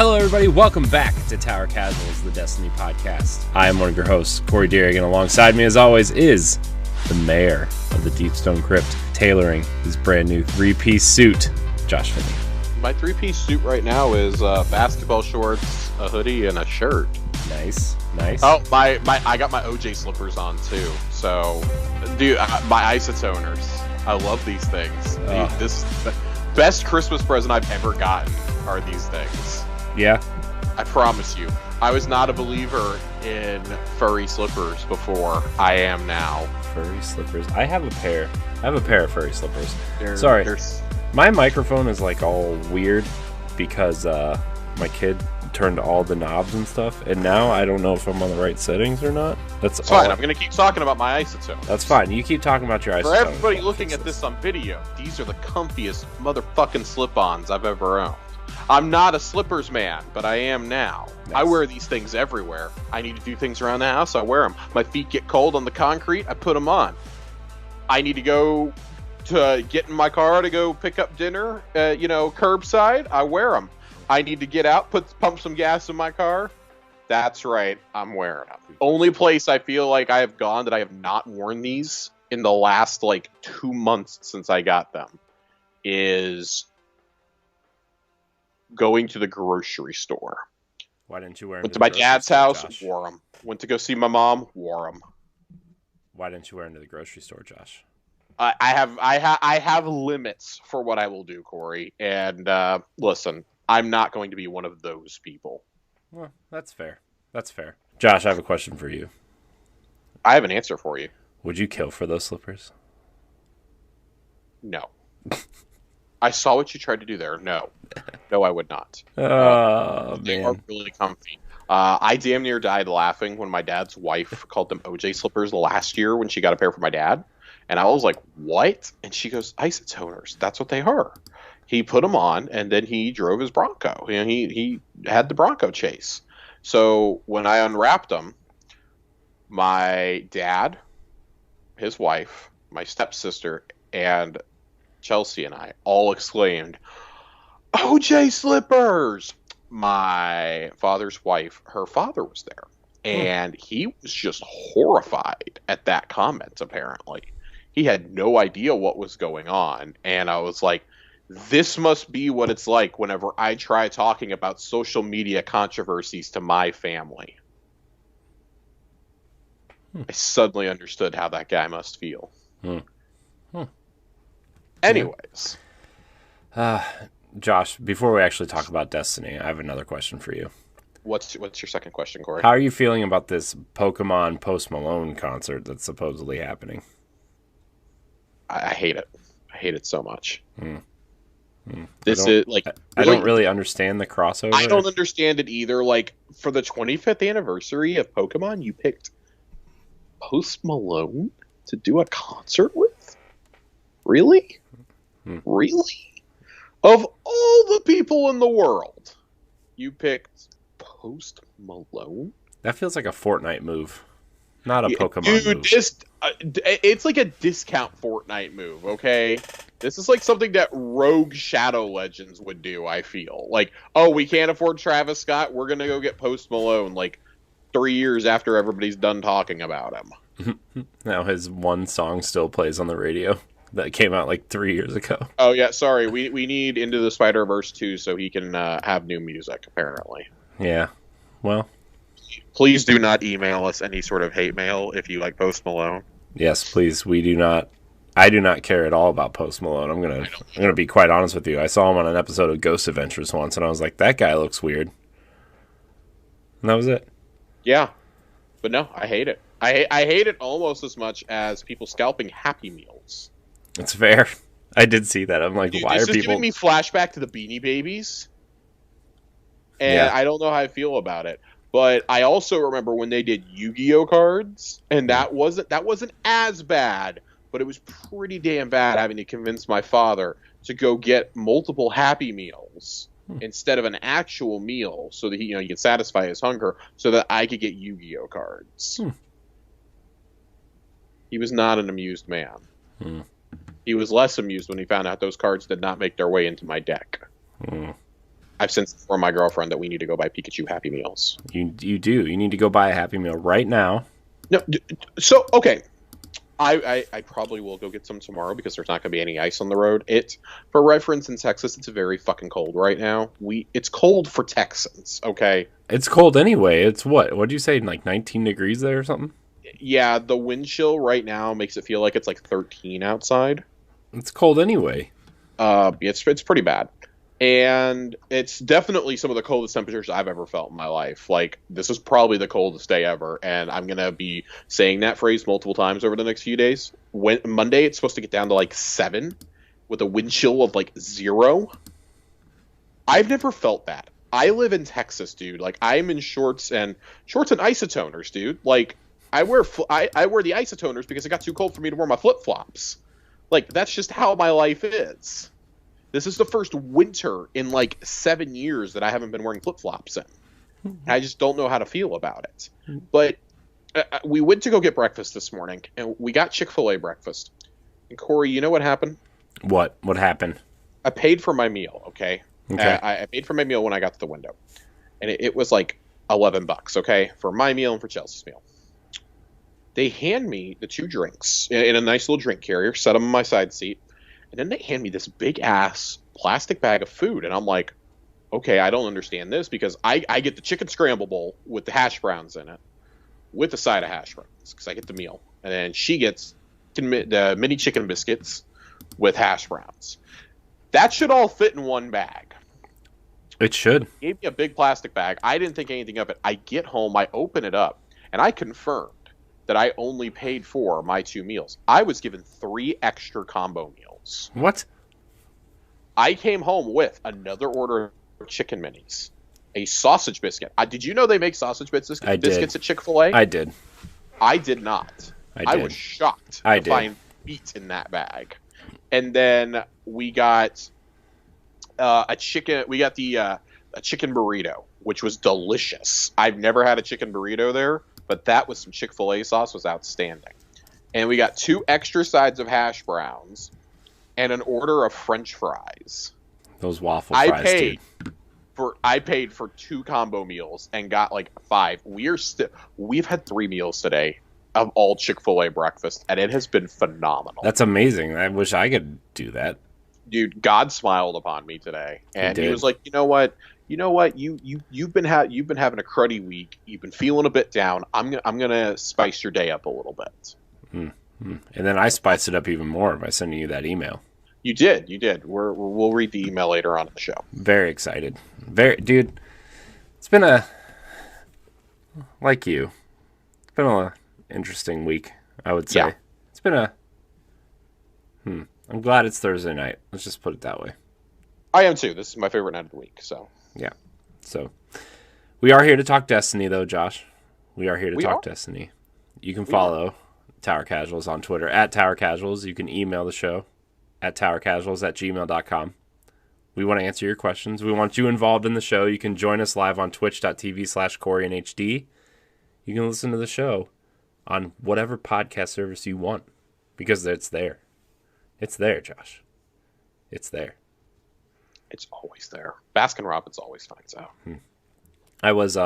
Hello everybody, welcome back to Tower Casuals, the Destiny podcast. I am one of your hosts, Corey Deering, and alongside me as always is the mayor of the Deepstone Crypt, tailoring his brand new three-piece suit, Josh Finney. My three-piece suit right now is basketball shorts, a hoodie, and a shirt. Nice. Oh, I got my OJ slippers on too. So, dude, my isotoners. I love these things. This is the best Christmas present I've ever gotten are these things. Yeah. I promise you. I was not a believer in furry slippers before. I am now. Furry slippers. I have a pair of furry slippers. My microphone is like all weird because my kid turned all the knobs and stuff, and now I don't know if I'm on the right settings or not. That's fine. I'm going to keep talking about my isotones. That's fine. You keep talking about your isotones. For everybody looking at this on video, these are the comfiest motherfucking slip-ons I've ever owned. I'm not a slippers man, but I am now. Nice. I wear these things everywhere. I need to do things around the house, I wear them. My feet get cold on the concrete, I put them on. I need to go to get in my car to go pick up dinner, curbside, I wear them. I need to get out, pump some gas in my car. That's right, I'm wearing them. Only place I feel like I have gone that I have not worn these in the last 2 months since I got them is going to the grocery store. Why didn't you wear them? Went to my dad's house, Josh? Wore them. Went to go see my mom, wore them. Why didn't you wear them to the grocery store, Josh? I have limits for what I will do, Corey. And listen, I'm not going to be one of those people. Well, that's fair. Josh, I have a question for you. I have an answer for you. Would you kill for those slippers? No. I saw what you tried to do there. No, I would not. They are really comfy. I damn near died laughing when my dad's wife called them OJ slippers last year when she got a pair for my dad. And I was like, what? And she goes, isotoners. That's what they are. He put them on, and then he drove his Bronco. He had the Bronco chase. So when I unwrapped them, my dad, his wife, my stepsister, and Chelsea and I all exclaimed, OJ slippers! My father's wife, her father was there. And he was just horrified at that comment, apparently. He had no idea what was going on. And I was like, this must be what it's like whenever I try talking about social media controversies to my family. I suddenly understood how that guy must feel. Anyways. Josh, before we actually talk about Destiny, I have another question for you. What's your second question, Corey? How are you feeling about this Pokemon Post Malone concert that's supposedly happening? I hate it. I hate it so much. I don't really understand the crossover. I don't understand it either. For the 25th anniversary of Pokemon, you picked Post Malone to do a concert with? Really? Really? Of all the people in the world, you picked Post Malone? That feels like a Fortnite move, not a Pokemon move. It's like a discount Fortnite move, okay? This is like something that Rogue Shadow Legends would do, I feel. We can't afford Travis Scott, we're gonna go get Post Malone 3 years after everybody's done talking about him. Now his one song still plays on the radio that came out 3 years ago. Oh yeah, sorry, we need Into the Spider-Verse 2 so he can have new music, apparently. Yeah, well... Please do not email us any sort of hate mail if you like Post Malone. Yes, please. I do not care at all about Post Malone. I'm gonna be quite honest with you. I saw him on an episode of Ghost Adventures once, and I was like, that guy looks weird. And that was it. Yeah, but no, I hate it. I hate it almost as much as people scalping Happy Meals. It's fair. I did see that. I'm like, why are people... This is giving me flashback to the Beanie Babies, and I don't know how I feel about it. But I also remember when they did Yu-Gi-Oh cards, and that wasn't as bad, but it was pretty damn bad having to convince my father to go get multiple Happy Meals instead of an actual meal, so that he can satisfy his hunger, so that I could get Yu-Gi-Oh cards. He was not an amused man. He was less amused when he found out those cards did not make their way into my deck. I've since informed my girlfriend that we need to go buy Pikachu Happy Meals. You do. You need to go buy a Happy Meal right now. No, so okay. I probably will go get some tomorrow because there's not going to be any ice on the road. For reference, in Texas, it's very fucking cold right now. It's cold for Texans, okay? It's cold anyway. It's what? What did you say? Like 19 degrees there or something? Yeah, the wind chill right now makes it feel like it's like 13 outside. It's cold anyway. It's pretty bad. And it's definitely some of the coldest temperatures I've ever felt in my life. Like, this is probably the coldest day ever, and I'm going to be saying that phrase multiple times over the next few days. Monday, it's supposed to get down to, like, 7, with a wind chill of, like, 0. I've never felt that. I live in Texas, dude. Like, I'm in shorts and isotoners, dude. Like, I wear the isotoners because it got too cold for me to wear my flip-flops. Like, that's just how my life is. This is the first winter in like 7 years that I haven't been wearing flip-flops in. I just don't know how to feel about it. But we went to go get breakfast this morning, and we got Chick-fil-A breakfast. And Corey, you know what happened? What? What happened? I paid for my meal, okay? I paid for my meal when I got to the window. And it was like $11, okay? For my meal and for Chelsea's meal. They hand me the 2 drinks in a nice little drink carrier, set them on my side seat. And then they hand me this big-ass plastic bag of food. And I'm like, okay, I don't understand this because I get the chicken scramble bowl with the hash browns in it with a side of hash browns because I get the meal. And then she gets the mini chicken biscuits with hash browns. That should all fit in one bag. It should. Gave me a big plastic bag. I didn't think anything of it. I get home, I open it up, and I confirmed that I only paid for my 2 meals. I was given 3 extra combo meals. What? I came home with another order of chicken minis, a sausage biscuit. Did you know they make sausage biscuits at Chick-fil-A? I did. I did not. I was shocked to find meat in that bag. And then we got a chicken. We got a chicken burrito, which was delicious. I've never had a chicken burrito there, but that with some Chick-fil-A sauce was outstanding. And we got 2 extra sides of hash browns and an order of French fries. Those waffle fries, I paid for 2 combo meals and got like 5. We've had 3 meals today of all Chick-fil-A breakfast, and it has been phenomenal. That's amazing. I wish I could do that. Dude, God smiled upon me today, and he was like, "You know what? You've been having a cruddy week. You've been feeling a bit down. I'm gonna spice your day up a little bit." Mm-hmm. And then I spiced it up even more by sending you that email. You did. We'll read the email later on in the show. Very excited. Dude. It's been like you. It's been a interesting week, I would say. Yeah. It's been I'm glad it's Thursday night. Let's just put it that way. I am too. This is my favorite night of the week, so. Yeah. So, we are here to talk Destiny, though, Josh. We are here to talk Destiny. You can follow Tower Casuals on Twitter at Tower Casuals. You can email the show at towercasuals@gmail.com. We want to answer your questions. We want you involved in the show. You can join us live on twitch.tv/CoreyandHD. You can listen to the show on whatever podcast service you want because it's there. It's there, Josh. It's there. It's always there. Baskin Robbins always finds out. I was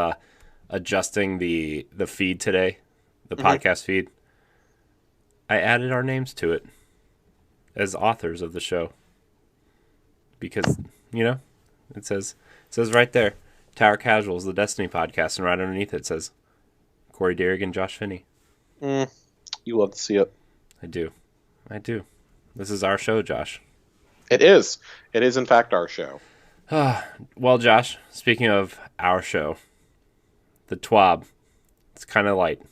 adjusting the feed today, the podcast feed. I added our names to it as authors of the show because, it says right there, Tower Casuals, the Destiny podcast, and right underneath it says Corey Derrick and Josh Finney. You love to see it. I do. This is our show, Josh. It is. It is, in fact, our show. Well, Josh, speaking of our show, the TWAB, it's kind of light,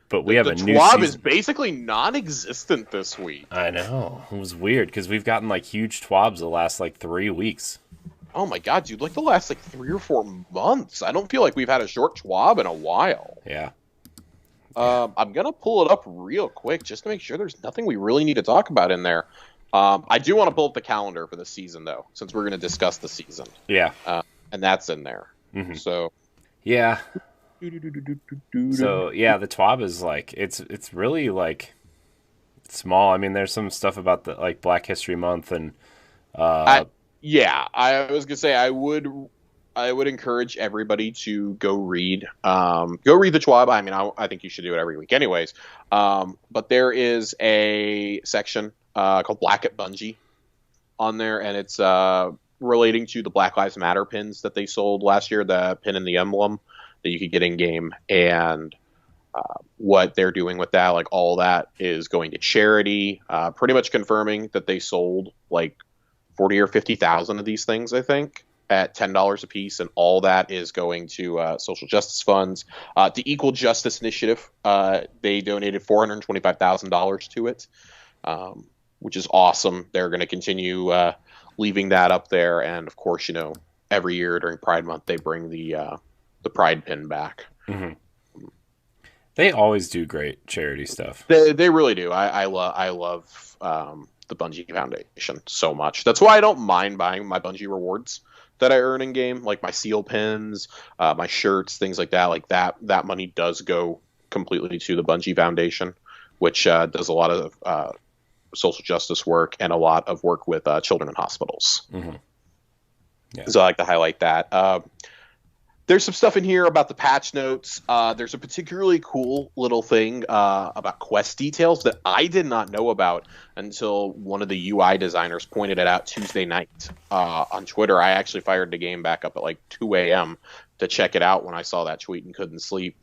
but we have a new season. The TWAB is basically non-existent this week. I know. It was weird because we've gotten huge TWABs the last 3 weeks. Oh my god, dude! The last 3 or 4 months. I don't feel like we've had a short TWAB in a while. Yeah. I'm gonna pull it up real quick just to make sure there's nothing we really need to talk about in there. I do want to pull up the calendar for the season, though, since we're going to discuss the season. Yeah. And that's in there. Mm-hmm. So. Yeah. So, yeah, the TWAB is, it's really, small. I mean, there's some stuff about the, Black History Month and... I was going to say, I would I would encourage everybody to go read the TWAB. I mean, I think you should do it every week anyways. But there is a section called Black at Bungie on there, and it's relating to the Black Lives Matter pins that they sold last year, the pin and the emblem that you could get in game, and what they're doing with that. Like, all that is going to charity, pretty much confirming that they sold like 40 or 50,000 of these things, I think, at $10 a piece, and all that is going to social justice funds. The Equal Justice Initiative, they donated $425,000 to it, which is awesome. They're going to continue leaving that up there, and of course, every year during Pride Month, they bring the Pride pin back. Mm-hmm. They always do great charity stuff. They really do. I love the Bungie Foundation so much. That's why I don't mind buying my Bungie rewards that I earn in game, like my seal pins, my shirts, things like that. Like that money does go completely to the Bungie Foundation, which does a lot of social justice work and a lot of work with children in hospitals. Mm-hmm. Yeah. So I like to highlight that. There's some stuff in here about the patch notes. There's a particularly cool little thing about quest details that I did not know about until one of the UI designers pointed it out Tuesday night on Twitter. I actually fired the game back up at like 2 a.m. to check it out when I saw that tweet and couldn't sleep.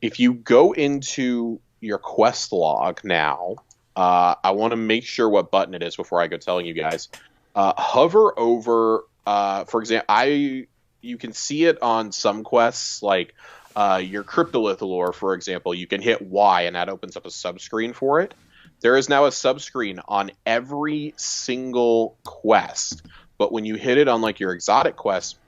If you go into your quest log now, I want to make sure what button it is before I go telling you guys. Hover over, for example, you can see it on some quests, like your Cryptolith lore, for example. You can hit Y, and that opens up a subscreen for it. There is now a subscreen on every single quest, but when you hit it on like your exotic quest,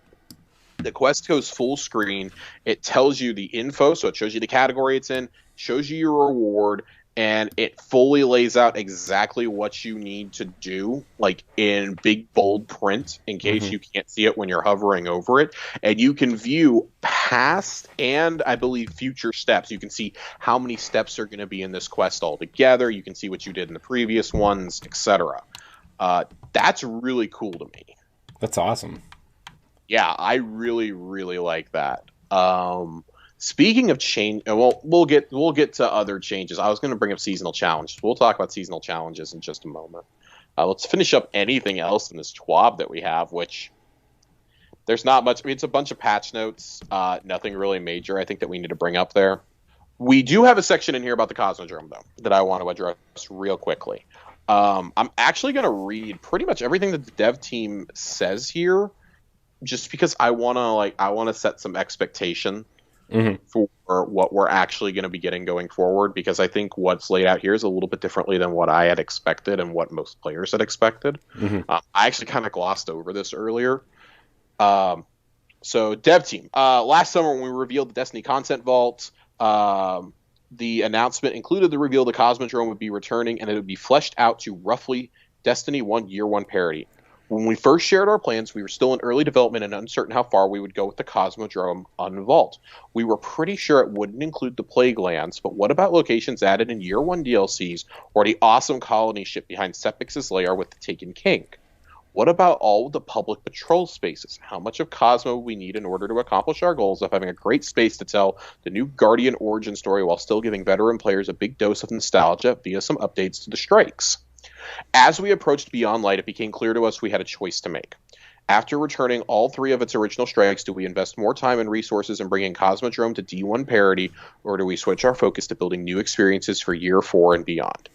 the quest goes full screen. It tells you the info, so it shows you the category it's in, shows you your reward, and it fully lays out exactly what you need to do, like in big bold print, in case you can't see it when you're hovering over it. And you can view past and, I believe, future steps. You can see how many steps are going to be in this quest altogether. You can see what you did in the previous ones, etc. That's really cool to me. That's awesome. Yeah, I really, really like that. Speaking of change, well, we'll get to other changes. I was going to bring up seasonal challenges. We'll talk about seasonal challenges in just a moment. Let's finish up anything else in this TWAB that we have, which there's not much. I mean, it's a bunch of patch notes, nothing really major, I think, that we need to bring up there. We do have a section in here about the Cosmodrome, though, that I want to address real quickly. I'm actually going to read pretty much everything that the dev team says here, just because I want to set some expectation for what we're actually going to be getting going forward, because I think what's laid out here is a little bit differently than what I had expected and what most players had expected. I actually kind of glossed over this earlier. So dev team, last summer when we revealed the Destiny content vault, the announcement included the reveal the Cosmodrome would be returning, and it would be fleshed out to roughly Destiny 1 Year 1 parity. When we first shared our plans, we were still in early development and uncertain how far we would go with the Cosmodrome Unvault. We were pretty sure it wouldn't include the Plague Lands, but what about locations added in Year 1 DLCs, or the awesome colony ship behind Sepix's lair with the Taken King? What about all the public patrol spaces? How much of Cosmo we need in order to accomplish our goals of having a great space to tell the new Guardian origin story while still giving veteran players a big dose of nostalgia via some updates to the strikes? As we approached Beyond Light, it became clear to us we had a choice to make. After returning all 3 of its original strikes, do we invest more time and resources in bringing Cosmodrome to D1 parity, or do we switch our focus to building new experiences for Year 4 and beyond?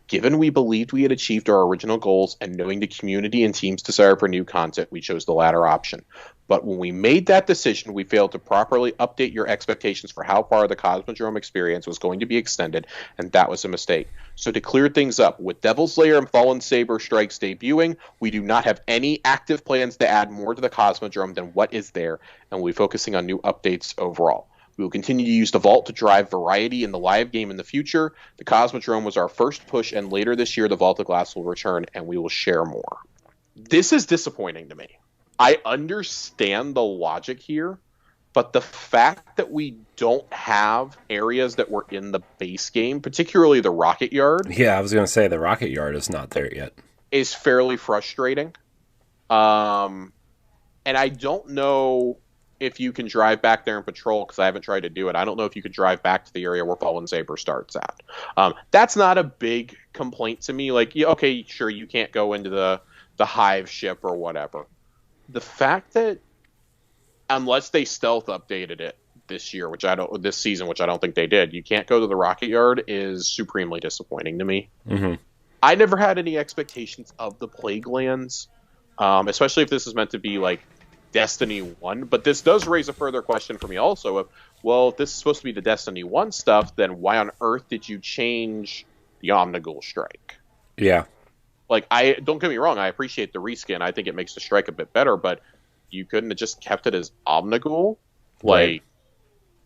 Given we believed we had achieved our original goals and knowing the community and team's desire for new content, we chose the latter option. But when we made that decision, we failed to properly update your expectations for how far the Cosmodrome experience was going to be extended, and that was a mistake. So to clear things up, with Devil's Lair and Fallen Saber strikes debuting, we do not have any active plans to add more to the Cosmodrome than what is there, and we'll be focusing on new updates overall. We will continue to use the Vault to drive variety in the live game in the future. The Cosmodrome was our first push, and later this year the Vault of Glass will return, and we will share more. This is disappointing to me. I understand the logic here, but the fact that we don't have areas that were in the base game, particularly the Rocket Yard... Yeah, I was going to say the Rocket Yard is not there yet. ...is fairly frustrating. And I don't know if you can drive back there and patrol, because I haven't tried to do it. I don't know if you could drive back to the area where Fallen Saber starts at. That's not a big complaint to me. Like, yeah, okay, sure, you can't go into the hive ship or whatever. The fact that unless they stealth updated it this season, which I don't think they did, you can't go to the rocket yard is supremely disappointing to me. Mm-hmm. I never had any expectations of the Plague Lands, especially if this is meant to be like Destiny 1, but this does raise a further question for me also of, well, if this is supposed to be the Destiny 1 stuff, then why on earth did you change the Omnigul strike? Yeah. Like, don't get me wrong, I appreciate the reskin. I think it makes the strike a bit better, but you couldn't have just kept it as Omnigul? Like, right.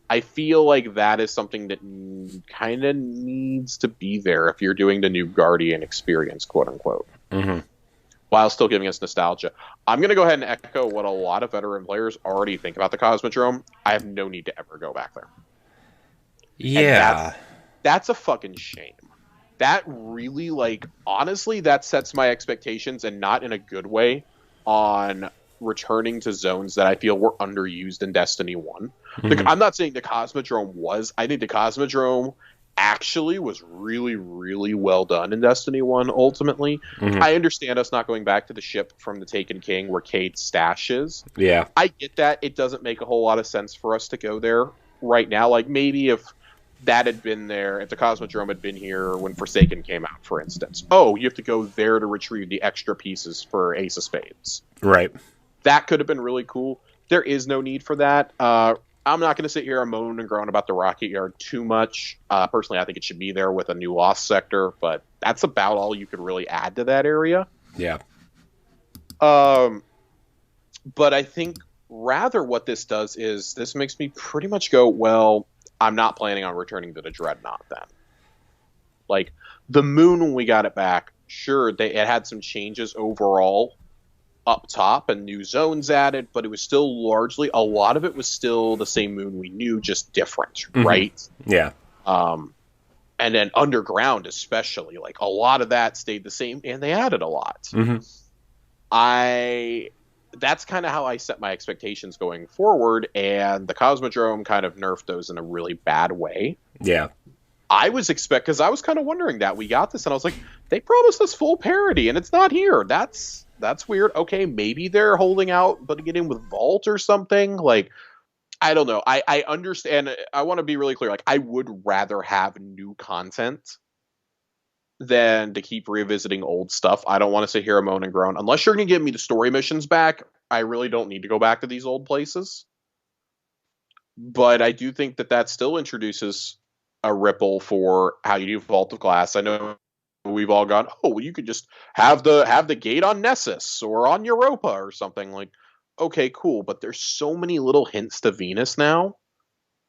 I feel like that is something that kind of needs to be there if you're doing the new Guardian experience, quote unquote. Mm-hmm. While still giving us nostalgia. I'm going to go ahead and echo what a lot of veteran players already think about the Cosmodrome. I have no need to ever go back there. Yeah. That's a fucking shame. That really, like, honestly, that sets my expectations, and not in a good way, on returning to zones that I feel were underused in Destiny 1. Mm-hmm. I'm not saying the Cosmodrome was. I think the Cosmodrome actually was really, really well done in Destiny 1, ultimately. Mm-hmm. I understand us not going back to the ship from the Taken King where Cade's stash is. Yeah. I get that. It doesn't make a whole lot of sense for us to go there right now. Like, maybe if that had been there, if the Cosmodrome had been here when Forsaken came out, for instance. Oh, you have to go there to retrieve the extra pieces for Ace of Spades. Right. That could have been really cool. There is no need for that. I'm not going to sit here and moan and groan about the rocket yard too much. Personally, I think it should be there with a new Lost sector, but that's about all you could really add to that area. Yeah. But I think rather what this does is this makes me pretty much go, well, I'm not planning on returning to the Dreadnought then. Like, the Moon, when we got it back, sure, it had some changes overall up top and new zones added, but it was still largely, a lot of it was still the same Moon we knew, just different, mm-hmm. right? Yeah. And then underground especially, like, a lot of that stayed the same, and they added a lot. Mm-hmm. That's kind of how I set my expectations going forward, and the Cosmodrome kind of nerfed those in a really bad way. Yeah. I was because I was kind of wondering that. We got this, and I was like, they promised us full parity, and it's not here. That's weird. Okay, maybe they're holding out, putting it in with Vault or something. Like, I don't know. I understand. I want to be really clear. Like, I would rather have new content than to keep revisiting old stuff. I don't want to sit here and moan and groan. Unless you're going to give me the story missions back, I really don't need to go back to these old places. But I do think that still introduces a ripple for how you do Vault of Glass. I know we've all gone, oh, well, you could just have the gate on Nessus or on Europa or something. Like, okay, cool. But there's so many little hints to Venus now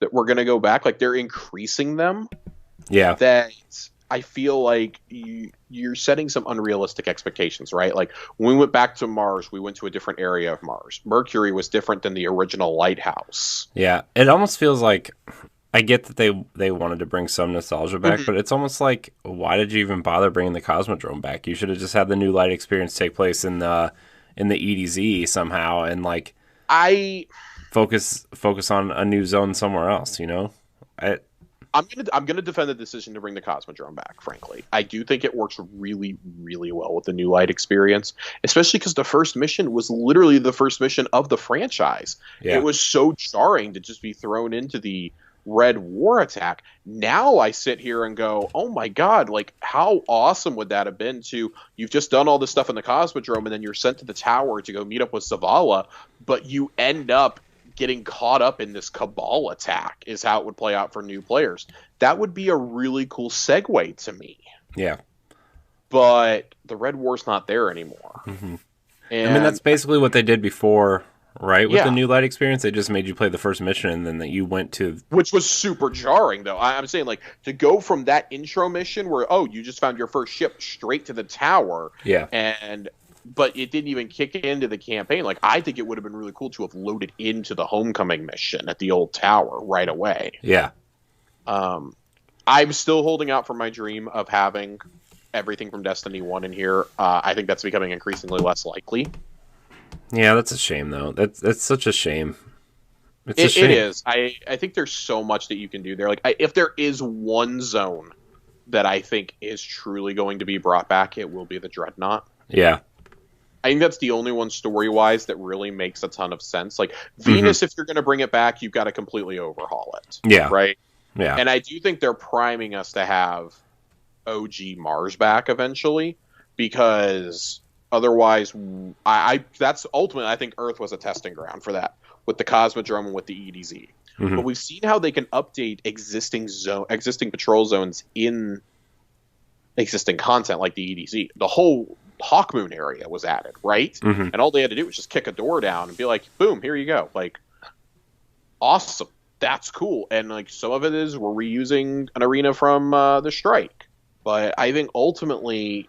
that we're going to go back. Like, they're increasing them. Yeah. That I feel like you're setting some unrealistic expectations, right? Like, when we went back to Mars, we went to a different area of Mars. Mercury was different than the original lighthouse. Yeah. It almost feels like, I get that they wanted to bring some nostalgia back, mm-hmm. but it's almost like, why did you even bother bringing the Cosmodrome back? You should have just had the new light experience take place in the EDZ somehow, and like focus on a new zone somewhere else. You know, I'm gonna defend the decision to bring the Cosmodrome back. Frankly, I do think it works really, really well with the new light experience, especially because the first mission was literally the first mission of the franchise. Yeah. It was so jarring to just be thrown into the Red War attack. Now I sit here and go, oh my god, like, how awesome would that have been to, you've just done all this stuff in the Cosmodrome and then you're sent to the tower to go meet up with Zavala, but you end up getting caught up in this Cabal attack is how it would play out for new players. That would be a really cool segue to me. Yeah. But the Red War's not there anymore. Mm-hmm. And I mean, that's basically what they did before, right? With the new light experience, they just made you play the first mission and then that you went to... Which was super jarring, though. I'm saying, like, to go from that intro mission where, oh, you just found your first ship straight to the tower. Yeah. But it didn't even kick into the campaign. Like, I think it would have been really cool to have loaded into the Homecoming mission at the old tower right away. Yeah. I'm still holding out for my dream of having everything from Destiny 1 in here. I think that's becoming increasingly less likely. Yeah, that's a shame, though. That's such a shame. It's a shame. It is. I think there's so much that you can do there. Like, if there is one zone that I think is truly going to be brought back, it will be the Dreadnought. Yeah. I think that's the only one story-wise that really makes a ton of sense. Like, Venus, if you're going to bring it back, you've got to completely overhaul it. Yeah. Right? Yeah. And I do think they're priming us to have OG Mars back eventually, because otherwise, that's ultimately, I think Earth was a testing ground for that, with the Cosmodrome and with the EDZ. Mm-hmm. But we've seen how they can update existing patrol zones in existing content like the EDZ. The whole Hawkmoon area was added, right? Mm-hmm. And all they had to do was just kick a door down and be like, boom, here you go. Like, awesome. That's cool. And like, some of it is we're reusing an arena from the Strike. But I think ultimately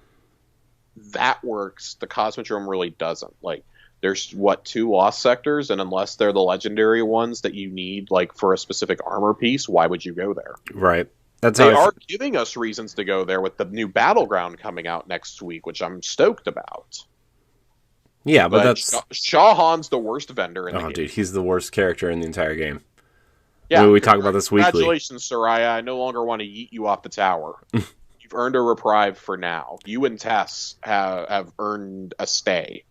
that works. The Cosmodrome really doesn't. Like, there's, 2 lost sectors, and unless they're the legendary ones that you need, like, for a specific armor piece, why would you go there? Right. They are giving us reasons to go there with the new Battleground coming out next week, which I'm stoked about. Yeah, but that's... Shawhan's the worst vendor in the game. Oh, dude, he's the worst character in the entire game. Yeah. We talk about this weekly. Congratulations, Soraya. I no longer want to yeet you off the tower. You've earned a reprieve for now. You and Tess have earned a stay.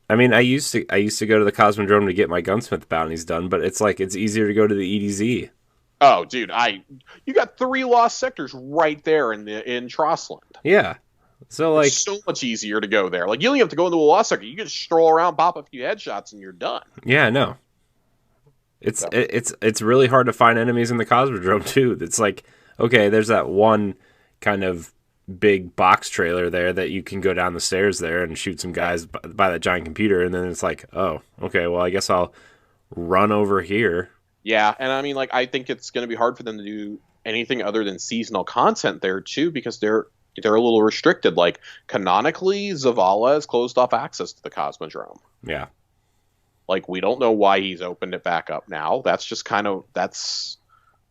I mean, I used to go to the Cosmodrome to get my gunsmith bounties done, but it's like it's easier to go to the EDZ. Oh, dude, you got 3 lost sectors right there in Trossland. Yeah, so like it's so much easier to go there. Like, you only have to go into a lost sector. You can just stroll around, pop a few headshots, and you're done. Yeah, no. It's really hard to find enemies in the Cosmodrome too. It's like, okay, there's that one kind of big box trailer there that you can go down the stairs there and shoot some guys by that giant computer, and then it's like, oh, okay, well, I guess I'll run over here. Yeah, and I mean, like, I think it's going to be hard for them to do anything other than seasonal content there too, because they're a little restricted. Like, canonically, Zavala has closed off access to the Cosmodrome. Yeah. Like, we don't know why he's opened it back up now. That's just that's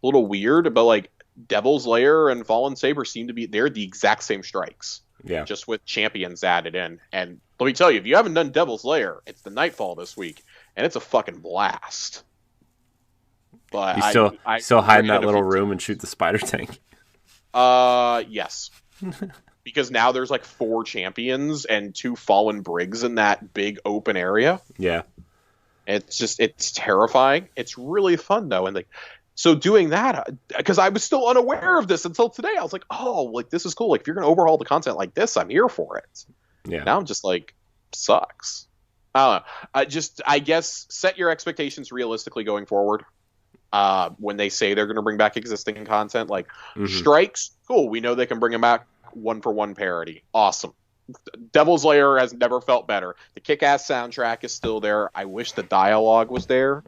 a little weird, but like, Devil's Lair and Fallen Saber seem to be, they're the exact same strikes. Yeah. Just with champions added in. And let me tell you, if you haven't done Devil's Lair, it's the Nightfall this week, and it's a fucking blast. But you still hide in that little room and shoot the spider tank. Yes. Because now there's like 4 champions and 2 fallen brigs in that big open area. Yeah. It's terrifying. It's really fun though, and like, so doing that, because I was still unaware of this until today. I was like, oh, like, this is cool. Like, if you're gonna overhaul the content like this, I'm here for it. Yeah. Now I'm just like, sucks. I don't know. I guess set your expectations realistically going forward. When they say they're going to bring back existing content, like strikes, cool. We know they can bring them back 1-for-1 parity. Awesome. Devil's Lair has never felt better. The kick-ass soundtrack is still there. I wish the dialogue was there.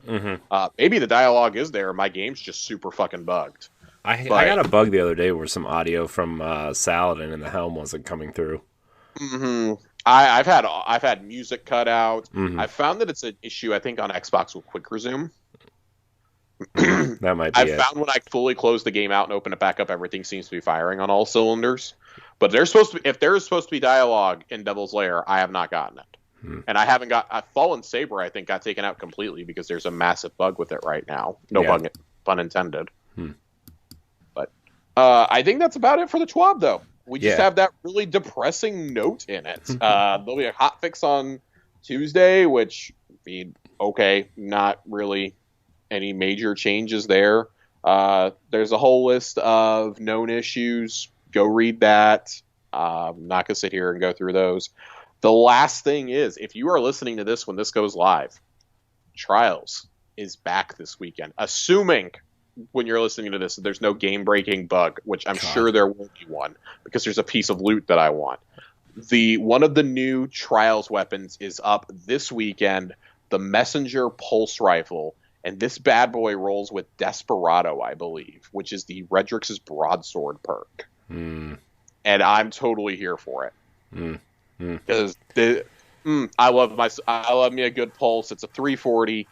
Maybe the dialogue is there. My game's just super fucking bugged. I got a bug the other day where some audio from Saladin and the Helm wasn't coming through. I've had music cut out. I found that it's an issue, I think, on Xbox with Quick Resume. That might be I found when I fully close the game out and open it back up, everything seems to be firing on all cylinders. But if there's supposed to be dialogue in Devil's Lair, I have not gotten it. And I haven't got Fallen Saber, I think, got taken out completely because there's a massive bug with it right now. No bug, pun intended. But I think that's about it for the TWAB, though. We just have that really depressing note in it. There'll be a hotfix on Tuesday, which okay, not really any major changes there. There's a whole list of known issues. Go read that. I'm not going to sit here and go through those. The last thing is, if you are listening to this when this goes live, Trials is back this weekend. Assuming when you're listening to this, there's no game-breaking bug, which I'm sure there won't be one, because there's a piece of loot that I want. One of the new Trials weapons is up this weekend, the Messenger Pulse Rifle, and this bad boy rolls with Desperado, I believe, which is the Redrix's Broadsword perk. And I'm totally here for it. Because I love me a good pulse. It's a 340.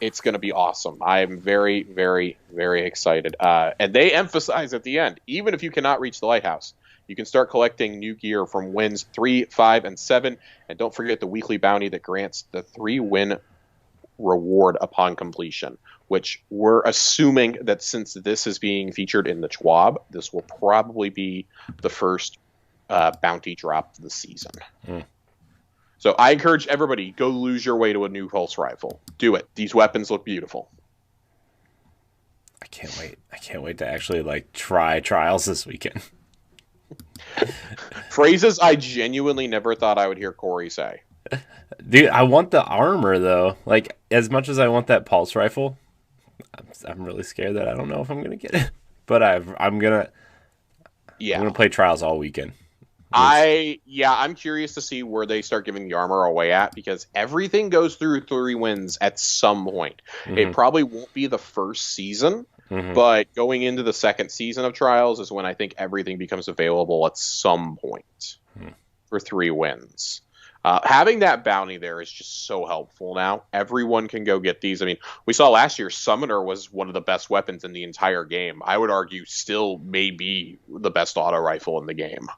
It's going to be awesome. I am very, very, very excited. And they emphasize at the end, even if you cannot reach the lighthouse, you can start collecting new gear from wins 3, 5, and 7. And don't forget the weekly bounty that grants the 3 win reward upon completion, which we're assuming that since this is being featured in the TWAB, this will probably be the first bounty drop of the season. So I encourage everybody, go lose your way to a new pulse rifle. Do it. These weapons look beautiful. I can't wait. I can't wait to actually try Trials this weekend. Phrases I genuinely never thought I would hear Corey say. Dude, I want the armor though. As much as I want that pulse rifle, I'm really scared that I don't know if I'm gonna get it. But I'm gonna play Trials all weekend. I'm curious to see where they start giving the armor away at, because everything goes through 3 wins at some point. It probably won't be the first season, but going into the second season of Trials is when I think everything becomes available at some point for 3 wins. Having that bounty there is just so helpful now. Everyone can go get these. I mean, we saw last year Summoner was one of the best weapons in the entire game. I would argue still may be the best auto rifle in the game.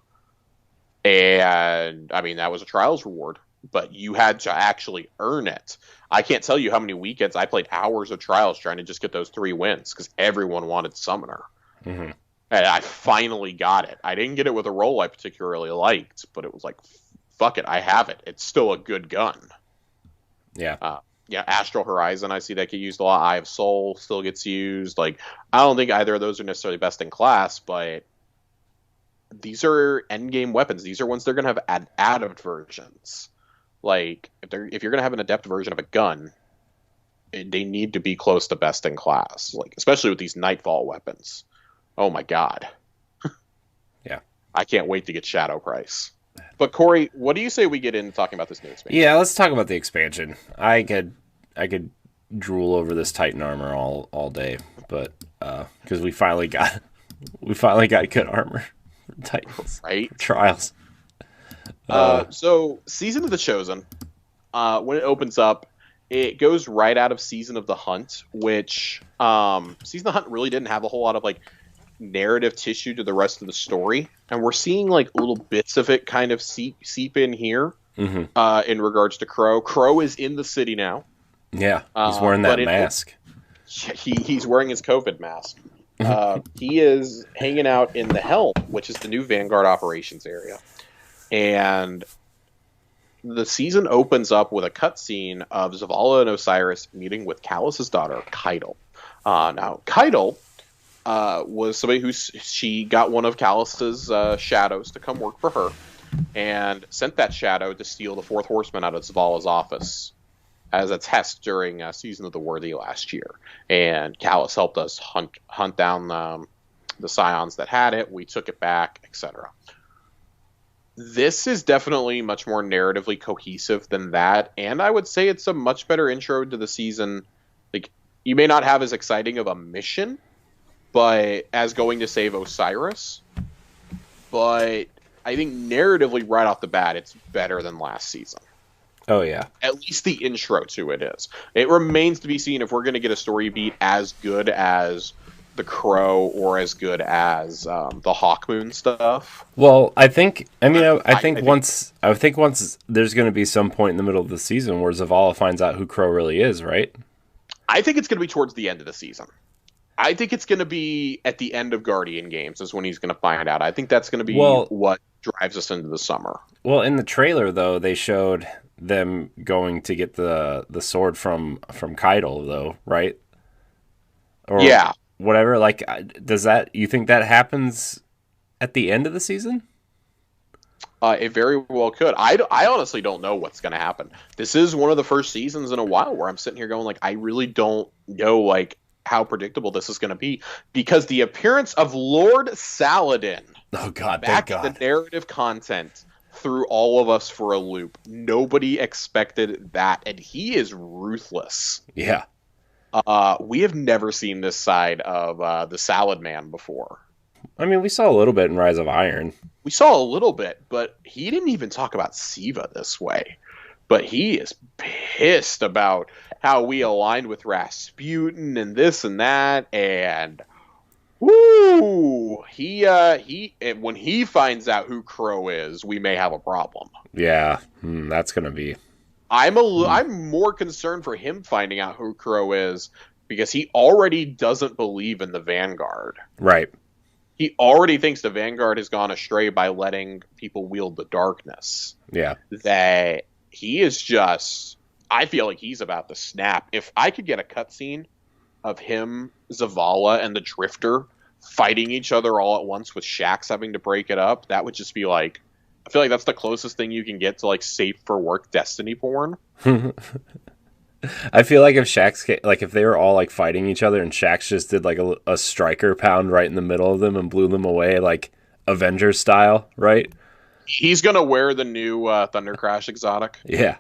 And, I mean, that was a Trials reward, but you had to actually earn it. I can't tell you how many weekends I played hours of Trials trying to just get those 3 wins, because everyone wanted Summoner. And I finally got it. I didn't get it with a role I particularly liked, but it was like, fuck it, I have it. It's still a good gun. Yeah. Astral Horizon, I see that get used a lot. Eye of Soul still gets used. I don't think either of those are necessarily best in class, but these are endgame weapons. These are ones they're going to have adept versions. If you're going to have an adept version of a gun, they need to be close to best in class. Especially with these Nightfall weapons. Oh my god. Yeah. I can't wait to get Shadow Price. But Corey, what do you say we get into talking about this new expansion? Yeah, let's talk about the expansion. I could drool over this Titan armor all day, but because we finally got good armor. Titans, right? Trials. So Season of the Chosen, when it opens up, it goes right out of Season of the Hunt, which Season of the Hunt really didn't have a whole lot of narrative tissue to the rest of the story, and we're seeing little bits of it kind of seep in here. In regards to Crow. Crow is in the city now. Yeah, he's wearing that mask. He's wearing his COVID mask. He is hanging out in the Helm, which is the new Vanguard operations area. And the season opens up with a cutscene of Zavala and Osiris meeting with Callus's daughter, Keitel. Now, Keitel was somebody she got one of Callus's shadows to come work for her, and sent that shadow to steal the 4th Horseman out of Zavala's office as a test during Season of the Worthy last year. And Callus helped us hunt down the Scions that had it. We took it back, etc. This is definitely much more narratively cohesive than that, and I would say it's a much better intro to the season. You may not have as exciting of a mission, but as going to save Osiris, but I think narratively right off the bat, it's better than last season. Oh, yeah. At least the intro to it is. It remains to be seen if we're going to get a story beat as good as the Crow or as good as the Hawkmoon stuff. Well, I think once there's going to be some point in the middle of the season where Zavala finds out who Crow really is, right? I think it's going to be towards the end of the season. I think it's going to be at the end of Guardian Games is when he's going to find out. I think that's going to be what drives us into the summer. Well, in the trailer, though, they showed them going to get the sword from Keitel, though, right? Or yeah. Whatever. You think that happens at the end of the season? It very well could. I honestly don't know what's going to happen. This is one of the first seasons in a while where I'm sitting here going, I really don't know, how predictable this is going to be, because the appearance of Lord Saladin, back in the narrative content, threw all of us for a loop. Nobody expected that, and he is ruthless. Yeah. We have never seen this side of the Salad Man before. I mean, we saw a little bit in Rise of Iron. We saw a little bit, but he didn't even talk about Siva this way. But he is pissed about how we aligned with Rasputin and this and that, and woo! When he finds out who Crow is, we may have a problem. Yeah, that's gonna be I'm more concerned for him finding out who Crow is, because he already doesn't believe in the Vanguard. Right. He already thinks the Vanguard has gone astray by letting people wield the darkness. Yeah. That he is just... I feel like he's about to snap. If I could get a cutscene of him, Zavala, and the Drifter fighting each other all at once with Shaxx having to break it up, that would just be like... I feel like that's the closest thing you can get to like safe for work Destiny porn. I feel like if Shaxx, like if they were all like fighting each other and Shaxx just did like a striker pound right in the middle of them and blew them away like Avengers style, right? He's gonna wear the new Thunder Crash exotic. Yeah.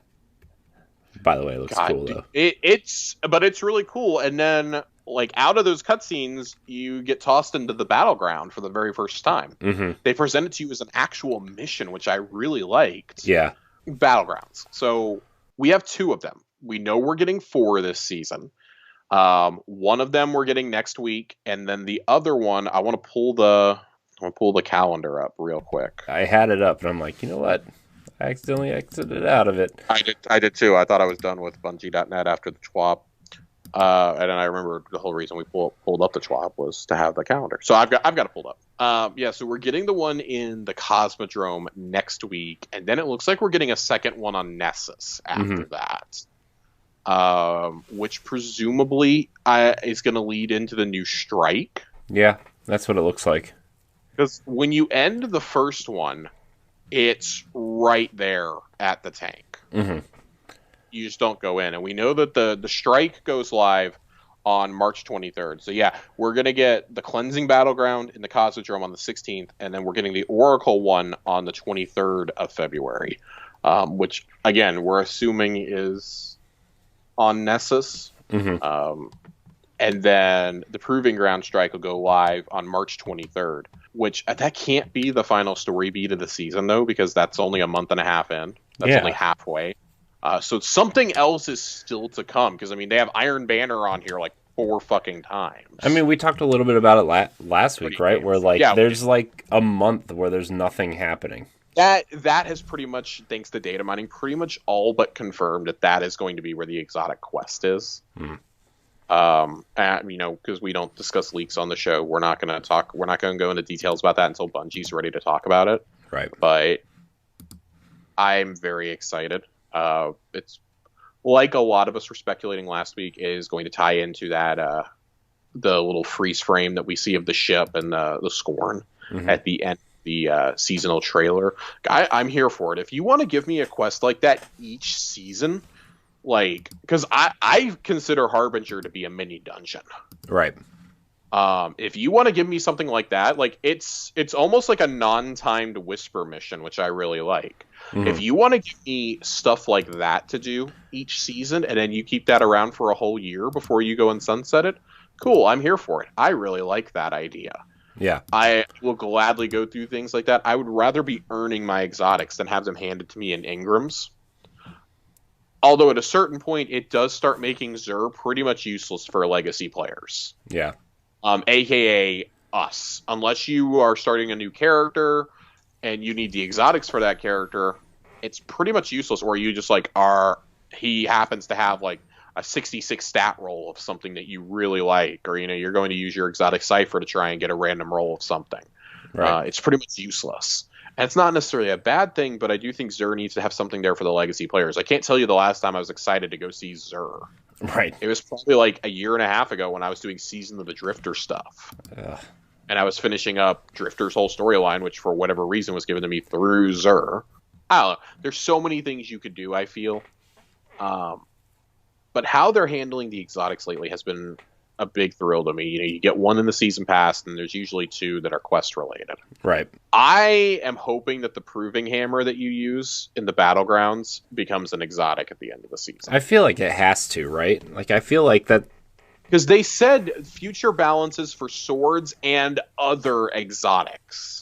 By the way, it looks cool though. It's really cool. And then like out of those cutscenes, you get tossed into the battleground for the very first time. Mm-hmm. They present it to you as an actual mission, which I really liked. Yeah. Battlegrounds. So we have 2 of them. We know we're getting 4 this season. One of them we're getting next week, and then the other one I want to pull the calendar up real quick. I had it up, and I'm like, you know what? I accidentally exited out of it. I did too. I thought I was done with Bungie.net after the Schwab. And then I remember the whole reason we pulled up the Schwab was to have the calendar. So I've got it pulled up. So we're getting the one in the Cosmodrome next week, and then it looks like we're getting a second one on Nessus after that. Which presumably is going to lead into the new strike. Yeah, that's what it looks like. Because when you end the first one, it's right there at the tank. Mm-hmm. You just don't go in. And we know that the strike goes live on March 23rd. So yeah, we're going to get the Cleansing Battleground in the Cosmodrome on the 16th, and then we're getting the Oracle one on the 23rd of February, which, again, we're assuming is on Nessus. Mm-hmm. And then the Proving Ground strike will go live on March 23rd, which that can't be the final story beat of the season, though, because that's only a month and a half in. That's only halfway. So something else is still to come, because, I mean, they have Iron Banner on here like 4 fucking times. I mean, we talked a little bit about it last week, right? Where, like, there's like a month where there's nothing happening. That has pretty much, thanks to data mining, pretty much all but confirmed that is going to be where the exotic quest is. And, you know, because we don't discuss leaks on the show, we're not going to go into details about that until Bungie's ready to talk about it. Right. But I'm very excited. It's like a lot of us were speculating last week, is going to tie into that the little freeze frame that we see of the ship and the Scorn at the end of the seasonal trailer. I'm here for it. If you want to give me a quest like that each season, like, because I consider Harbinger to be a mini dungeon. Right. If you want to give me something like that, like it's almost like a non-timed whisper mission, which I really like. If you want to give me stuff like that to do each season, and then you keep that around for a whole year before you go and sunset it, cool, I'm here for it. I really like that idea. Yeah. I will gladly go through things like that. I would rather be earning my exotics than have them handed to me in Ingrams. Although at a certain point, it does start making Xur pretty much useless for legacy players. Yeah. AKA us. Unless you are starting a new character and you need the exotics for that character, it's pretty much useless. Or you just like he happens to have like a 66 stat roll of something that you really like, or, you know, you're going to use your exotic cipher to try and get a random roll of something. Right. It's pretty much useless. And it's not necessarily a bad thing, but I do think Xur needs to have something there for the legacy players. I can't tell you the last time I was excited to go see Xur. Right. It was probably like a year and a half ago when I was doing Season of the Drifter stuff. And I was finishing up Drifter's whole storyline, which for whatever reason was given to me through Xur. I don't know. There's so many things you could do, I feel. But how they're handling the exotics lately has been a big thrill to me. You know, you get one in the season pass, and there's usually 2 that are quest related. Right. I am hoping that the Proving Hammer that you use in the Battlegrounds becomes an exotic at the end of the season. I feel like it has to, right? Like, I feel like that... Because they said future balances for swords and other exotics.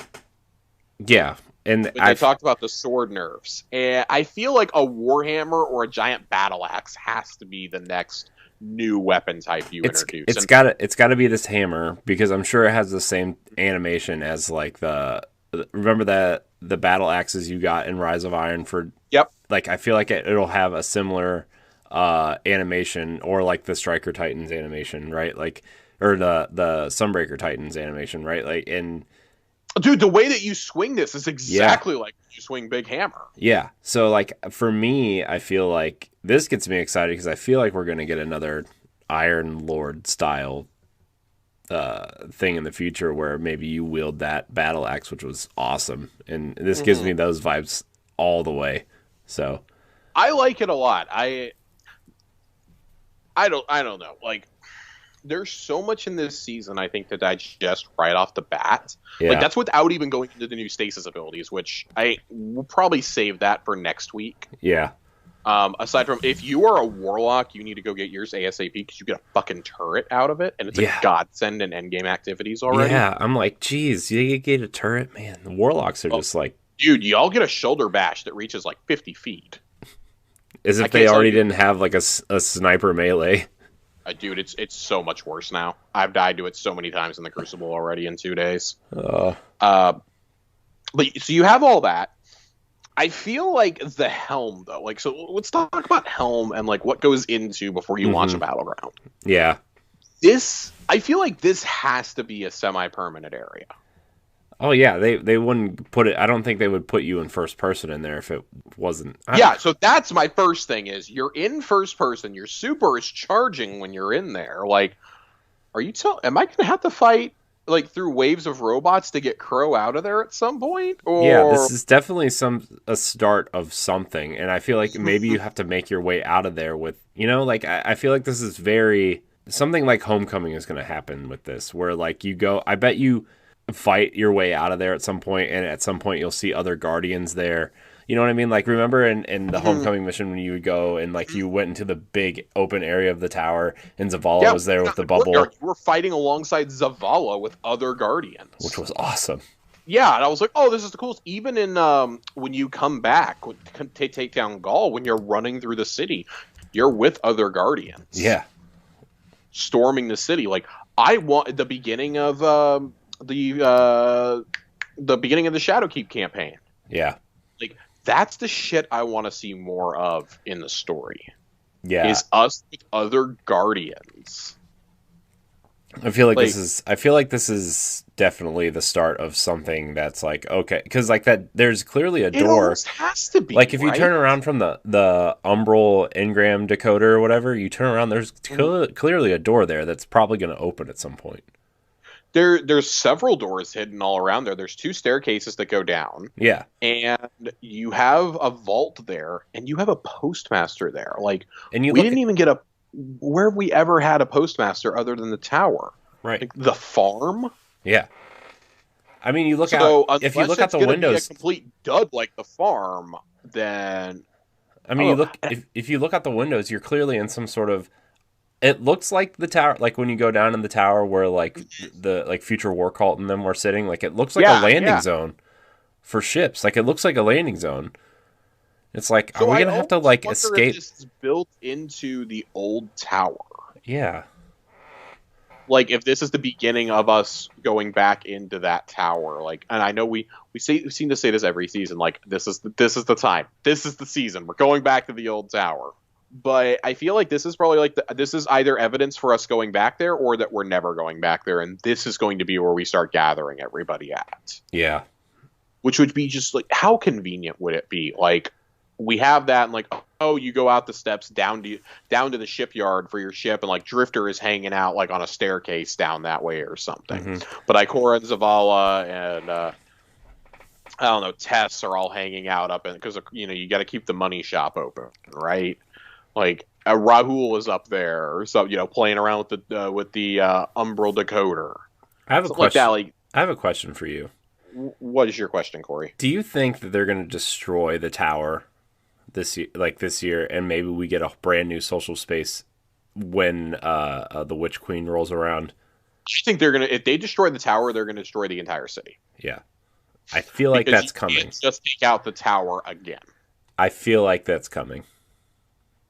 Yeah. And they talked about the sword nerfs. And I feel like a Warhammer or a giant battle axe has to be the next new weapon type you introduce. It's got to be this hammer, because I'm sure it has the same animation as like remember the battle axes you got in Rise of Iron for like I feel like it'll have a similar animation, or like the Striker Titans animation, right? Like, or the Sunbreaker Titans animation, right? Like, and dude, the way that you swing this is exactly like you swing Big Hammer. Yeah. So like for me, I feel like this gets me excited because I feel like we're gonna get another Iron Lord style thing in the future where maybe you wield that battle axe, which was awesome, and this gives me those vibes all the way. So I like it a lot. I don't know. Like, there's so much in this season, I think, to digest right off the bat. Yeah. Like, that's without even going into the new stasis abilities, which I will probably save that for next week. Yeah. Aside from, if you are a warlock, you need to go get yours ASAP because you get a fucking turret out of it, and it's a godsend in endgame activities already. Yeah, I'm like, geez, you get a turret? Man, the warlocks are just like... Dude, y'all get a shoulder bash that reaches like 50 feet. As if they already didn't have like a sniper melee. Dude, it's so much worse now. I've died to it so many times in the Crucible already in 2 days. But so you have all that. I feel like the Helm, though. Like, so let's talk about Helm and like what goes into before you launch a battleground. Yeah. I feel like this has to be a semi-permanent area. Oh yeah, they wouldn't put it. I don't think they would put you in first person in there if it wasn't. So that's my first thing is you're in first person. Your super is charging when you're in there. Like, am I gonna have to fight like through waves of robots to get Crow out of there at some point? Or... Yeah, this is definitely a start of something, and I feel like maybe you have to make your way out of there with, like I feel like this is very something like Homecoming is going to happen with this, where like you go. I bet you fight your way out of there at some point, and at some point you'll see other Guardians there. You know what I mean? Like, remember in the Homecoming mission when you would go and like you went into the big open area of the tower and Zavala was there with the bubble. You were fighting alongside Zavala with other Guardians, which was awesome. Yeah, and I was like, oh, this is the coolest. Even in when you come back to take down Gaul, when you're running through the city, you're with other Guardians. Yeah, storming the city. Like, I want the beginning of the beginning of the Shadowkeep campaign. Yeah. Like, that's the shit I want to see more of in the story. Yeah. Is us with other Guardians. I feel like this is definitely the start of something that's like, okay, because like that there's clearly a door. It almost has to be. Like if you turn around from the Umbral engram decoder or whatever, you turn around, there's clearly a door there that's probably going to open at some point. There's several doors hidden all around there. There's 2 staircases that go down. Yeah. And you have a vault there, and you have a postmaster there. Like, and we didn't even get where have we ever had a postmaster other than the tower? Right. Like, the farm? Yeah. I mean, you look out, if you look out the windows, be a complete dud like the farm, then I mean, if you look out the windows, you're clearly in some sort of. It looks like the tower, like when you go down in the tower where like the future war cult and them were sitting. Like it looks like a landing zone for ships. Like it looks like a landing zone. It's like, so are we gonna have to like escape? This is built into the old tower. Yeah. Like if this is the beginning of us going back into that tower, like, and I know we seem to say this every season. Like this is the time. This is the season. We're going back to the old tower. But I feel like this is probably like this is either evidence for us going back there or that we're never going back there, and this is going to be where we start gathering everybody at. Yeah. Which would be just like, how convenient would it be? Like, we have that, and like, oh, you go out the steps down to the shipyard for your ship, and like Drifter is hanging out like on a staircase down that way or something. But Ikora and Zavala and I don't know, Tess are all hanging out up, because you got to keep the money shop open, right? Like Rahul is up there, or so, playing around with the Umbral decoder. I have a question. I have a question for you. What is your question, Corey? Do you think that they're going to destroy the tower this year, and maybe we get a brand new social space when the Witch Queen rolls around? I think they're gonna. If they destroy the tower, they're gonna destroy the entire city. Yeah, I feel like that's coming. Can't just take out the tower again. I feel like that's coming.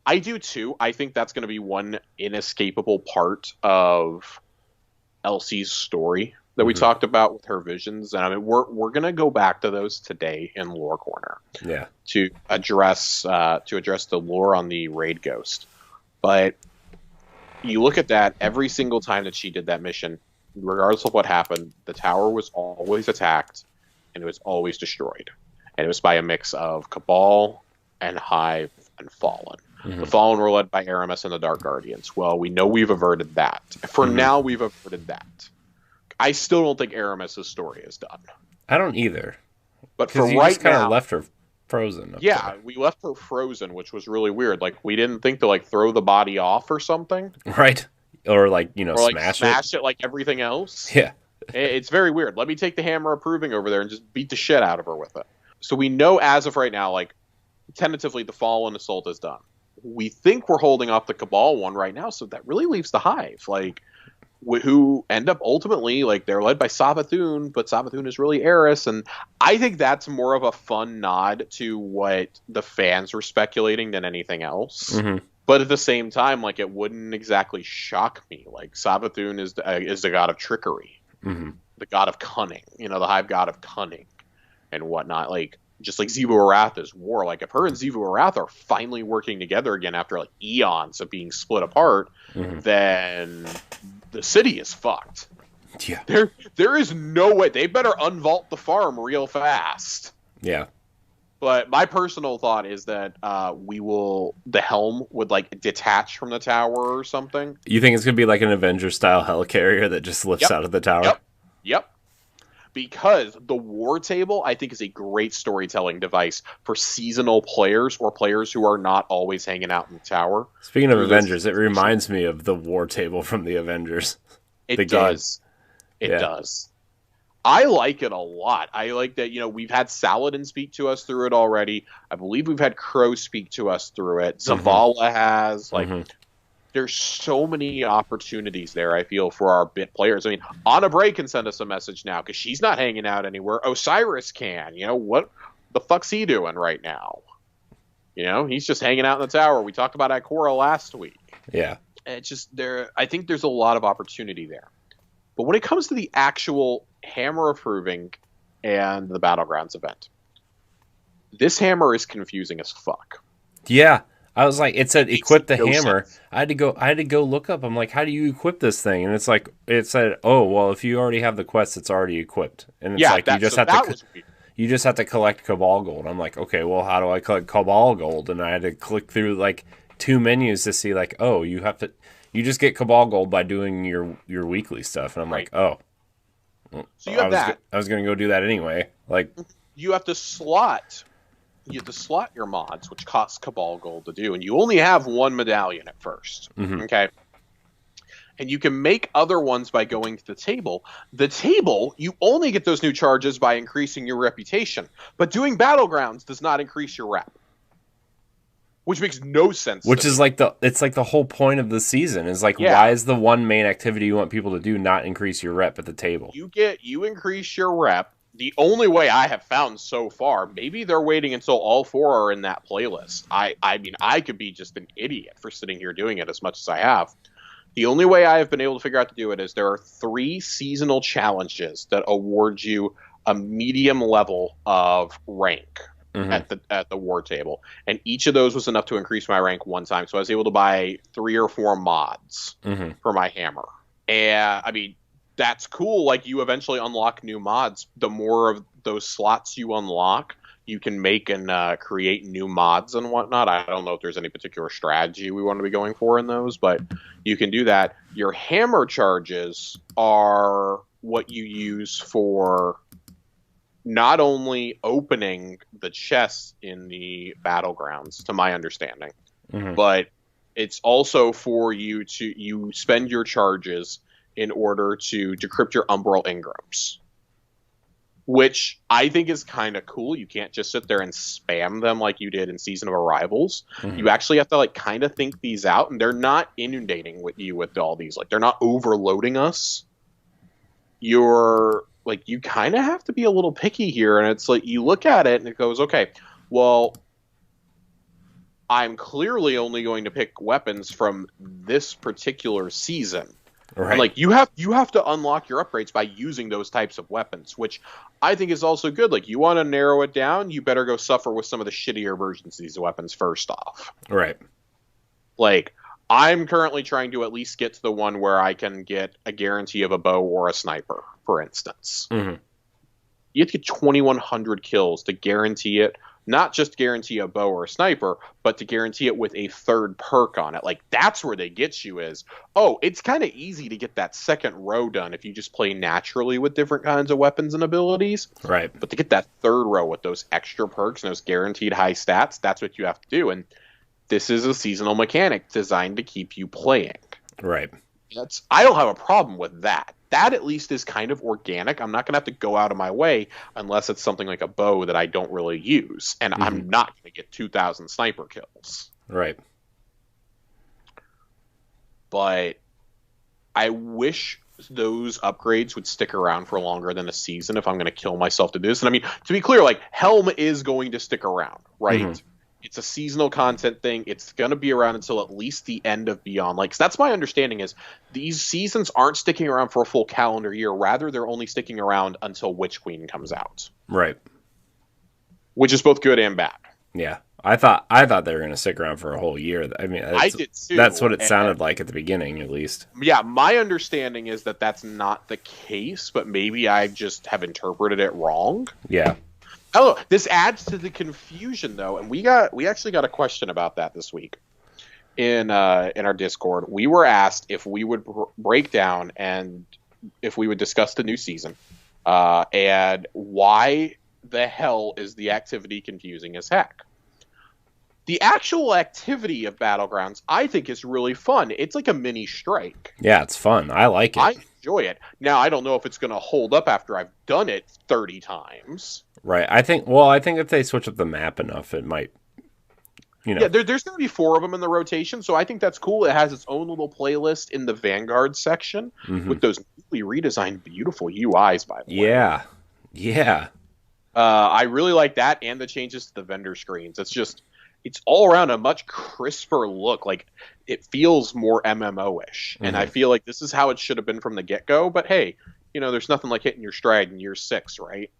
I do too. I think that's going to be one inescapable part of Elsie's story that we talked about with her visions, and I mean we're gonna go back to those today in Lore Corner. Yeah. To address the lore on the Raid Ghost. But you look at that, every single time that she did that mission, regardless of what happened, the tower was always attacked and it was always destroyed. And it was by a mix of Cabal and Hive and Fallen. The Fallen were led by Aramis and the Dark Guardians. Well, we know we've averted that. For now, we've averted that. I still don't think Aramis' story is done. I don't either. But for right just kind now, of left her frozen. Yeah, we left her frozen, which was really weird. Like, we didn't think to, like, throw the body off or something. Right. Or, like, you know, or, like, smash it like everything else. Yeah. It's very weird. Let me take the hammer of proving over there and just beat the shit out of her with it. So we know as of right now, like, tentatively the Fallen Assault is done. We think we're holding off the Cabal one right now, so that really leaves the Hive. Like, who end up ultimately, like, they're led by Savathun, but Savathun is really Eris, and I think that's more of a fun nod to what the fans were speculating than anything else. But at the same time, like, it wouldn't exactly shock me. Like, Savathun is the god of trickery, the god of cunning, you know, the Hive god of cunning and whatnot. Like, just like Xivu Arath is war. Like, if her and Xivu Arath are finally working together again after, like, eons of being split apart, then the city is fucked. Yeah. There is no way. They better unvault the farm real fast. Yeah. But my personal thought is that the Helm would, like, detach from the tower or something. You think it's going to be like an Avenger-style helicarrier that just lifts out of the tower? Yep. Because the War Table, I think, is a great storytelling device for seasonal players or players who are not always hanging out in the tower. Speaking of Avengers, it reminds me of the War Table from the Avengers. It does. I like it a lot. I like that, you know, we've had Saladin speak to us through it already. I believe we've had Crow speak to us through it. Zavala has. Like, there's so many opportunities there, I feel, for our bit players. I mean, Anna Bray can send us a message now because she's not hanging out anywhere. Osiris can. You know, what the fuck's he doing right now? You know, he's just hanging out in the tower. We talked about Ikora last week. Yeah. It's just I think there's a lot of opportunity there. But when it comes to the actual Hammer of Proving and the Battlegrounds event, this hammer is confusing as fuck. Yeah. I was like, it said equip the hammer. I had to go look up. I'm like, how do you equip this thing? And it's like, it said, oh, well, if you already have the quest, it's already equipped. And it's like, you just have to collect Cabal Gold. I'm like, okay, well, how do I collect Cabal Gold? And I had to click through like 2 menus to see like, oh, you just get Cabal Gold by doing your weekly stuff. And I'm like, oh. So you have that. I was going to go do that anyway. Like, you have to slot your mods, which costs Cabal Gold to do, and you only have one medallion at first. Okay? And you can make other ones by going to the table. The table, you only get those new charges by increasing your reputation. But doing Battlegrounds does not increase your rep. Which makes no sense. Which is like the whole point of the season is like, why is the one main activity you want people to do not increase your rep at the table? You increase your rep. The only way I have found so far, maybe they're waiting until all 4 are in that playlist. I mean, I could be just an idiot for sitting here doing it as much as I have. The only way I have been able to figure out to do it is there are 3 seasonal challenges that award you a medium level of rank at the War Table. And each of those was enough to increase my rank 1 time. So I was able to buy 3 or 4 mods for my hammer. And, I mean, that's cool. Like, you eventually unlock new mods. The more of those slots you unlock, you can make and create new mods and whatnot. I don't know if there's any particular strategy we want to be going for in those, but you can do that. Your hammer charges are what you use for not only opening the chests in the Battlegrounds, to my understanding, but it's also for you spend your charges in order to decrypt your Umbral Ingrams, which I think is kind of cool. You can't just sit there and spam them like you did in Season of Arrivals. You actually have to like kind of think these out, and they're not inundating you with all these. Like, they're not overloading us. You're like, you kind of have to be a little picky here, and it's like you look at it and it goes, okay, well, I'm clearly only going to pick weapons from this particular season. Right. And, like, you have to unlock your upgrades by using those types of weapons, which I think is also good. Like, you want to narrow it down, you better go suffer with some of the shittier versions of these weapons first off. Right. Like, I'm currently trying to at least get to the one where I can get a guarantee of a bow or a sniper, for instance. Mm-hmm. You have to get 2,100 kills to guarantee it. Not just guarantee a bow or a sniper, but to guarantee it with a third perk on it. Like, that's where they get you is, it's kind of easy to get that second row done if you just play naturally with different kinds of weapons and abilities. Right. But to get that third row with those extra perks and those guaranteed high stats, that's what you have to do. And this is a seasonal mechanic designed to keep you playing. Right. I don't have a problem with that. That at least is kind of organic. I'm not going to have to go out of my way unless it's something like a bow that I don't really use. And I'm not going to get 2,000 sniper kills. Right. But I wish those upgrades would stick around for longer than a season if I'm going to kill myself to do this. And I mean, to be clear, like, Helm is going to stick around, right? Mm-hmm. It's a seasonal content thing. It's going to be around until at least the end of Beyond. Like, that's my understanding is these seasons aren't sticking around for a full calendar year. Rather, they're only sticking around until Witch Queen comes out. Right. Which is both good and bad. Yeah. I thought they were going to stick around for a whole year. I mean, I did too. That's what it sounded like at the beginning, at least. Yeah, my understanding is that that's not the case, but maybe I just have interpreted it wrong. Yeah. I don't know. This adds to the confusion, though, and we actually got a question about that this week in our Discord. We were asked if we would break down and if we would discuss the new season and why the hell is the activity confusing as heck. The actual activity of Battlegrounds, I think, is really fun. It's like a mini strike. Yeah, it's fun. I like it. I enjoy it. Now, I don't know if it's going to hold up after I've done it 30 times. Right. I think if they switch up the map enough, it might, Yeah, there's going to be 4 of them in the rotation, so I think that's cool. It has its own little playlist in the Vanguard section with those newly redesigned beautiful UIs, by the way. Yeah. Yeah. I really like that and the changes to the vendor screens. It's all around a much crisper look. Like, it feels more MMO-ish. And I feel like this is how it should have been from the get-go. But hey, there's nothing like hitting your stride in year 6, right?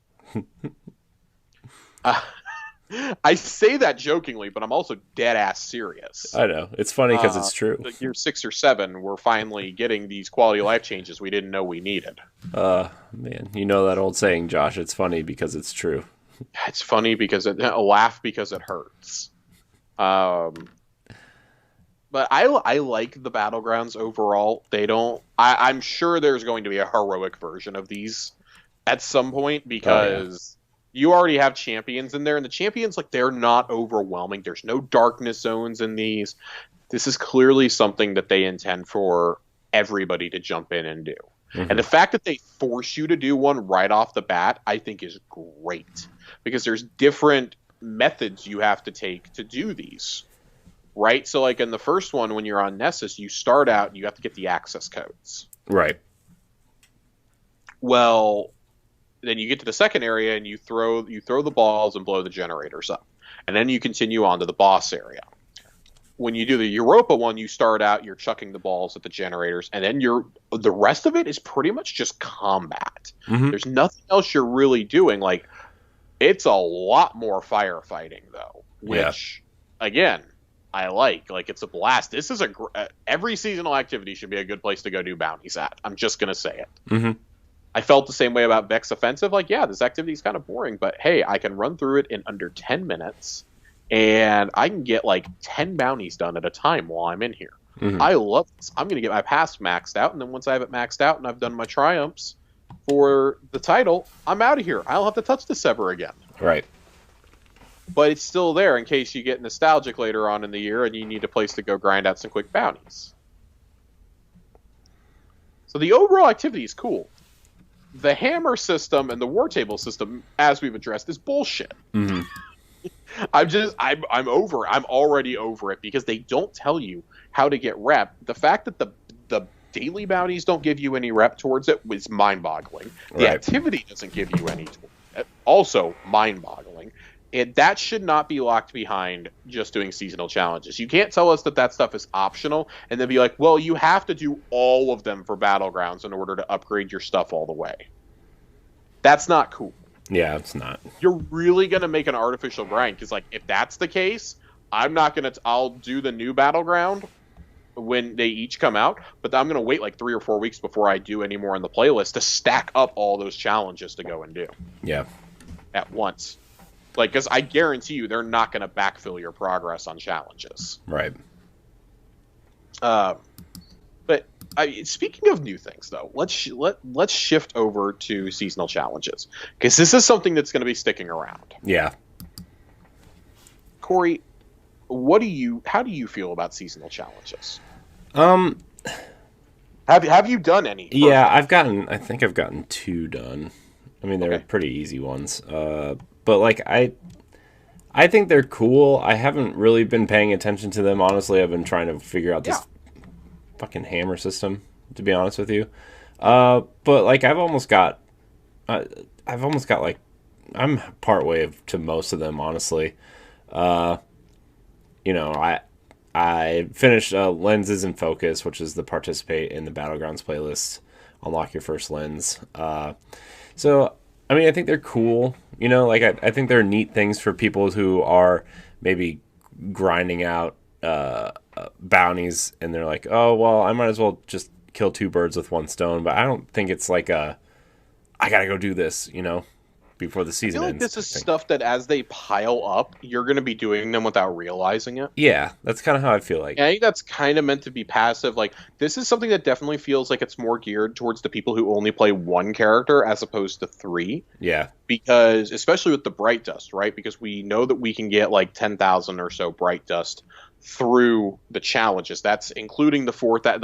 I say that jokingly, but I'm also dead-ass serious. I know. It's funny because it's true. Like year 6 or 7, we're finally getting these quality of life changes we didn't know we needed. Man, you know that old saying, Josh, it's funny because it's true. It's funny because a laugh because it hurts. But I like the Battlegrounds overall. I'm sure there's going to be a heroic version of these at some point because you already have champions in there, and the champions, like, they're not overwhelming. There's no darkness zones in these. This is clearly something that they intend for everybody to jump in and do. And the fact that they force you to do one right off the bat, I think is great because there's different methods you have to take to do these, right? So, like, in the first one, when you're on Nessus, you start out and you have to get the access codes. Right. Well, then you get to the second area and you throw the balls and blow the generators up. And then you continue on to the boss area. When you do the Europa one, you start out, you're chucking the balls at the generators, and then the rest of it is pretty much just combat. There's nothing else you're really doing. Like, it's a lot more firefighting, though, which, again, I like. Like, it's a blast. This is every seasonal activity should be a good place to go do bounties at. I'm just going to say it. I felt the same way about Vex Offensive. Like, yeah, this activity is kind of boring, but hey, I can run through it in under 10 minutes, and I can get, like, 10 bounties done at a time while I'm in here. I love this. I'm going to get my pass maxed out, and then once I have it maxed out and I've done my triumphs for the title, I'm out of here. I don't have to touch this ever again. Right. But it's still there in case you get nostalgic later on in the year and you need a place to go grind out some quick bounties. So the overall activity is cool. The hammer system and the war table system, as we've addressed, is bullshit. I'm already over it because they don't tell you how to get rep. The fact that the daily bounties don't give you any rep towards it was mind-boggling. The activity doesn't give you any, also mind-boggling. that should not be locked behind just doing seasonal challenges. You can't tell us that stuff is optional and then be like, well, you have to do all of them for Battlegrounds in order to upgrade your stuff all the way. That's not cool. Yeah, it's not. You're really going to make an artificial grind, because like if that's the case, I'll do the new Battleground when they each come out, but I'm going to wait like 3 or 4 weeks before I do any more on the playlist to stack up all those challenges to go and do. Yeah. At once. Like, because I guarantee you they're not going to backfill your progress on challenges. Right. But speaking of new things, though, let's shift over to seasonal challenges, because this is something that's going to be sticking around. Yeah. Corey, how do you feel about seasonal challenges? Have you done any? Yeah, I think I've gotten 2 done. I mean, they're pretty easy ones. But like I think they're cool. I haven't really been paying attention to them. Honestly, I've been trying to figure out this fucking hammer system, to be honest with you. But like I've almost got like I'm part way to most of them, honestly. You know, I finished Lenses and Focus, which is the participate in the Battlegrounds playlist, unlock your first lens. So, I mean, I think they're cool. You know, like I think they're neat things for people who are maybe grinding out bounties, and they're like, oh, well, I might as well just kill 2 birds with 1 stone. But I don't think it's like I gotta go do this, you know, before the season ends. This is stuff that as they pile up, you're going to be doing them without realizing it. Yeah, that's kind of how I feel like. Yeah, I think that's kind of meant to be passive. Like, this is something that definitely feels like it's more geared towards the people who only play 1 character as opposed to 3. Yeah. Because, especially with the Bright Dust, right? Because we know that we can get like 10,000 or so Bright Dust through the challenges. That's including the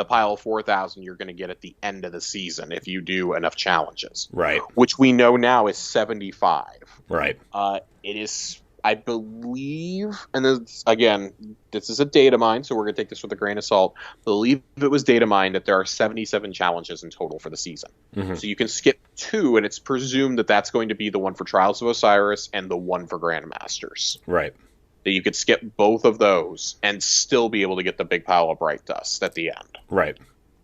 pile of 4,000 you're going to get at the end of the season if you do enough challenges. Right. Which we know now is 75. Right. It is, I believe, and this is a data mine, so we're going to take this with a grain of salt. I believe it was data mined that there are 77 challenges in total for the season. Mm-hmm. So you can skip 2, and it's presumed that that's going to be the one for Trials of Osiris and the one for Grandmasters. Right. That you could skip both of those and still be able to get the big pile of Bright Dust at the end. Right.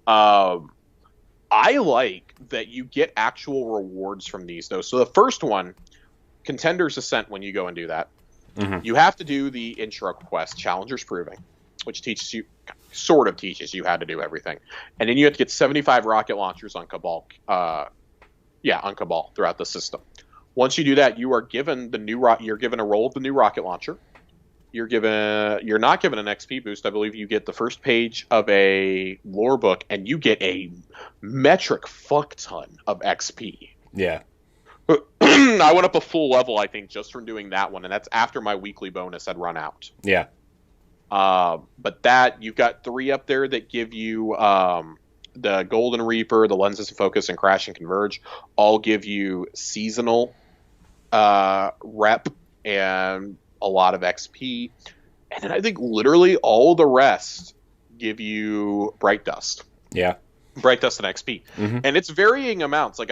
I like that you get actual rewards from these, though. So the first one, Contender's Ascent, when you go and do that, you have to do the intro quest, Challenger's Proving, which teaches you how to do everything. And then you have to get 75 rocket launchers on Cabal. On Cabal throughout the system. Once you do that, you are given you're given a roll of the new rocket launcher. You're not given an XP boost. I believe you get the first page of a lore book, and you get a metric fuck ton of XP. Yeah. I went up a full level, I think, just from doing that one, and that's after my weekly bonus had run out. Yeah. But that, you've got 3 up there that give you the Golden Reaper, the Lenses of Focus, and Crash and Converge all give you seasonal rep and a lot of XP. And then I think literally all the rest give you Bright Dust. Yeah. Bright Dust and XP. Mm-hmm. And it's varying amounts. Like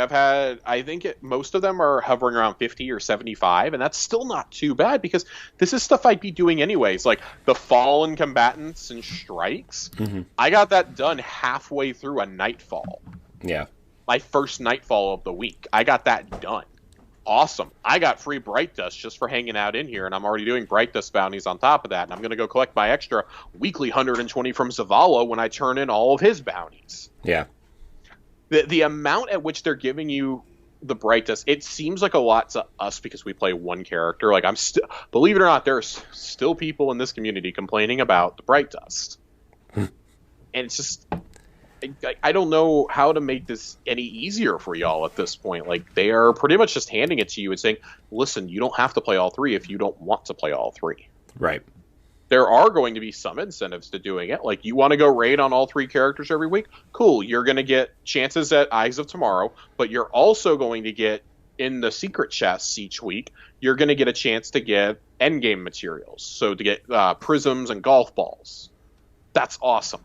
most of them are hovering around 50 or 75, and that's still not too bad because this is stuff I'd be doing anyways. Like the Fallen Combatants and Strikes. Mm-hmm. I got that done halfway through a Nightfall. Yeah. My first Nightfall of the week. I got that done. Awesome. I got free Bright Dust just for hanging out in here, and I'm already doing Bright Dust bounties on top of that, and I'm going to go collect my extra weekly 120 from Zavala when I turn in all of his bounties. Yeah. The amount at which they're giving you the Bright Dust, it seems like a lot to us because we play 1 character. Like, believe it or not, there's still people in this community complaining about the Bright Dust. And it's just... I don't know how to make this any easier for y'all at this point. Like, they are pretty much just handing it to you and saying, listen, you don't have to play all 3 if you don't want to play all 3. Right. There are going to be some incentives to doing it. Like, you want to go raid on all 3 characters every week? Cool. You're going to get chances at Eyes of Tomorrow, but you're also going to get, in the secret chests each week, you're going to get a chance to get endgame materials. So to get prisms and golf balls. That's awesome.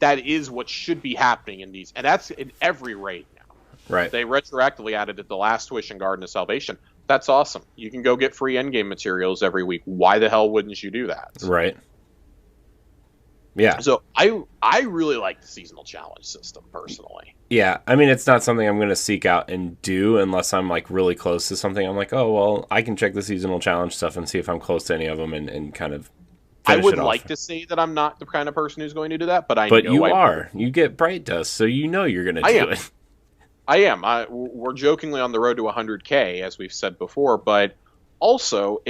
That is what should be happening in these. And that's in every raid now. Right. They retroactively added it the Last Wish and Garden of Salvation. That's awesome. You can go get free endgame materials every week. Why the hell wouldn't you do that? Right. Yeah. So I really like the seasonal challenge system personally. Yeah, I mean, it's not something I'm going to seek out and do unless I'm like really close to something. I'm like, oh, well, I can check the seasonal challenge stuff and see if I'm close to any of them and kind of I would like to say that I'm not the kind of person who's going to do that, but I know you are. You get Bright Dust, so you know you're going to do it. I am. We're jokingly on the road to 100K, as we've said before, but also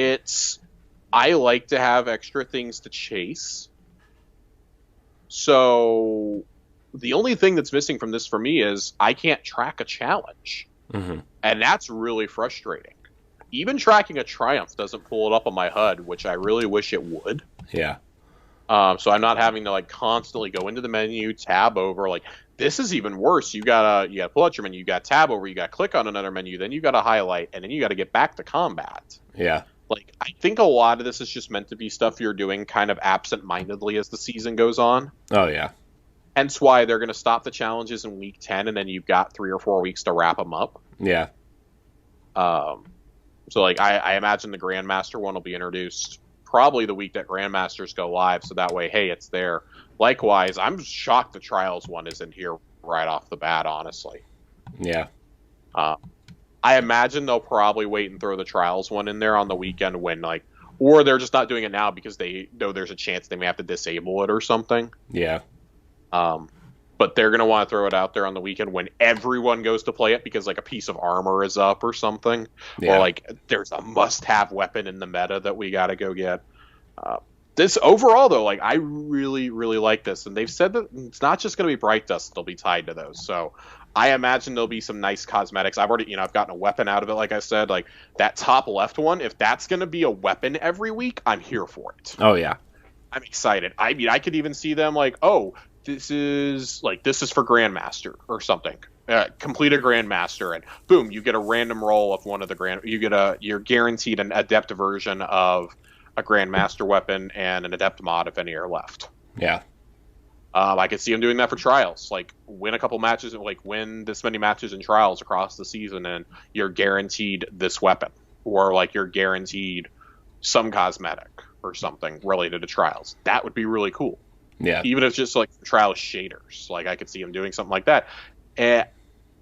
I like to have extra things to chase. So the only thing that's missing from this for me is I can't track a challenge. Mm-hmm. And that's really frustrating. Even tracking a Triumph doesn't pull it up on my HUD, which I really wish it would. Yeah. So I'm not having to like constantly go into the menu, tab over. Like this is even worse. You gotta pull out your menu, you got tab over, you got to click on another menu, then you got to highlight, and then you got to get back to combat. Yeah. Like I think a lot of this is just meant to be stuff you're doing kind of absent-mindedly as the season goes on. Oh yeah. Hence why they're going to stop the challenges in week 10, and then you've got 3 or 4 weeks to wrap them up. Yeah. So like I imagine the Grandmaster one will be introduced probably the week that Grandmasters go live, so that way, hey, it's there. Likewise, I'm shocked the Trials one isn't here right off the bat, honestly. Yeah. I imagine they'll probably wait and throw the Trials one in there on the weekend when like, or they're just not doing it now because they know there's a chance they may have to disable it or something. Yeah. But they're going to want to throw it out there on the weekend when everyone goes to play it because like a piece of armor is up or something. Yeah. Or like there's a must-have weapon in the meta that we got to go get. This overall though, like I really, really like this. And they've said that it's not just going to be Bright Dust that'll be tied to those. So I imagine there'll be some nice cosmetics. I've already, I've gotten a weapon out of it. Like I said, like that top left one, if that's going to be a weapon every week, I'm here for it. Oh yeah. I'm excited. I mean, I could even see them like, oh, this is for Grandmaster or something. Complete a Grandmaster, and boom, you get a random roll of one of the you're guaranteed an adept version of a Grandmaster weapon and an adept mod if any are left. Yeah. I could see them doing that for Trials, like win a couple matches, like win this many matches in Trials across the season, and you're guaranteed this weapon, or like you're guaranteed some cosmetic or something related to Trials. That would be really cool. Yeah. Even if it's just like Trials shaders, like I could see them doing something like that.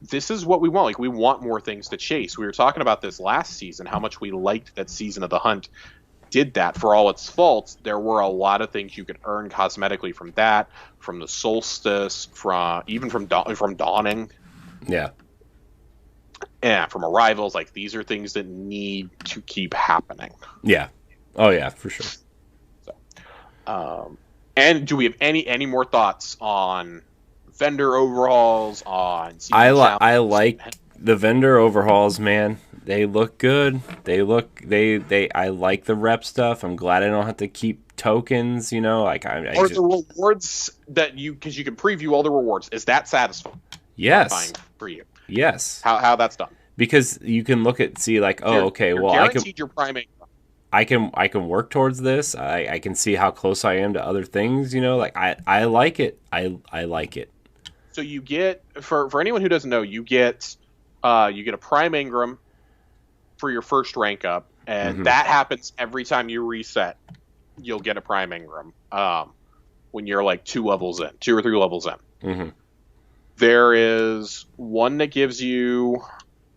This is what we want. Like we want more things to chase. We were talking about this last season, how much we liked that Season of the Hunt did that. For all its faults, there were a lot of things you could earn cosmetically from that, from the Solstice, from Dawning. Yeah. And from Arrivals. Like these are things that need to keep happening. Yeah. Oh yeah, for sure. So, and do we have any more thoughts on vendor overhauls? I like the vendor overhauls, man. They look good. I like the rep stuff. I'm glad I don't have to keep tokens. Like the rewards that because you can preview all the rewards. Is that satisfying? Yes. For you. Yes. How that's done? Because you can see like, oh, okay, you're well, guaranteed your priming. I can work towards this. I can see how close I am to other things. Like I like it. I like it. So you get for anyone who doesn't know, you get a Prime Engram for your first rank up, and that happens every time you reset. You'll get a Prime Engram when you're like 2 or 3 levels in. Mm-hmm. There is one that gives you.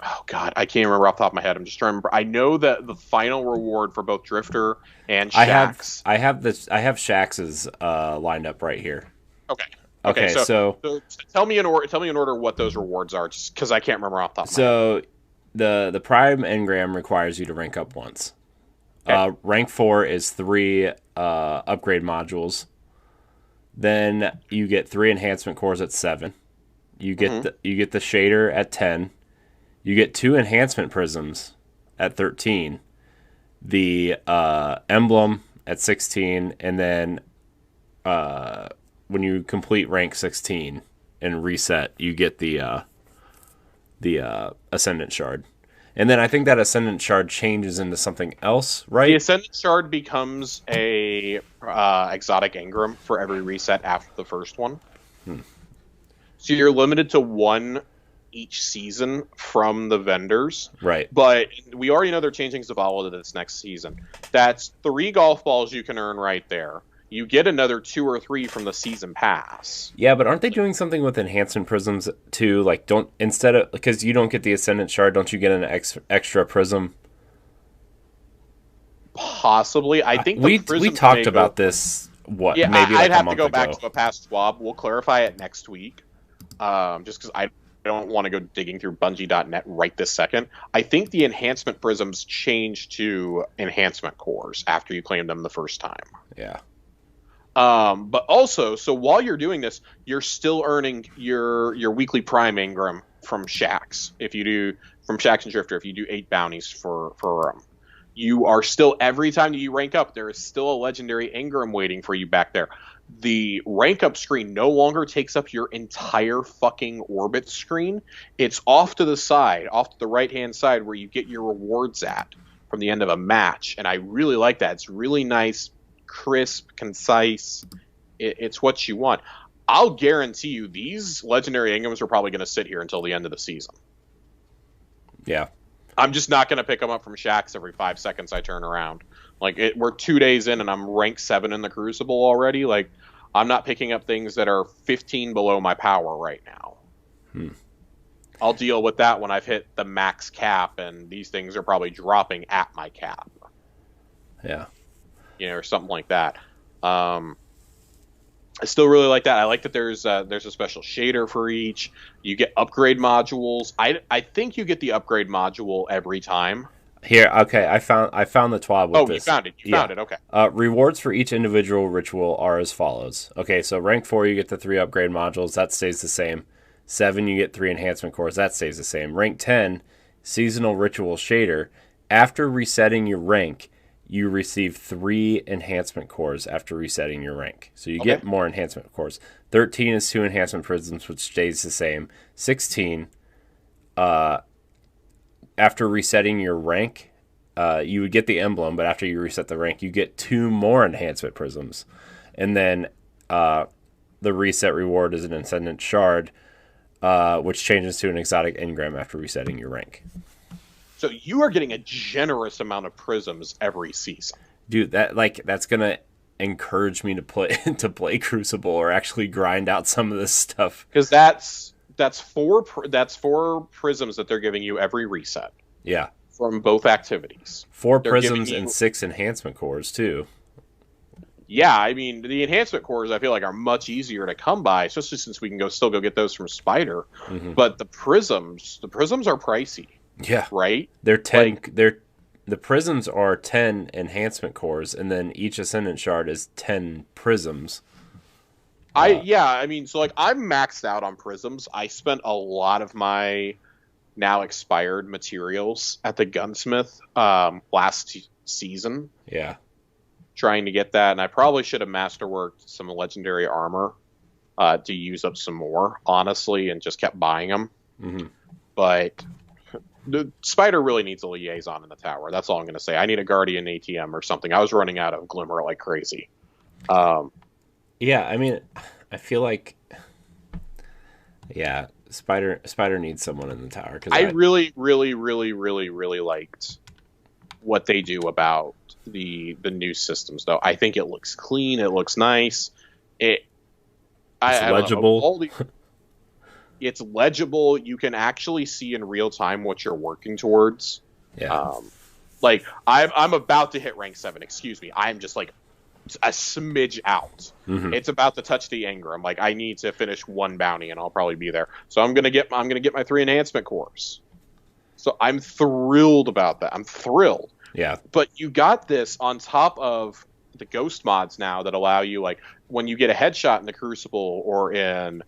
Oh God, I can't remember off the top of my head. I'm just trying to remember. I know that the final reward for both Drifter and Shax. I have Shax's lined up right here. Okay. So tell me in order what those rewards are, just because I can't remember off the top of my head. So the Prime Engram requires you to rank up once. Okay. Rank 4 is 3 upgrade modules. Then you get 3 enhancement cores at 7. You get the shader at 10. You get 2 enhancement prisms at 13, the emblem at 16, and then when you complete rank 16 and reset, you get the Ascendant Shard. And then I think that Ascendant Shard changes into something else, right? The Ascendant Shard becomes a exotic engram for every reset after the first one. So you're limited to one. each season from the vendors. Right. But we already know they're changing Zavala to this next season. That's 3 golf balls you can earn right there. You get another 2 or 3 from the season pass. Yeah, but aren't they doing something with enhancement prisms too? Like, instead of, because you don't get the Ascendant Shard, don't you get an extra prism? Possibly. I think we talked about this. What? Yeah, maybe I'd like have to go back to a past swab. We'll clarify it next week. Just because I don't want to go digging through Bungie.net right this second. I think the enhancement prisms change to enhancement cores after you claim them the first time. Yeah. But also, so while you're doing this, you're still earning your weekly Prime Engram from Shax. If you do from Shax and Drifter, if you do 8 bounties for you are still, every time you rank up, there is still a legendary Engram waiting for you back there. The rank up screen no longer takes up your entire fucking orbit screen. It's off to the side, off to the right hand side where you get your rewards at from the end of a match. And I really like that. It's really nice, crisp, concise. It's what you want. I'll guarantee you these legendary Engrams are probably going to sit here until the end of the season. Yeah. I'm just not going to pick them up from Shax every 5 seconds I turn around. Like, we're 2 days in and I'm rank 7 in the Crucible already. Like, I'm not picking up things that are 15 below my power right now. I'll deal with that when I've hit the max cap, and these things are probably dropping at my cap. Yeah. You know, or something like that. I still really like that. I like that there's a special shader for each. You get upgrade modules. I think you get the upgrade module every time. Here, okay, I found the TWAB with this. You found it. You found it, okay. Rewards for each individual ritual are as follows. Okay, so rank 4, you get the 3 upgrade modules. That stays the same. 7, you get 3 enhancement cores. That stays the same. Rank 10, seasonal ritual shader. After resetting your rank, you receive 3 enhancement cores after resetting your rank. So you get more enhancement cores. 13 is 2 enhancement prisms, which stays the same. 16, after resetting your rank, you would get the emblem, but after you reset the rank, you get 2 more enhancement prisms. And then the reset reward is an Ascendant Shard, which changes to an exotic engram after resetting your rank. So you are getting a generous amount of prisms every season. Dude, that's gonna encourage me to play Crucible or actually grind out some of this stuff. Because that's 4 prisms that they're giving you every reset. Yeah. From both activities. 4 prisms and 6 enhancement cores too. Yeah, I mean the enhancement cores I feel like are much easier to come by, especially since we can still go get those from Spider. Mm-hmm. But the prisms are pricey. Yeah. Right? They're 10 the prisms are 10 enhancement cores, and then each Ascendant Shard is 10 prisms. I mean, so like I'm maxed out on prisms. I spent a lot of my now expired materials at the gunsmith last season. Yeah. Trying to get that, and I probably should have masterworked some legendary armor to use up some more, honestly, and just kept buying them. Mm-hmm. But the Spider really needs a liaison in the tower. That's all I'm going to say. I need a Guardian ATM or something. I was running out of Glimmer like crazy. Yeah, I mean, I feel like, yeah, Spider needs someone in the tower. I really, really, really, really, really liked what they do about the new systems, though. I think it looks clean. It looks nice. It's legible. It's legible. You can actually see in real time what you're working towards. Yeah. Like I'm about to hit rank 7. Excuse me. I'm just like a smidge out. Mm-hmm. It's about to touch the Engram. Like I need to finish 1 bounty and I'll probably be there. So I'm gonna get my 3 enhancement cores. So I'm thrilled about that. I'm thrilled. Yeah. But you got this on top of the ghost mods now that allow you, like, when you get a headshot in the Crucible or in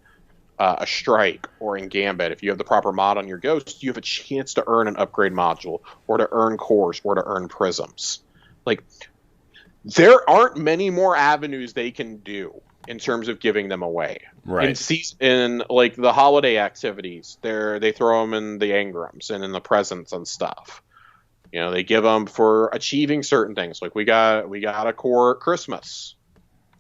a Strike or in Gambit, if you have the proper mod on your Ghost, you have a chance to earn an upgrade module or to earn cores or to earn prisms. Like, there aren't many more avenues they can do in terms of giving them away. Right. In like the holiday activities, they throw them in the engrams and in the presents and stuff. You know, they give them for achieving certain things. Like we got a core at Christmas,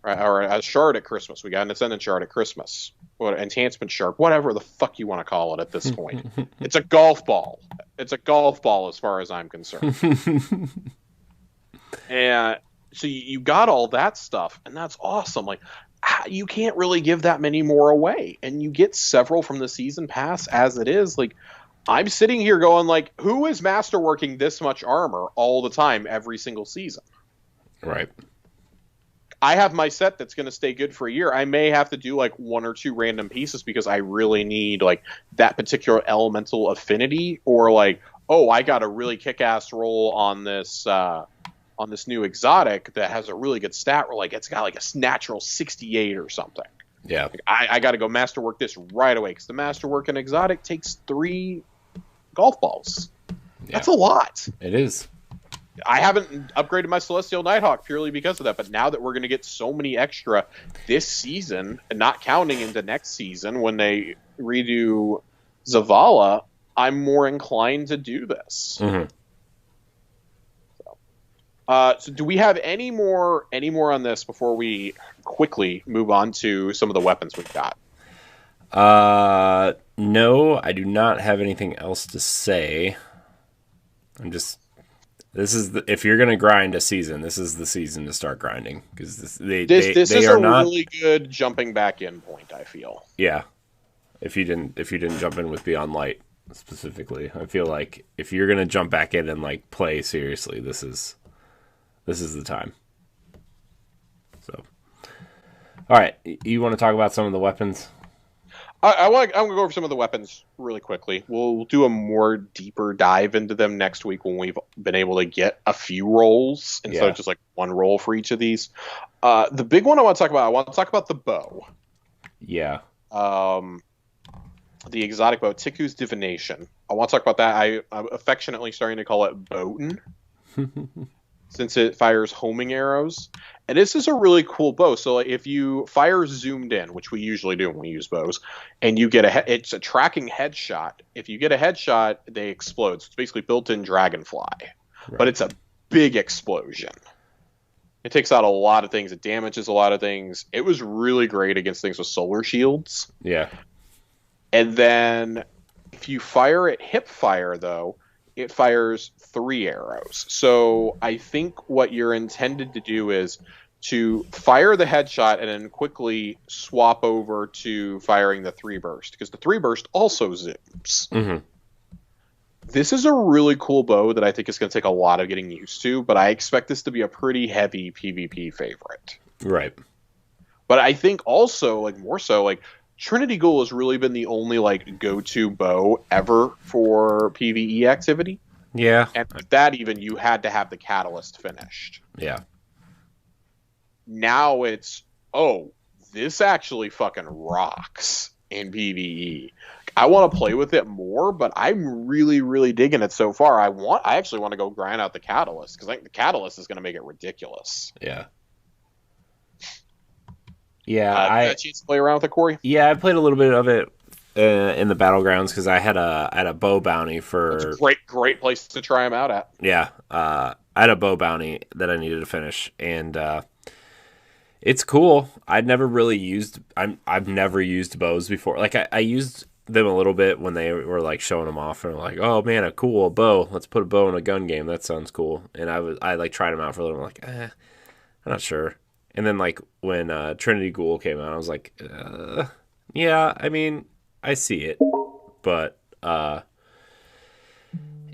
right? Or a shard at Christmas. We got an Ascendant shard at Christmas. What enhancement shard, whatever the fuck you want to call it at this point. It's a golf ball. It's a golf ball as far as I'm concerned. And so you got all that stuff, and that's awesome. Like, you can't really give that many more away, and you get several from the season pass as it is. Like, I'm sitting here going, like, who is masterworking this much armor all the time every single season? Right. I have my set that's going to stay good for a year. I may have to do like 1 or 2 random pieces because I really need like that particular elemental affinity, or like, oh, I got a really kick-ass roll on this new exotic that has a really good stat roll. Like, it's got like a natural 68 or something. Yeah. Like, I got to go masterwork this right away because the masterwork and exotic takes 3 golf balls. Yeah. That's a lot. It is. I haven't upgraded my Celestial Nighthawk purely because of that, but now that we're going to get so many extra this season, and not counting into next season when they redo Zavala, I'm more inclined to do this. Mm-hmm. So do we have any more on this before we quickly move on to some of the weapons we've got? No, I do not have anything else to say. If you're going to grind a season, this is the season to start grinding, because this is a really good jumping back in point, I feel. Yeah. If you didn't jump in with Beyond Light specifically, I feel like if you're going to jump back in and like play seriously, this is the time. So, all right, you want to talk about some of the weapons? I'm going to go over some of the weapons really quickly. We'll do a more deeper dive into them next week when we've been able to get a few rolls instead of just like 1 roll for each of these. The big one I want to talk about the bow. Yeah. The exotic bow, Tiku's Divination. I want to talk about that. I'm affectionately starting to call it Bowton. Since it fires homing arrows. And this is a really cool bow. So like, if you fire zoomed in, which we usually do when we use bows, and you get it's a tracking headshot. If you get a headshot, they explode. So it's basically built-in dragonfly. Right. But it's a big explosion. It takes out a lot of things. It damages a lot of things. It was really great against things with solar shields. Yeah. And then if you fire it hip fire, though, it fires 3 arrows. So I think what you're intended to do is to fire the headshot and then quickly swap over to firing the 3 burst, because the 3 burst also zooms. Mm-hmm. This is a really cool bow that I think is going to take a lot of getting used to, but I expect this to be a pretty heavy PvP favorite. Right. But I think also, like, more so, like, Trinity Ghoul has really been the only like go-to bow ever for PvE activity. Yeah. And with that, even you had to have the catalyst finished. Yeah. Now it's, this actually fucking rocks in PvE. I want to play with it more, but I'm really, really digging it so far. I actually want to go grind out the catalyst, because I think the catalyst is going to make it ridiculous. Yeah. Yeah, I had a chance to play around with it, Corey. Yeah, I played a little bit of it in the battlegrounds because I had a bow bounty for. It's a great place to try them out at. Yeah, I had a bow bounty that I needed to finish, and it's cool. I've never used bows before. Like I used them a little bit when they were like showing them off, and like, oh man, a cool bow. Let's put a bow in a gun game. That sounds cool. And I like tried them out for a little. I'm like, I'm not sure. And then, like, when Trinity Ghoul came out, I was like, yeah, I mean, I see it. But,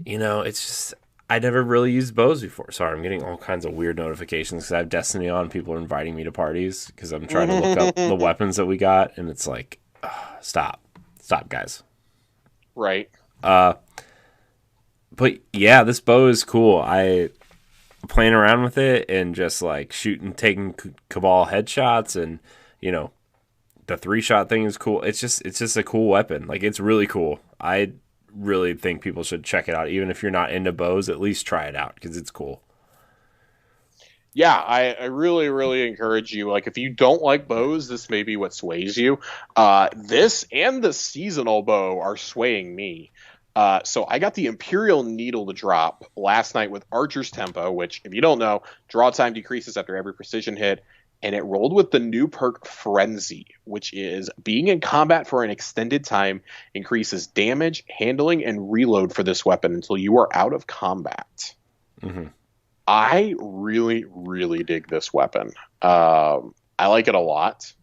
it's just, I never really used bows before. Sorry, I'm getting all kinds of weird notifications because I have Destiny on. People are inviting me to parties because I'm trying to look up the weapons that we got. And it's like, stop, guys. Right. But, yeah, this bow is cool. Playing around with it and just like taking Cabal headshots, and the 3-shot thing is cool. It's just a cool weapon. Like, it's really cool. I really think people should check it out. Even if you're not into bows, at least try it out because it's cool. Yeah, I really, really encourage you. Like, if you don't like bows, this may be what sways you. This and the seasonal bow are swaying me. So I got the Imperial Needle to drop last night with Archer's Tempo, which, if you don't know, draw time decreases after every precision hit, and it rolled with the new perk Frenzy, which is being in combat for an extended time increases damage, handling, and reload for this weapon until you are out of combat. Mm-hmm. I really, really dig this weapon. I like it a lot.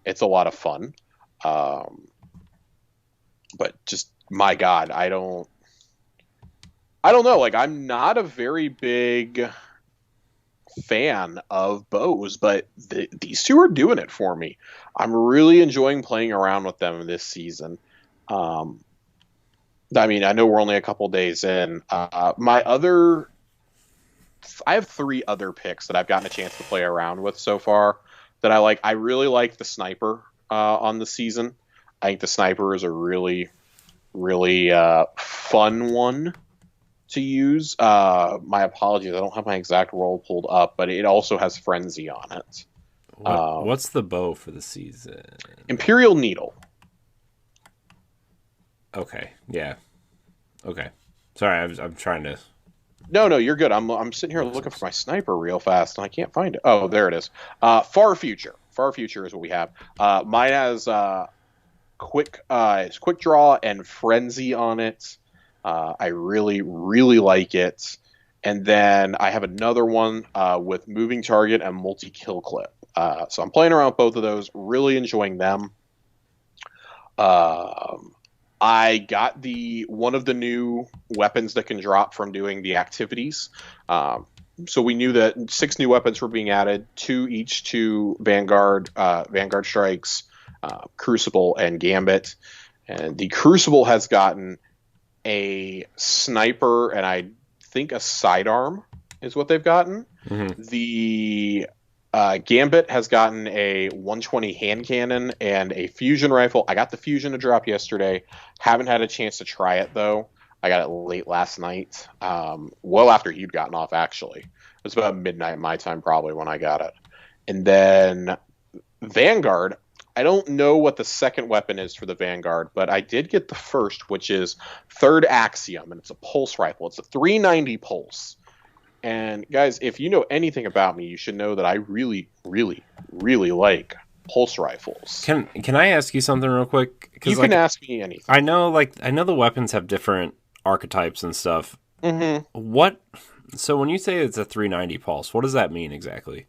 It's a lot of fun. But just, my God, I don't know. Like, I'm not a very big fan of bows, but these two are doing it for me. I'm really enjoying playing around with them this season. I mean, I know we're only a couple days in. I have 3 other picks that I've gotten a chance to play around with so far that I like. I really like the sniper on the season. I think the sniper is a really, really fun one to use. My apologies, I don't have my exact roll pulled up, but it also has Frenzy on it. What's the bow for the season? Imperial Needle. Okay, yeah. Okay. Sorry, I'm trying to... No, you're good. I'm sitting here looking for my sniper real fast, and I can't find it. Oh, there it is. Far Future. Far Future is what we have. Mine has quick draw and Frenzy on it. I really, really like it. And then I have another one with moving target and multi-kill clip. So I'm playing around with both of those, really enjoying them. I got one of the new weapons that can drop from doing the activities. So we knew that 6 new weapons were being added, 2 each to Vanguard Strikes, Crucible, and Gambit. And the Crucible has gotten a sniper and I think a sidearm is what they've gotten. Mm-hmm. The Gambit has gotten a 120 hand cannon and a fusion rifle. I got the fusion to drop yesterday. Haven't had a chance to try it though. I got it late last night, well after you'd gotten off actually. It was about midnight my time probably when I got it. And then Vanguard, I don't know what the second weapon is for the Vanguard, but I did get the first, which is Third Axiom, and it's a pulse rifle. It's a 390 pulse. And guys, if you know anything about me, you should know that I really, really, really like pulse rifles. Can I ask you something real quick? You can ask me anything. I know the weapons have different archetypes and stuff. Mm-hmm. So when you say it's a 390 pulse, what does that mean exactly?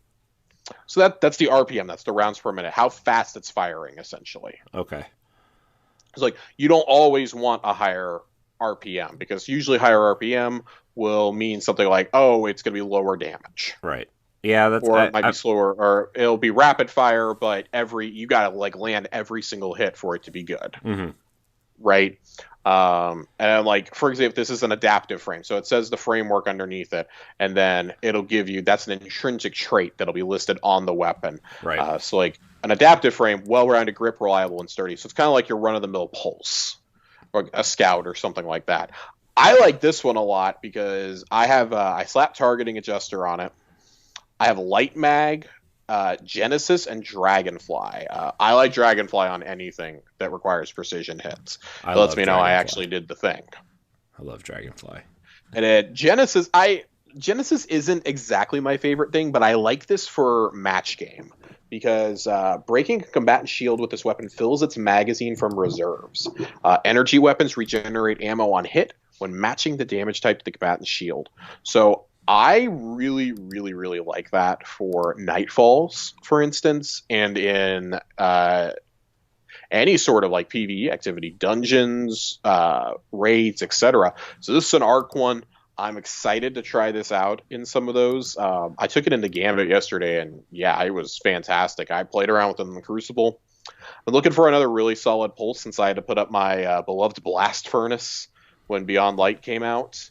So that's the RPM, that's the rounds per minute, how fast it's firing, essentially. Okay. It's like, you don't always want a higher RPM, because usually higher RPM will mean something like, oh, it's going to be lower damage. Right. Yeah, or it might be slower, or it'll be rapid fire, but you got to like land every single hit for it to be good. Mm-hmm. Right? And like, for example, this is an adaptive frame, so it says the framework underneath it, and then it'll give you, that's an intrinsic trait that'll be listed on the weapon. Right. So like an adaptive frame, well-rounded grip, reliable, and sturdy. So it's kind of like your run-of-the-mill pulse, or a scout, or something like that. I like this one a lot because I have I slap targeting adjuster on it. I have light mag, Genesis, and Dragonfly. I like Dragonfly on anything that requires precision hits. It lets me know I actually did the thing. I love Dragonfly. And Genesis isn't exactly my favorite thing, but I like this for match game because breaking a combatant shield with this weapon fills its magazine from reserves. Energy weapons regenerate ammo on hit when matching the damage type to the combatant's shield. So I really, really, really like that for Nightfalls, for instance, and in any sort of like PvE activity, dungeons, raids, etc. So this is an arc one. I'm excited to try this out in some of those. I took it into Gambit yesterday, and yeah, it was fantastic. I played around with it in the Crucible. I'm looking for another really solid pulse since I had to put up my beloved Blast Furnace when Beyond Light came out.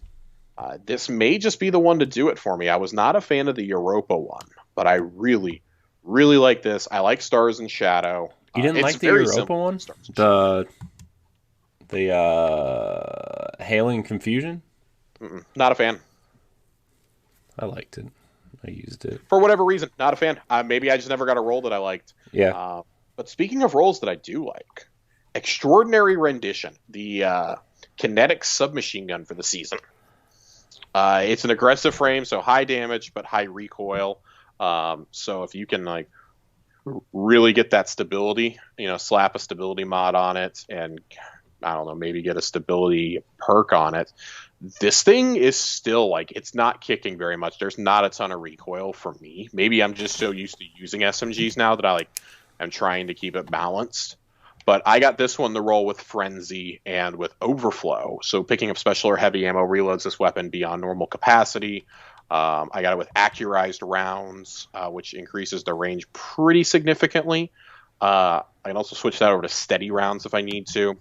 This may just be the one to do it for me. I was not a fan of the Europa one, but I really, really like this. I like Stars and Shadow. You didn't like the Europa one? The Hailing Confusion? Not a fan. I liked it. I used it. For whatever reason, not a fan. Maybe I just never got a roll that I liked. Yeah. But speaking of rolls that I do like, Extraordinary Rendition, the kinetic submachine gun for the season. It's an aggressive frame, so high damage but high recoil. So if you can like really get that stability, slap a stability mod on it, and I don't know, maybe get a stability perk on it. This thing is still like, it's not kicking very much. There's not a ton of recoil for me. Maybe I'm just so used to using SMGs now that I'm trying to keep it balanced. But I got this one to roll with Frenzy and with Overflow. So picking up special or heavy ammo reloads this weapon beyond normal capacity. I got it with accurized rounds, which increases the range pretty significantly. I can also switch that over to steady rounds if I need to.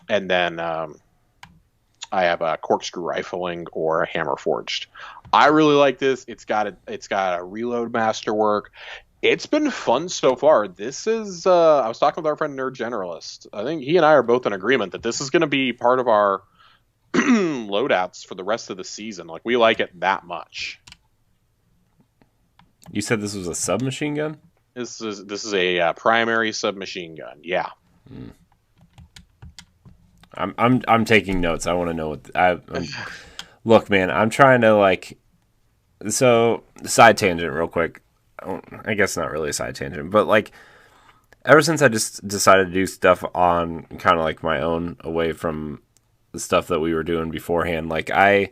And then I have a corkscrew rifling or a hammer forged. I really like this. It's got a reload masterwork. It's been fun so far. This is I was talking with our friend Nerd Generalist. I think he and I are both in agreement that this is going to be part of our loadouts for the rest of the season. Like, we like it that much. You said this was a submachine gun? This is a primary submachine gun. Yeah. I'm taking notes. I want to know what look, man. I'm trying to like. So side tangent, real quick. I guess not really a side tangent, but like, ever since I just decided to do stuff on kind of like my own, away from the stuff that we were doing beforehand, like I've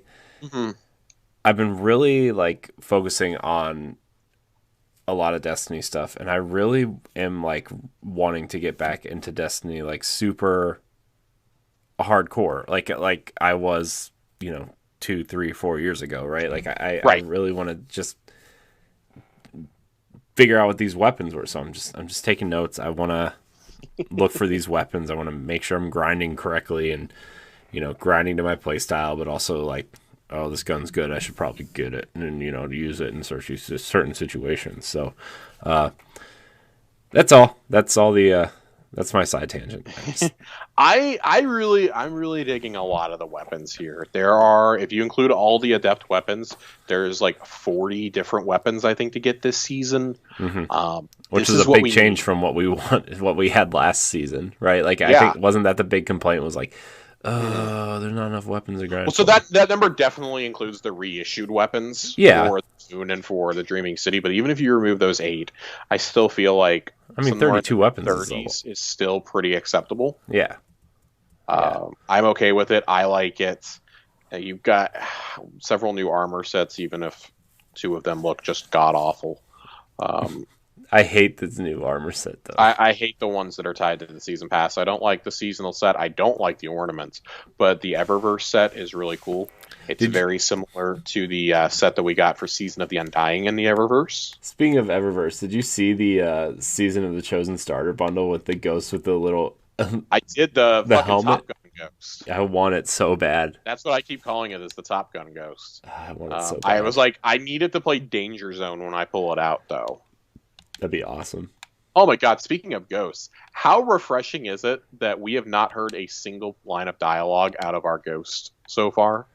been really like focusing on a lot of Destiny stuff, and I really am like wanting to get back into Destiny like super hardcore, like I was 2, 3, 4 years ago, right? Like I really want to just figure out what these weapons were. So I'm just taking notes. I want to look for these weapons. I want to make sure I'm grinding correctly and grinding to my play style, but also like, oh, this gun's good, I should probably get it and use it in certain situations. So that's all the that's my side tangent. I'm really digging a lot of the weapons here. There are, if you include all the adept weapons, there's like 40 different weapons I think to get this season. Which is a big change from what we had last season, right? Like I think, wasn't that the big complaint, was like, oh, there's not enough weapons to grind. Well, so that number definitely includes the reissued weapons for the Moon and for the Dreaming City. But even if you remove those 8, I still feel like 32 weapons 30s is still pretty acceptable. Yeah. I'm okay with it. I like it. You've got several new armor sets, even if 2 of them look just god awful. I hate this new armor set, though. I hate the ones that are tied to the season pass. I don't like the seasonal set. I don't like the ornaments, but the Eververse set is really cool. It's very similar to the set that we got for Season of the Undying in the Eververse. Speaking of Eververse, did you see the Season of the Chosen starter bundle with the ghost with the little... I did the fucking helmet? Top Gun ghost. I want it so bad. That's what I keep calling it, is the Top Gun ghost. I want it so bad. I was like, I needed to play Danger Zone when I pull it out, though. That'd be awesome. Oh my god, speaking of ghosts, how refreshing is it that we have not heard a single line of dialogue out of our ghost so far?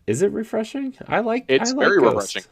Is it refreshing? It's very Ghost. refreshing.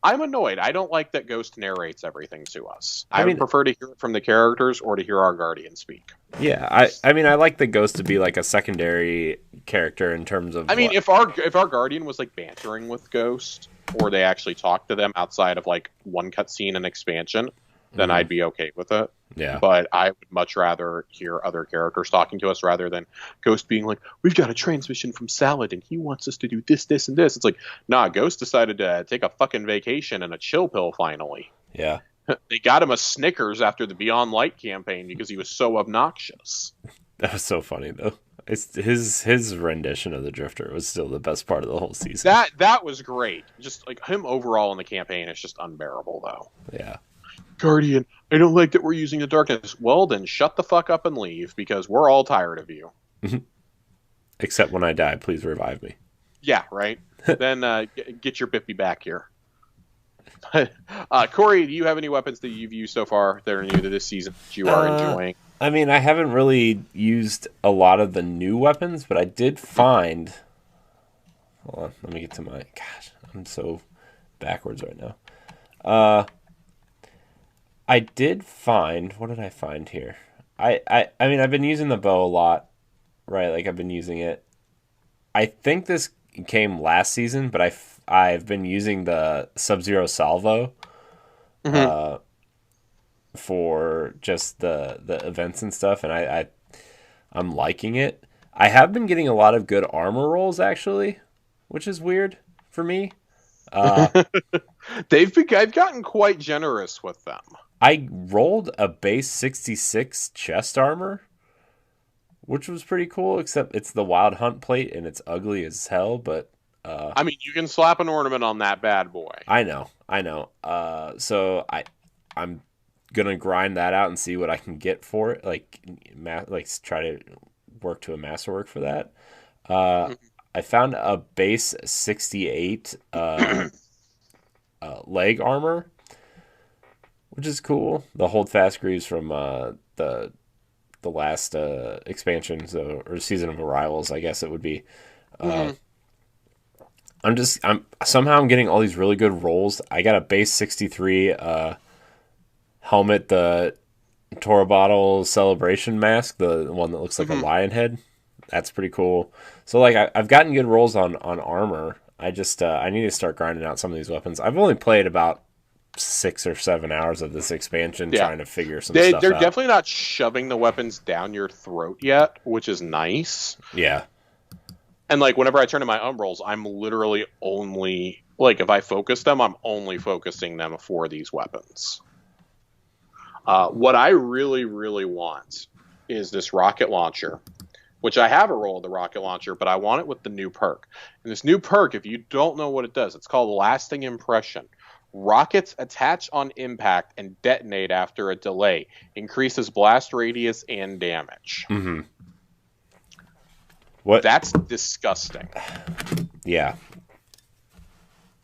I'm annoyed. I don't like that Ghost narrates everything to us. I would prefer to hear it from the characters or to hear our Guardian speak. Yeah, I mean, I like the Ghost to be like a secondary character in terms of... if our Guardian was like bantering with Ghost, or they actually talked to them outside of like one cutscene and expansion, then I'd be okay with it. Yeah. But I would much rather hear other characters talking to us rather than Ghost being like, we've got a transmission from Salad and he wants us to do this, this, and this. It's like, nah, Ghost decided to take a fucking vacation and a chill pill finally. Yeah. They got him a Snickers after the Beyond Light campaign because he was so obnoxious. That was so funny, though. It's his rendition of the Drifter was still the best part of the whole season. That was great. Just like him overall in the campaign is just unbearable, though. Yeah. Guardian, I don't like that we're using the darkness. Well, then shut the fuck up and leave, because we're all tired of you. Except when I die, please revive me. Yeah, right? Then get your Bippy back here. Corey, do you have any weapons that you've used so far that are new to this season that you are enjoying? I mean, I haven't really used a lot of the new weapons, but I did find... Hold on, let me get to my... Gosh, I'm so backwards right now. I did find... What did I find here? I mean, I've been using the bow a lot, right? Like, I've been using it. I think this came last season, but I've been using the Sub-Zero Salvo for just the events and stuff, and I'm liking it. I have been getting a lot of good armor rolls actually, which is weird for me. I've gotten quite generous with them. I rolled a base 66 chest armor, which was pretty cool, except it's the Wild Hunt plate and it's ugly as hell, but I mean, you can slap an ornament on that bad boy. I know. So I'm gonna grind that out and see what I can get for it. Like try to work to a masterwork for that. I found a base 68 leg armor, which is cool. The hold fast greaves from the last expansion, or season of arrivals, I guess it would be. I'm somehow getting all these really good rolls. I got a base 63 helmet, the Torabottle celebration mask, the one that looks like a lion head. That's pretty cool. So like I've gotten good rolls on armor. I just I need to start grinding out some of these weapons. I've only played about 6 or 7 hours of this expansion trying to figure some stuff out. They're definitely not shoving the weapons down your throat yet, which is nice. Yeah. And like whenever I turn to my umbrals, I'm literally only like if I focus them, I'm only focusing them for these weapons. What I really, really want is this rocket launcher, which I have a roll of the rocket launcher, but I want it with the new perk. And this new perk, if you don't know what it does, it's called Lasting Impression. Rockets attach on impact and detonate after a delay. Increases blast radius and damage. Mm-hmm. What? That's disgusting. Yeah.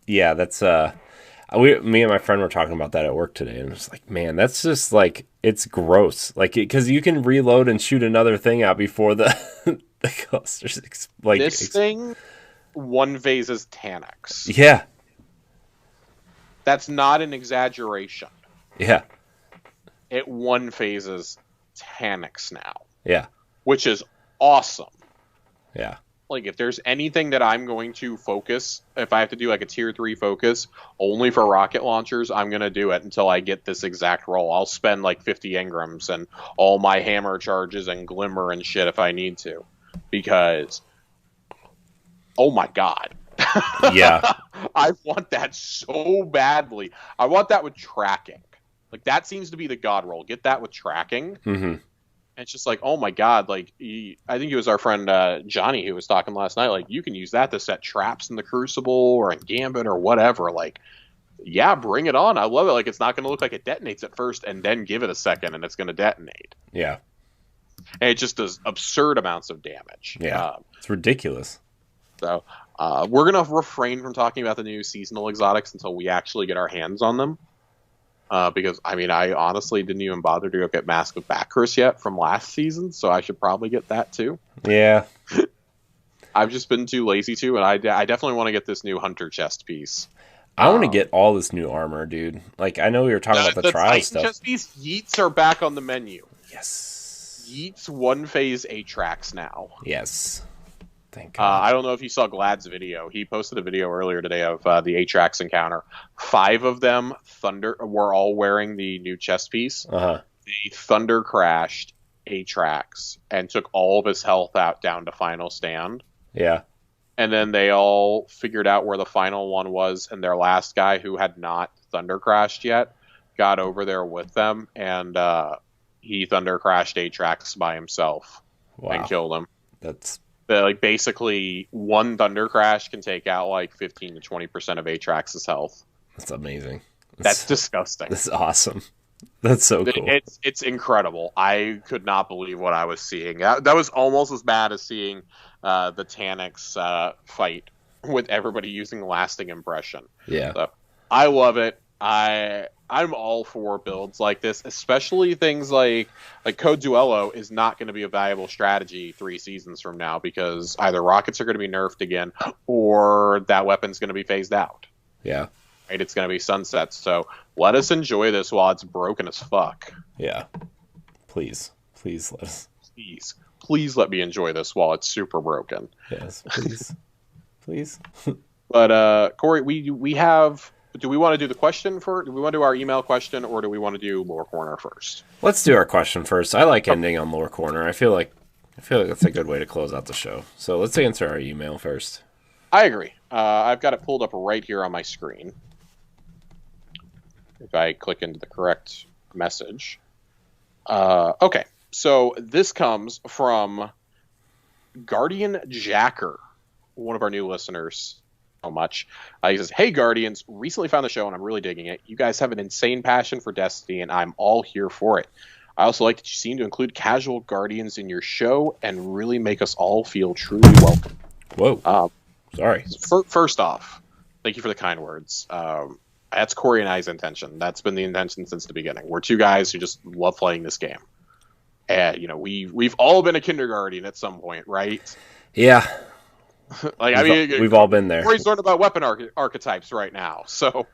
Yeah, that's me and my friend were talking about that at work today, and it's like, man, that's just like, it's gross. Like, because you can reload and shoot another thing out before the clusters. This thing one phases Taniks. Yeah. That's not an exaggeration. Yeah. It one phases Taniks now. Yeah. Which is awesome. Yeah. Like, if there's anything that I'm going to focus, if I have to do like a tier 3 focus only for rocket launchers, I'm going to do it until I get this exact roll. I'll spend like 50 engrams and all my hammer charges and glimmer and shit if I need to. Because, oh my god. Yeah. I want that so badly. I want that with tracking. Like, that seems to be the god roll. Get that with tracking. Mm-hmm. It's just like, oh my god, like, I think it was our friend Johnny who was talking last night, like, you can use that to set traps in the Crucible or in Gambit or whatever. Like, yeah, bring it on. I love it. Like, it's not going to look like it detonates at first and then give it a second and it's going to detonate. Yeah. And it just does absurd amounts of damage. Yeah, it's ridiculous. So, we're going to refrain from talking about the new seasonal exotics until we actually get our hands on them. Because, I mean, I honestly didn't even bother to go get Mask of Bacchus yet from last season, so I should probably get that too. Yeah. I've just been too lazy to, and I definitely want to get this new Hunter chest piece. I want to get all this new armor, dude. Like, I know we were talking about the Trials stuff. Chest piece, Yeets are back on the menu. Yes. Yeets one phase Atrax now. Yes. Thank God. I don't know if you saw Glad's video. He posted a video earlier today of the Atrax encounter. 5 of them were all wearing the new chest piece. Uh-huh. They thunder crashed Atrax and took all of his health out down to final stand. Yeah. And then they all figured out where the final one was, and their last guy who had not thunder crashed yet got over there with them, and he thunder crashed Atrax by himself and killed him. That's like basically one thunder crash can take out like 15 to 20% of Atrax's health. That's amazing. That's disgusting. That's awesome. That's so cool. It's incredible. I could not believe what I was seeing. That was almost as bad as seeing the Taniks fight with everybody using lasting impression. Yeah. So, I love it. I'm all for builds like this, especially things like Code Duello is not going to be a valuable strategy 3 seasons from now because either rockets are going to be nerfed again or that weapon's going to be phased out. Yeah. Right? It's going to be sunsets. So let us enjoy this while it's broken as fuck. Yeah. Please let us. Please let me enjoy this while it's super broken. Yes, please. Please. But Corey, we have. Do we want to do the question first? Do we want to do our email question, or do we want to do Lore Corner first? Let's do our question first. I like ending on Lore Corner. I feel like that's a good way to close out the show. So let's answer our email first. I agree. I've got it pulled up right here on my screen. If I click into the correct message. Okay, so this comes from Guardian Jacker, one of our new listeners. So much. He says, "Hey Guardians, recently found the show and I'm really digging it. You guys have an insane passion for Destiny and I'm all here for it. I also like that you seem to include casual Guardians in your show and really make us all feel truly welcome." Whoa. Sorry. First off, thank you for the kind words. That's Corey and I's intention. That's been the intention since the beginning. We're two guys who just love playing this game. And, we've all been a kindergarten at some point, right? Yeah. We've all been there. Corey's learning about weapon archetypes right now, so.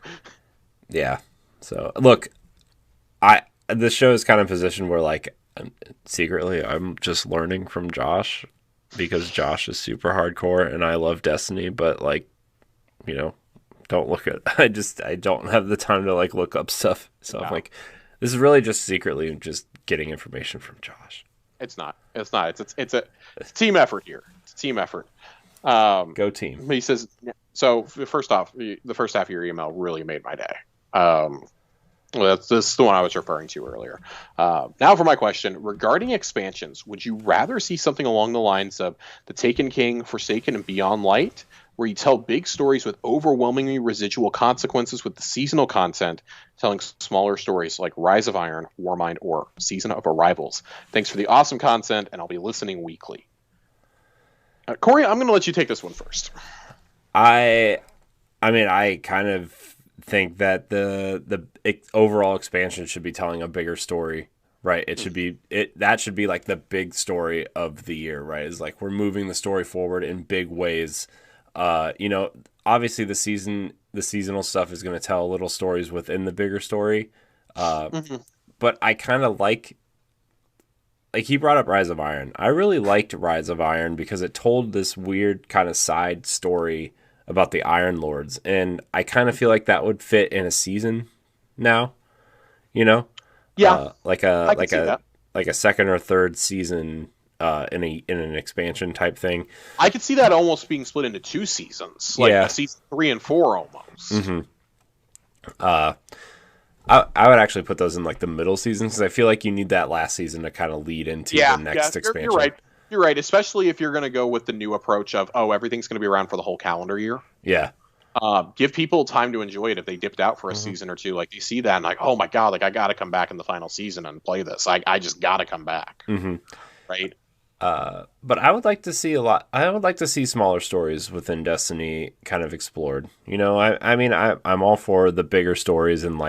Yeah. So, look, the show is kind of positioned where, secretly, I'm just learning from Josh because Josh is super hardcore and I love Destiny, but, don't look at. I don't have the time to look up stuff. So no. I'm this is really just secretly just getting information from Josh. It's not. It's a team effort here. It's a team effort. Go team. He says. So first off, the first half of your email really made my day. This is the one I was referring to earlier. Now for my question regarding expansions. Would you rather see something along the lines of the Taken King, Forsaken, and Beyond Light, where you tell big stories with overwhelmingly residual consequences with the seasonal content, telling smaller stories like Rise of Iron, Warmind, or Season of Arrivals? Thanks for the awesome content, and I'll be listening weekly. Corey, I'm going to let you take this one first. I kind of think that the overall expansion should be telling a bigger story, right? It should be that should be the big story of the year, right? Is we're moving the story forward in big ways. Obviously the seasonal stuff is going to tell little stories within the bigger story. But I kind of like he brought up Rise of Iron. I really liked Rise of Iron because it told this weird kind of side story about the Iron Lords. And I kind of feel like that would fit in a season now, Yeah. like a second or third season in an expansion type thing. I could see that almost being split into two seasons, a season 3 and 4 almost. Mm-hmm. I would actually put those in the middle season because I feel like you need that last season to kind of lead into the next expansion. You're right, especially if you're going to go with the new approach of everything's going to be around for the whole calendar year. Yeah. Give people time to enjoy it if they dipped out for a season or two. They see that and oh my god, I got to come back in the final season and play this. I just got to come back. Mm-hmm. Right. But I would like to see I would like to see smaller stories within Destiny kind of explored. I'm all for the bigger stories and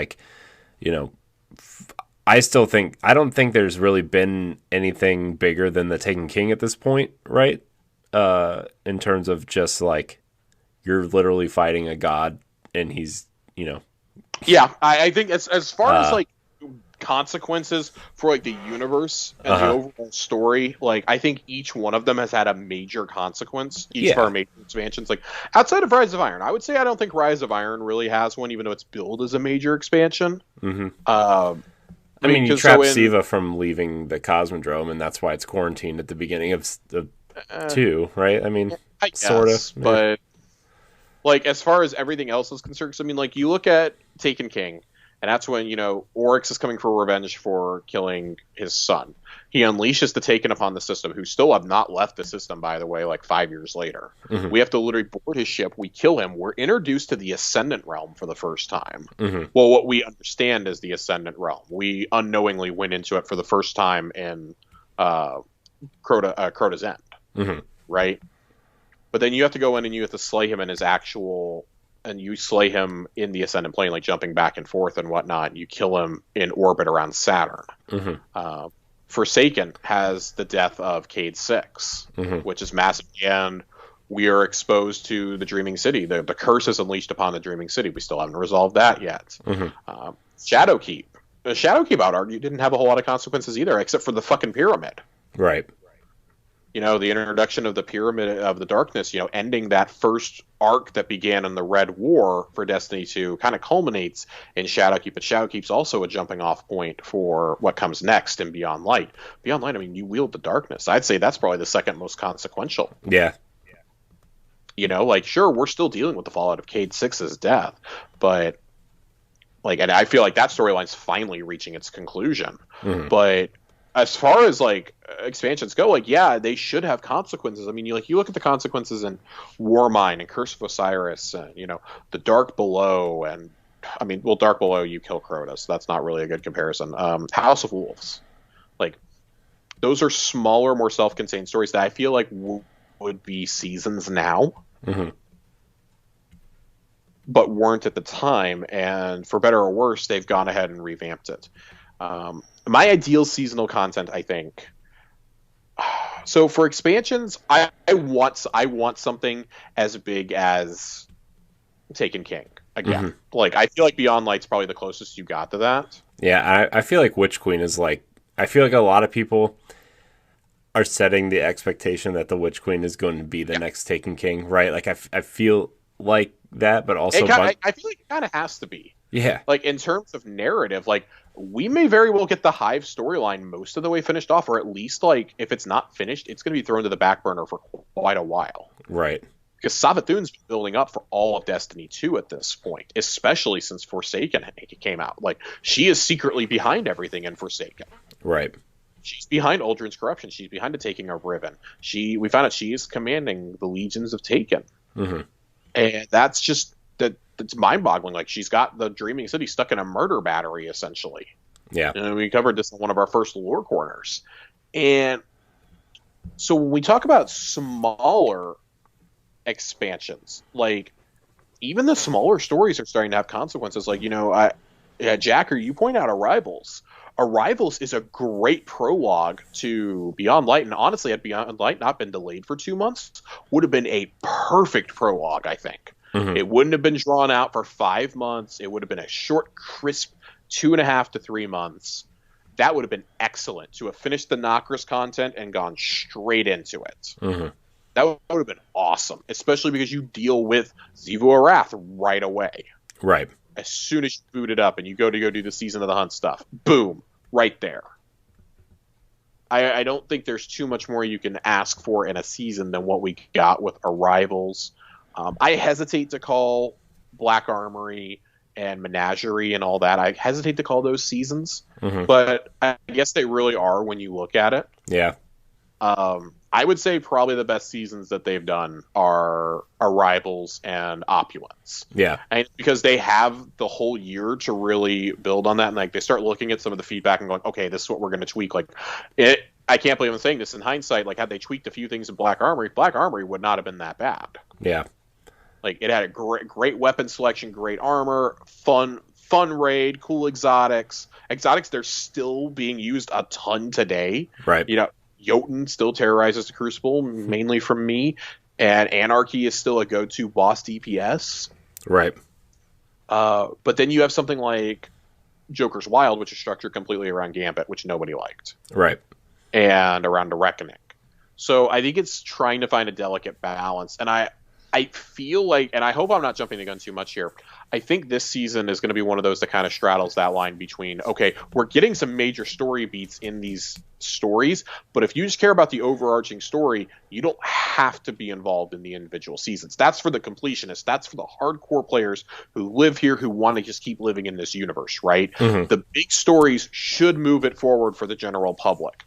I don't think there's really been anything bigger than the Taken King at this point, right? In terms of just you're literally fighting a god and he's, Yeah, I think as far as consequences for the universe and the overall story, I think each one of them has had a major consequence. Each of our major expansions, outside of Rise of Iron, I would say I don't think Rise of Iron really has one, even though it's billed as a major expansion. Mm-hmm. You trap Siva from leaving the Cosmodrome, and that's why it's quarantined at the beginning of 2, right? I sort of, but as far as everything else is concerned, you look at Taken King. And that's when, Oryx is coming for revenge for killing his son. He unleashes the Taken upon the system, who still have not left the system, by the way, 5 years later. Mm-hmm. We have to literally board his ship. We kill him. We're introduced to the Ascendant Realm for the first time. Mm-hmm. Well, what we understand is the Ascendant Realm. We unknowingly went into it for the first time in Crota's End. Mm-hmm. Right? But then you have to go in and you have to slay him in his actual... And you slay him in the Ascendant Plane, jumping back and forth and whatnot. You kill him in orbit around Saturn. Mm-hmm. Forsaken has the death of Cade 6, which is massive. And we are exposed to the Dreaming City. The curse is unleashed upon the Dreaming City. We still haven't resolved that yet. Mm-hmm. Shadowkeep. Shadowkeep, I would argue, didn't have a whole lot of consequences either, except for the fucking pyramid. Right. the introduction of the Pyramid of the Darkness, ending that first arc that began in the Red War for Destiny 2 kind of culminates in Shadowkeep, but Shadowkeep's also a jumping off point for what comes next in Beyond Light. Beyond Light, I mean, you wield the darkness. I'd say that's probably the second most consequential. Yeah. Sure, we're still dealing with the fallout of Cayde 6's death, but and I feel like that storyline's finally reaching its conclusion. Mm-hmm. But as far as expansions go, yeah, they should have consequences. I mean, you look at the consequences in Warmind and Curse of Osiris, and the Dark Below, and I mean, well, Dark Below you kill Crota, so that's not really a good comparison. House of Wolves, those are smaller, more self-contained stories that I feel like would be seasons now, mm-hmm. but weren't at the time. And for better or worse, they've gone ahead and revamped it. My ideal seasonal content, I think. So for expansions, I want something as big as Taken King again. Mm-hmm. I feel like Beyond Light's probably the closest you got to that. Yeah, I feel like Witch Queen is I feel like a lot of people are setting the expectation that the Witch Queen is going to be the next Taken King, right? I feel like that, but also I feel like it kind of has to be. Yeah. In terms of narrative, we may very well get the Hive storyline most of the way finished off, or at least, if it's not finished, it's going to be thrown to the back burner for quite a while. Right. Because Savathun's been building up for all of Destiny 2 at this point, especially since Forsaken came out. She is secretly behind everything in Forsaken. Right. She's behind Uldren's corruption. She's behind the taking of Riven. We found out she is commanding the legions of Taken. Mm-hmm. And that's just... It's mind-boggling. She's got the Dreaming City stuck in a murder battery, essentially. Yeah. And we covered this in one of our first lore corners. And so when we talk about smaller expansions, even the smaller stories are starting to have consequences. Jacker, you point out Arrivals. Arrivals is a great prologue to Beyond Light, and honestly, had Beyond Light not been delayed for 2 months, would have been a perfect prologue, I think. Mm-hmm. It wouldn't have been drawn out for 5 months. It would have been a short, crisp 2.5 to 3 months. That would have been excellent to have finished the Nokris content and gone straight into it. Mm-hmm. That would have been awesome, especially because you deal with Xivu Arath right away. Right. As soon as you boot it up and you go do the Season of the Hunt stuff, boom, right there. I don't think there's too much more you can ask for in a season than what we got with Arrivals. I hesitate to call Black Armory and Menagerie and all that. I hesitate to call those seasons, mm-hmm. but I guess they really are when you look at it. Yeah. I would say probably the best seasons that they've done are Arrivals and Opulence. Yeah. And because they have the whole year to really build on that, and they start looking at some of the feedback and going, okay, this is what we're going to tweak. I can't believe I'm saying this in hindsight. Had they tweaked a few things in Black Armory would not have been that bad. Yeah. It had a great weapon selection, great armor, fun raid, cool exotics. Exotics, they're still being used a ton today. Right. Jotun still terrorizes the Crucible, mainly from me, and Anarchy is still a go-to boss DPS. Right. But then you have something like Joker's Wild, which is structured completely around Gambit, which nobody liked. Right. And around a Reckoning. So I think it's trying to find a delicate balance, and I feel like, and I hope I'm not jumping the gun too much here, I think this season is going to be one of those that kind of straddles that line between, okay, we're getting some major story beats in these stories, but if you just care about the overarching story, you don't have to be involved in the individual seasons. That's for the completionists. That's for the hardcore players who live here, who want to just keep living in this universe, right? Mm-hmm. The big stories should move it forward for the general public.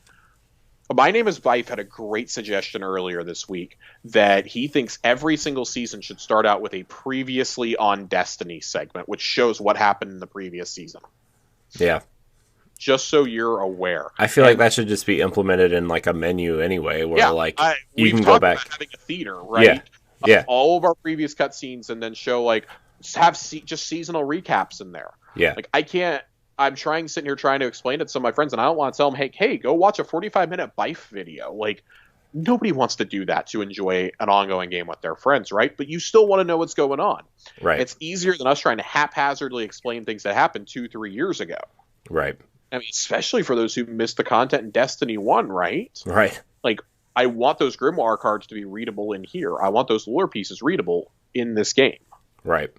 My Name is Bife had a great suggestion earlier this week that he thinks every single season should start out with a previously on Destiny segment, which shows what happened in the previous season. Yeah. Just so you're aware. I feel like that should just be implemented in a menu anyway, where you can go back. About having a theater, right? Yeah. All of our previous cutscenes, and then show have just seasonal recaps in there. Yeah. I'm sitting here trying to explain it to some of my friends, and I don't want to tell them, hey, go watch a 45-minute Bife video. Nobody wants to do that to enjoy an ongoing game with their friends, right? But you still want to know what's going on. Right. It's easier than us trying to haphazardly explain things that happened 2-3 years ago. Right. I mean, especially for those who missed the content in Destiny 1, right? Right. I want those Grimoire cards to be readable in here. I want those lore pieces readable in this game. Right.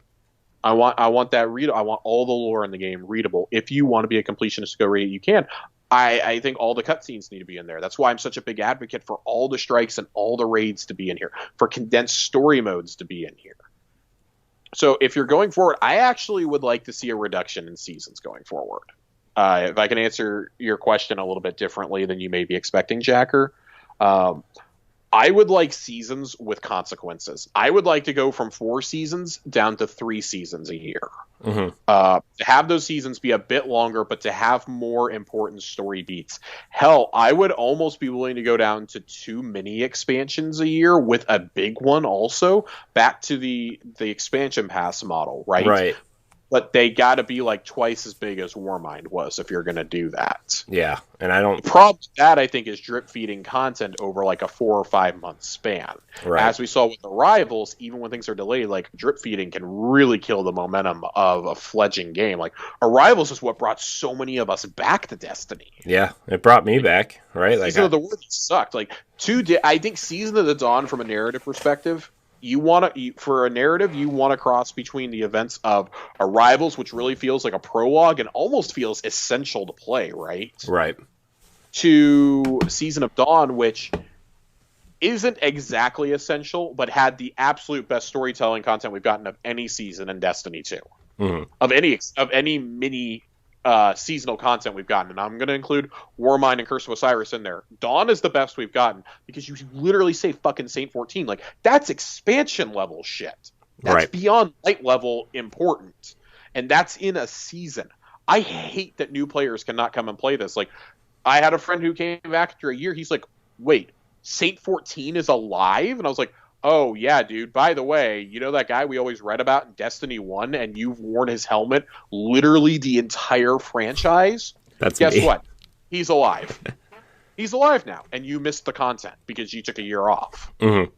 I want that read. I want all the lore in the game readable. If you want to be a completionist to go read it, you can. I think all the cutscenes need to be in there. That's why I'm such a big advocate for all the strikes and all the raids to be in here, for condensed story modes to be in here. So if you're going forward, I actually would like to see a reduction in seasons going forward. If I can answer your question a little bit differently than you may be expecting, Jacker, I would like seasons with consequences. I would like to go from 4 seasons down to 3 seasons a year. Mm-hmm. To have those seasons be a bit longer, but to have more important story beats. Hell, I would almost be willing to go down to 2 mini expansions a year with a big one also, back to the expansion pass model, right? Right. But they got to be like twice as big as Warmind was if you're going to do that. Yeah, and I don't... The problem with that, I think, is drip-feeding content over like a 4 or 5 month span. Right. As we saw with the Rivals, even when things are delayed, like drip-feeding can really kill the momentum of a fledgling game. Like, Rivals is what brought so many of us back to Destiny. Yeah, it brought me back, right? Season of the World sucked. Like, I think Season of the Dawn, from a narrative perspective... for a narrative, you want to cross between the events of Arrivals, which really feels like a prologue and almost feels essential to play, right? Right. To Season of Dawn, which isn't exactly essential, but had the absolute best storytelling content we've gotten of any season in Destiny 2. Mm-hmm. Of any mini seasonal content we've gotten, and I'm going to include Warmind and Curse of Osiris in there. Dawn is the best we've gotten because you literally say fucking Saint 14. Like, that's expansion level shit. That's right. Beyond light level important, and that's in a season. I hate that new players cannot come and play this. Like, I had a friend who came back after a year. He's like, "Wait, Saint 14 is alive?" And I was like, "Oh, yeah, dude. By the way, you know that guy we always read about in Destiny 1 and you've worn his helmet literally the entire franchise? Guess what? He's alive. He's alive now. And you missed the content because you took a year off." Mm-hmm.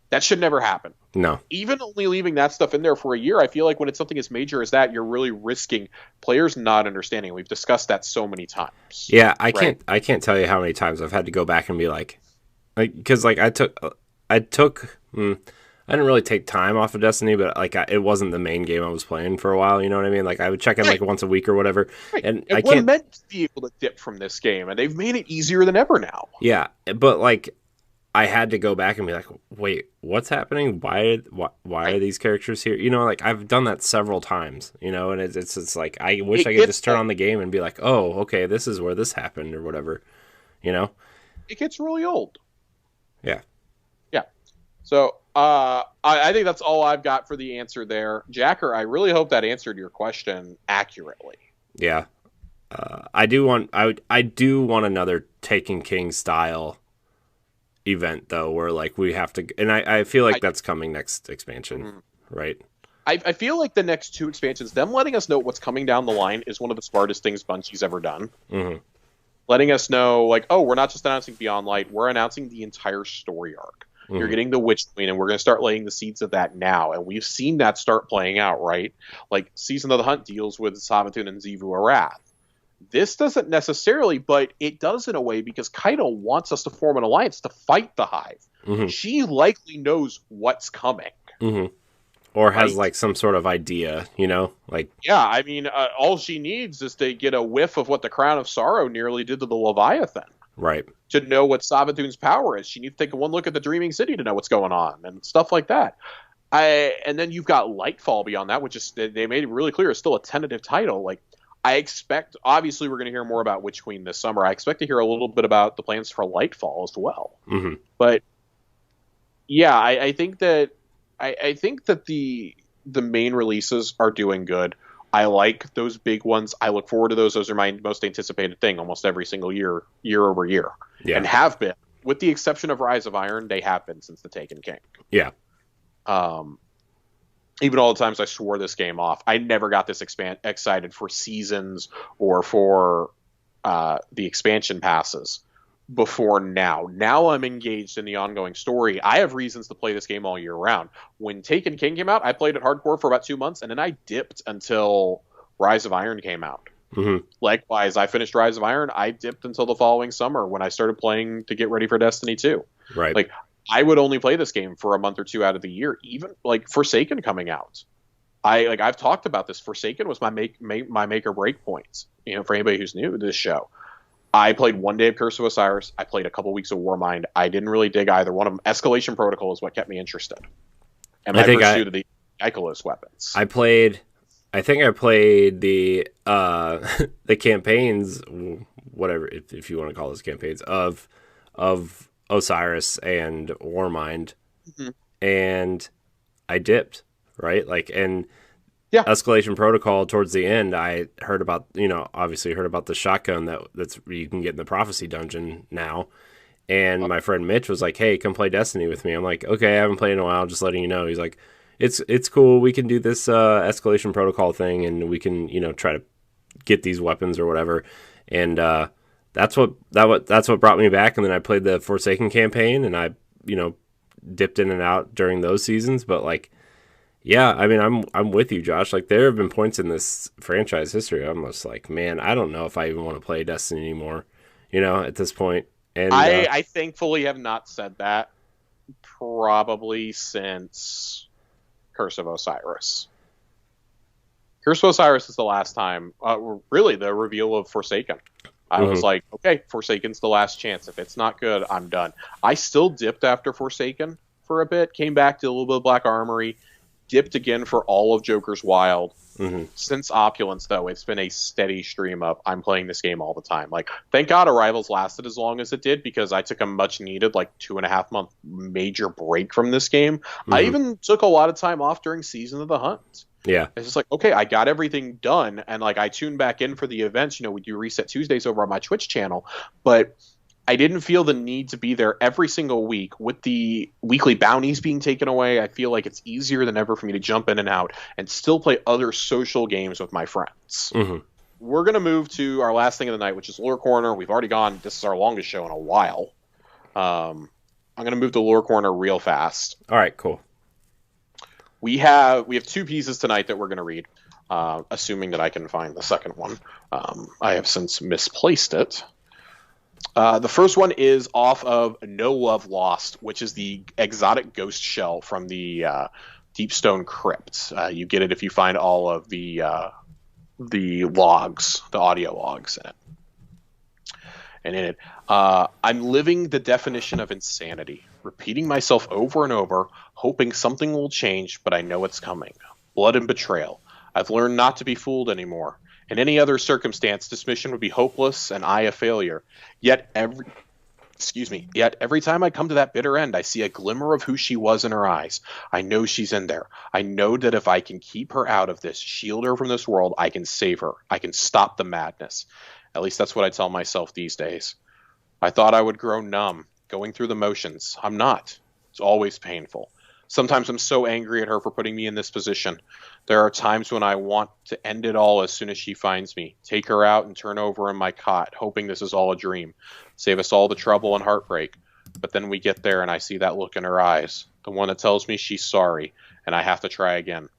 That should never happen. No. Even only leaving that stuff in there for a year, I feel like when it's something as major as that, you're really risking players not understanding. We've discussed that so many times. Yeah, I can't tell you how many times I've had to go back and be like, because like I didn't really take time off of Destiny, but like it wasn't the main game I was playing for a while. You know what I mean? Like I would check in like once a week or whatever. Right. And I can't meant to be able to dip from this game, and they've made it easier than ever now. Yeah, but like I had to go back and be like, wait, what's happening? Why are these characters here? You know, like I've done that several times. You know, and it's like I wish I could just turn on the game and be like, oh, okay, this is where this happened or whatever. You know, it gets really old. Yeah. Yeah. So I think that's all I've got for the answer there. Jacker, I really hope that answered your question accurately. Yeah. I do want another Taken King style event, though, where like we have to... And I feel like that's coming next expansion, mm-hmm. right? I feel like the next 2 expansions, them letting us know what's coming down the line is one of the smartest things Bungie's ever done. Mm-hmm. Letting us know, like, oh, we're not just announcing Beyond Light, we're announcing the entire story arc. Mm-hmm. You're getting the Witch Queen, and we're going to start laying the seeds of that now. And we've seen that start playing out, right? Like, Season of the Hunt deals with Savathun and Xivu Arath. This doesn't necessarily, but it does in a way because Kaito wants us to form an alliance to fight the Hive. Mm-hmm. She likely knows what's coming. Mm-hmm. Or has like some sort of idea, you know, like yeah. I mean, all she needs is to get a whiff of what the Crown of Sorrow nearly did to the Leviathan, right? To know what Savathun's power is. She needs to take one look at the Dreaming City to know what's going on and stuff like that. And then you've got Lightfall beyond that, which is they made it really clear is still a tentative title. Like I expect, obviously, we're going to hear more about Witch Queen this summer. I expect to hear a little bit about the plans for Lightfall as well. Mm-hmm. But yeah, I think that. I think that the main releases are doing good. I like those big ones. I look forward to those. Those are my most anticipated thing almost every single year over year. Yeah. And have been. With the exception of Rise of Iron, they have been since the Taken King. Yeah. Even all the times I swore this game off, I never got this excited for seasons or for the expansion passes before now. Now I'm engaged in the ongoing story. I have reasons to play this game all year round. When Taken King came out, I played it hardcore for about 2 months, and then I dipped until Rise of Iron came out. Mm-hmm. Likewise, I finished Rise of Iron. I dipped until the following summer when I started playing to get ready for Destiny 2. Right. Like, I would only play this game for a month or two out of the year, even like Forsaken coming out. I've talked about this. Forsaken was my make or break points. You know, for anybody who's new to this show, I played one day of Curse of Osiris. I played a couple weeks of Warmind. I didn't really dig either one of them. Escalation Protocol is what kept me interested, and my pursuit of the Icolos weapons. I think I played the the campaigns, whatever if you want to call those campaigns of Osiris and Warmind, and I dipped. Right? Like, and Escalation Protocol towards the end, I heard about, obviously heard about the shotgun that's you can get in the Prophecy Dungeon now. And my friend Mitch was like, hey, come play Destiny with me. I'm like, okay, I haven't played in a while, just letting you know. He's like, it's cool. We can do this Escalation Protocol thing, and we can, try to get these weapons or whatever. And that's what brought me back. And then I played the Forsaken campaign, and I, dipped in and out during those seasons. But like, yeah, I mean, I'm with you, Josh. Like, there have been points in this franchise history I'm just like, man, I don't know if I even want to play Destiny anymore, at this point. And I thankfully have not said that probably since Curse of Osiris. Curse of Osiris is the last time, really, the reveal of Forsaken. I was like, okay, Forsaken's the last chance. If it's not good, I'm done. I still dipped after Forsaken for a bit, came back to a little bit of Black Armory, dipped again for all of Joker's Wild. Since Opulence, though, it's been a steady stream of I'm playing this game all the time. Like, thank God Arrivals lasted as long as it did, because I took a much needed 2.5 month major break from this game. I even took a lot of time off during Season of the Hunt. Yeah. It's just like, okay, I got everything done, and I tuned back in for the events. We do Reset Tuesdays over on my Twitch channel, but I didn't feel the need to be there every single week. With the weekly bounties being taken away, I feel like it's easier than ever for me to jump in and out and still play other social games with my friends. We're going to move to our last thing of the night, which is Lore Corner. We've already gone. This is our longest show in a while. I'm going to move to Lore Corner real fast. All right, cool. We have two pieces tonight that we're going to read, assuming that I can find the second one. I have since misplaced it. The first one is off of No Love Lost, which is the exotic ghost shell from the Deepstone Crypt. You get it if you find all of the logs, the audio logs in it. And in it, I'm living the definition of insanity, repeating myself over and over, hoping something will change, but I know it's coming. Blood and betrayal. I've learned not to be fooled anymore. In any other circumstance, this mission would be hopeless and I a failure. Yet every time I come to that bitter end, I see a glimmer of who she was in her eyes. I know she's in there. I know that if I can keep her out of this, shield her from this world, I can save her. I can stop the madness. At least that's what I tell myself these days. I thought I would grow numb, going through the motions. I'm not. It's always painful. Sometimes I'm so angry at her for putting me in this position. There are times when I want to end it all as soon as she finds me, take her out and turn over in my cot, hoping this is all a dream, save us all the trouble and heartbreak. But then we get there and I see that look in her eyes, the one that tells me she's sorry, and I have to try again.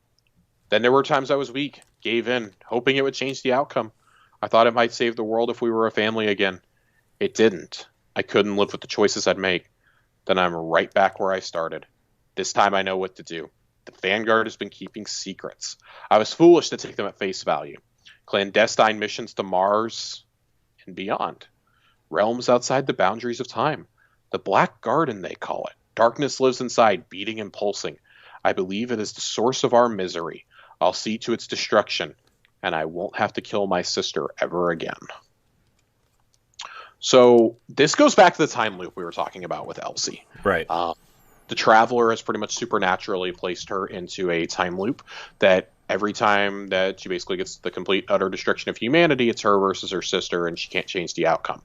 Then there were times I was weak, gave in, hoping it would change the outcome. I thought it might save the world if we were a family again. It didn't. I couldn't live with the choices I'd make. Then I'm right back where I started. This time I know what to do. The Vanguard has been keeping secrets. I was foolish to take them at face value. Clandestine missions to Mars and beyond. Realms outside the boundaries of time. The Black Garden, they call it. Darkness lives inside, beating and pulsing. I believe it is the source of our misery. I'll see to its destruction, and I won't have to kill my sister ever again. So this goes back to the time loop we were talking about with Elsie. Right. The Traveler has pretty much supernaturally placed her into a time loop that every time that she basically gets the complete utter destruction of humanity, it's her versus her sister, and she can't change the outcome.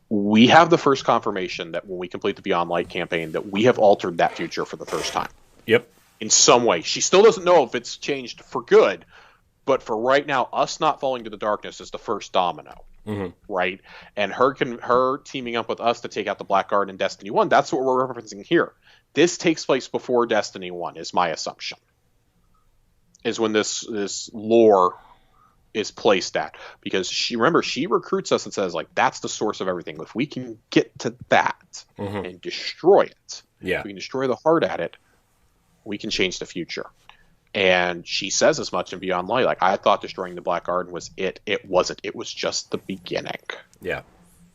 We have the first confirmation that when we complete the Beyond Light campaign, that we have altered that future for the first time. Yep. In some way. She still doesn't know if it's changed for good, but for right now, us not falling to the darkness is the first domino. Right? And her teaming up with us to take out the Blackguard in Destiny 1, that's what we're referencing here. This takes place before Destiny 1, is my assumption. Is when this lore is placed at, because she recruits us and says, like, that's the source of everything. If we can get to that and destroy it, we can destroy the heart at it, we can change the future. And she says as much in Beyond Light. Like, I thought destroying the Black Garden was it. It wasn't. It was just the beginning. Yeah.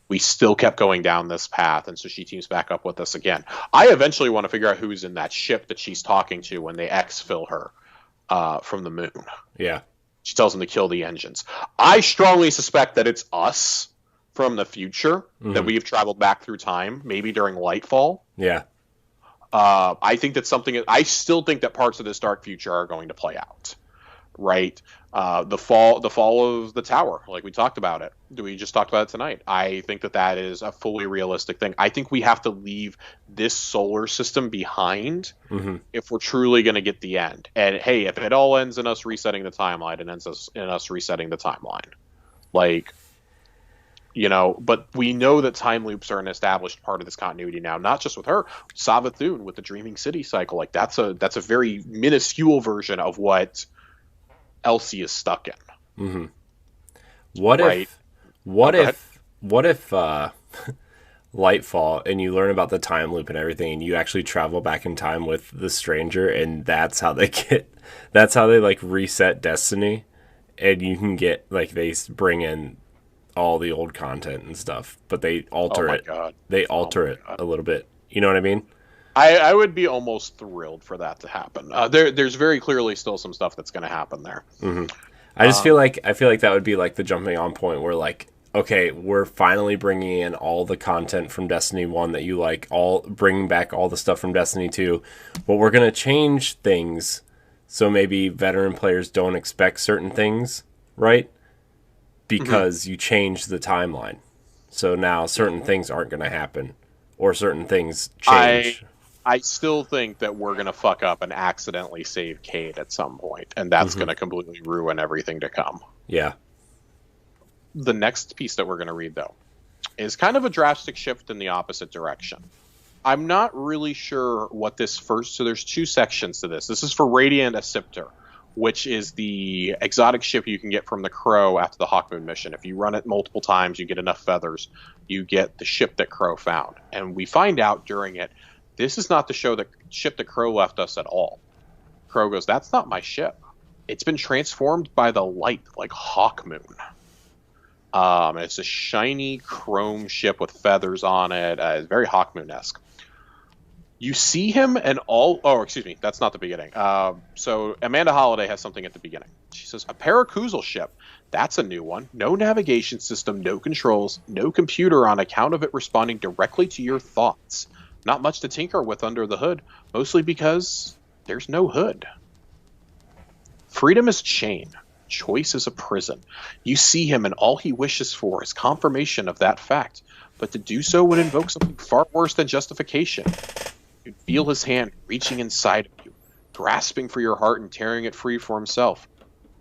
We still kept going down this path, and so she teams back up with us again. I eventually want to figure out who's in that ship that she's talking to when they exfil her from the moon. Yeah. She tells them to kill the engines. I strongly suspect that it's us from the future, that we have traveled back through time, maybe during Lightfall. Yeah. I think that's something. I still think that parts of this dark future are going to play out, right? The fall of the tower, like we talked about it. We just talked about it tonight. I think that is a fully realistic thing. I think we have to leave this solar system behind if we're truly going to get the end. And hey, if it all ends in us resetting the timeline, it ends in us resetting the timeline, like. But we know that time loops are an established part of this continuity now, not just with her. Savathun with the Dreaming City cycle, like that's a very minuscule version of what Elsie is stuck in. What if Lightfall, and you learn about the time loop and everything, and you actually travel back in time with the stranger, and that's how they like reset Destiny, and you can get, like, they bring in all the old content and stuff, but they alter it. God. They alter it a little bit. You know what I mean? I would be almost thrilled for that to happen. There's very clearly still some stuff that's going to happen there. I just feel like that would be like the jumping on point where, like, okay, we're finally bringing in all the content from Destiny 1 that you like, all bringing back all the stuff from Destiny 2, but we're going to change things so maybe veteran players don't expect certain things, right? Because you changed the timeline. So now certain things aren't going to happen, or certain things change. I still think that we're going to fuck up and accidentally save Cade at some point, and that's going to completely ruin everything to come. Yeah. The next piece that we're going to read, though, is kind of a drastic shift in the opposite direction. I'm not really sure what this first... So there's two sections to this. This is for Radiant Accipiter, which is the exotic ship you can get from the Crow after the Hawkmoon mission. If you run it multiple times, you get enough feathers, you get the ship that Crow found. And we find out during it, this is not the ship that Crow left us at all. Crow goes, that's not my ship. It's been transformed by the light, like Hawkmoon. It's a shiny chrome ship with feathers on it. It's very Hawkmoon-esque. You see him and all... Oh, excuse me. That's not the beginning. So Amanda Holliday has something at the beginning. She says, a Paracoozle ship. That's a new one. No navigation system, no controls, no computer on account of it responding directly to your thoughts. Not much to tinker with under the hood, mostly because there's no hood. Freedom is chain. Choice is a prison. You see him and all he wishes for is confirmation of that fact. But to do so would invoke something far worse than justification. You'd feel his hand reaching inside of you, grasping for your heart and tearing it free for himself.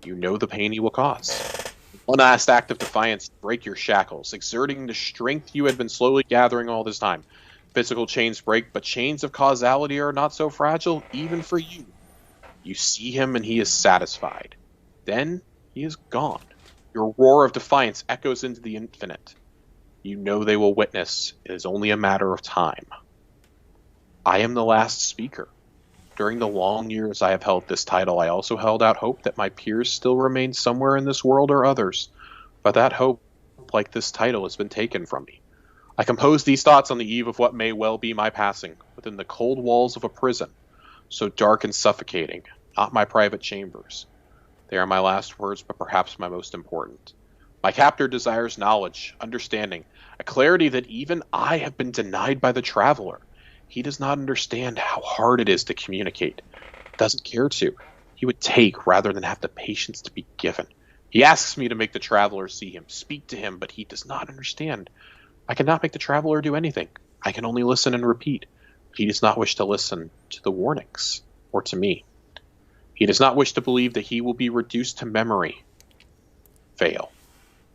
You know the pain he will cause. One last act of defiance, break your shackles, exerting the strength you had been slowly gathering all this time. Physical chains break, but chains of causality are not so fragile, even for you. You see him and he is satisfied. Then he is gone. Your roar of defiance echoes into the infinite. You know they will witness. It is only a matter of time. I am the last speaker. During the long years I have held this title, I also held out hope that my peers still remain somewhere in this world or others. But that hope, like this title, has been taken from me. I compose these thoughts on the eve of what may well be my passing, within the cold walls of a prison, so dark and suffocating, not my private chambers. They are my last words, but perhaps my most important. My captor desires knowledge, understanding, a clarity that even I have been denied by the traveler. He does not understand how hard it is to communicate. Doesn't care to. He would take rather than have the patience to be given. He asks me to make the traveler see him, speak to him, but he does not understand. I cannot make the traveler do anything. I can only listen and repeat. He does not wish to listen to the warnings, or to me. He does not wish to believe that he will be reduced to memory. Fail.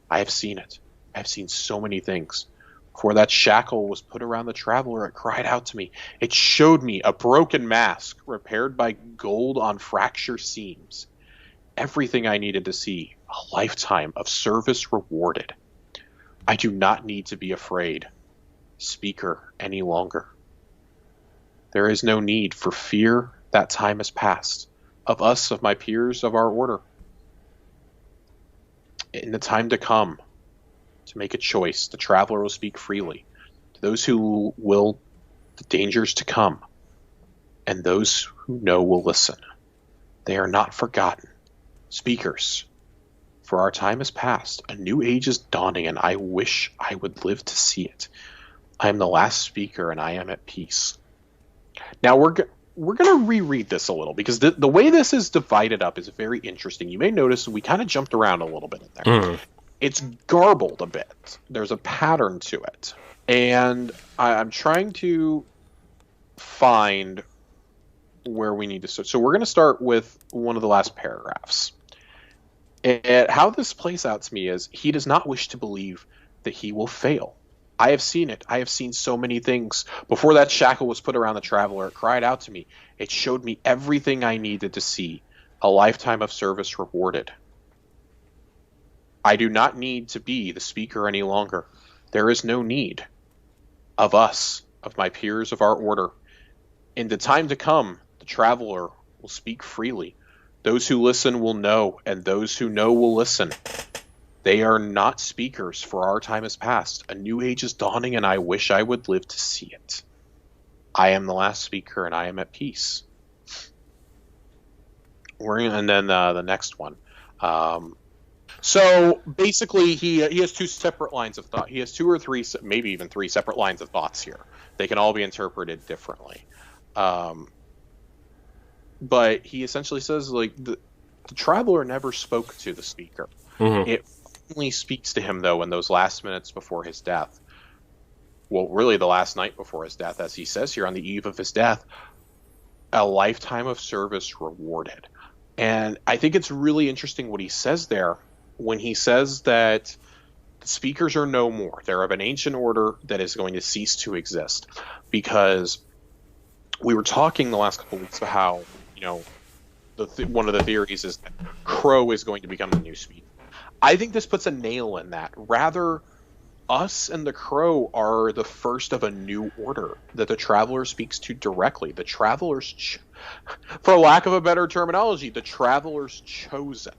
I have seen it. I have seen so many things. Before that shackle was put around the traveler, it cried out to me. It showed me a broken mask repaired by gold on fracture seams. Everything I needed to see a lifetime of service rewarded. I do not need to be afraid, speaker, any longer. There is no need for fear. That time has passed. Of us, of my peers, of our order. In the time to come, to make a choice, the traveler will speak freely. To those who will, the dangers to come. And those who know will listen. They are not forgotten. Speakers, for our time has passed. A new age is dawning, and I wish I would live to see it. I am the last speaker, and I am at peace. Now, we're going to reread this a little, because the way this is divided up is very interesting. You may notice we kind of jumped around a little bit in there. It's garbled a bit. There's a pattern to it. And I'm trying to find where we need to start. So we're going to start with one of the last paragraphs. And how this plays out to me is, he does not wish to believe that he will fail. I have seen it. I have seen so many things. Before that shackle was put around the traveler, it cried out to me. It showed me everything I needed to see. A lifetime of service rewarded. I do not need to be the speaker any longer. There is no need of us, of my peers, of our order. In the time to come, the traveler will speak freely. Those who listen will know, and those who know will listen. They are not speakers, for our time has passed. A new age is dawning, and I wish I would live to see it. I am the last speaker, and I am at peace. And then the next one. So basically, he has two separate lines of thought. He has two or three, maybe even three separate lines of thoughts here. They can all be interpreted differently. But he essentially says, like, the traveler never spoke to the speaker. It only speaks to him, though, in those last minutes before his death. Well, really the last night before his death, as he says here, on the eve of his death. A lifetime of service rewarded. And I think it's really interesting what he says there when he says that the speakers are no more. They're of an ancient order that is going to cease to exist. Because we were talking the last couple of weeks about how, one of the theories is that Crow is going to become the new speaker. I think this puts a nail in that. Rather, us and the Crow are the first of a new order that the Traveler speaks to directly. The Traveler's, for lack of a better terminology, the Traveler's chosen.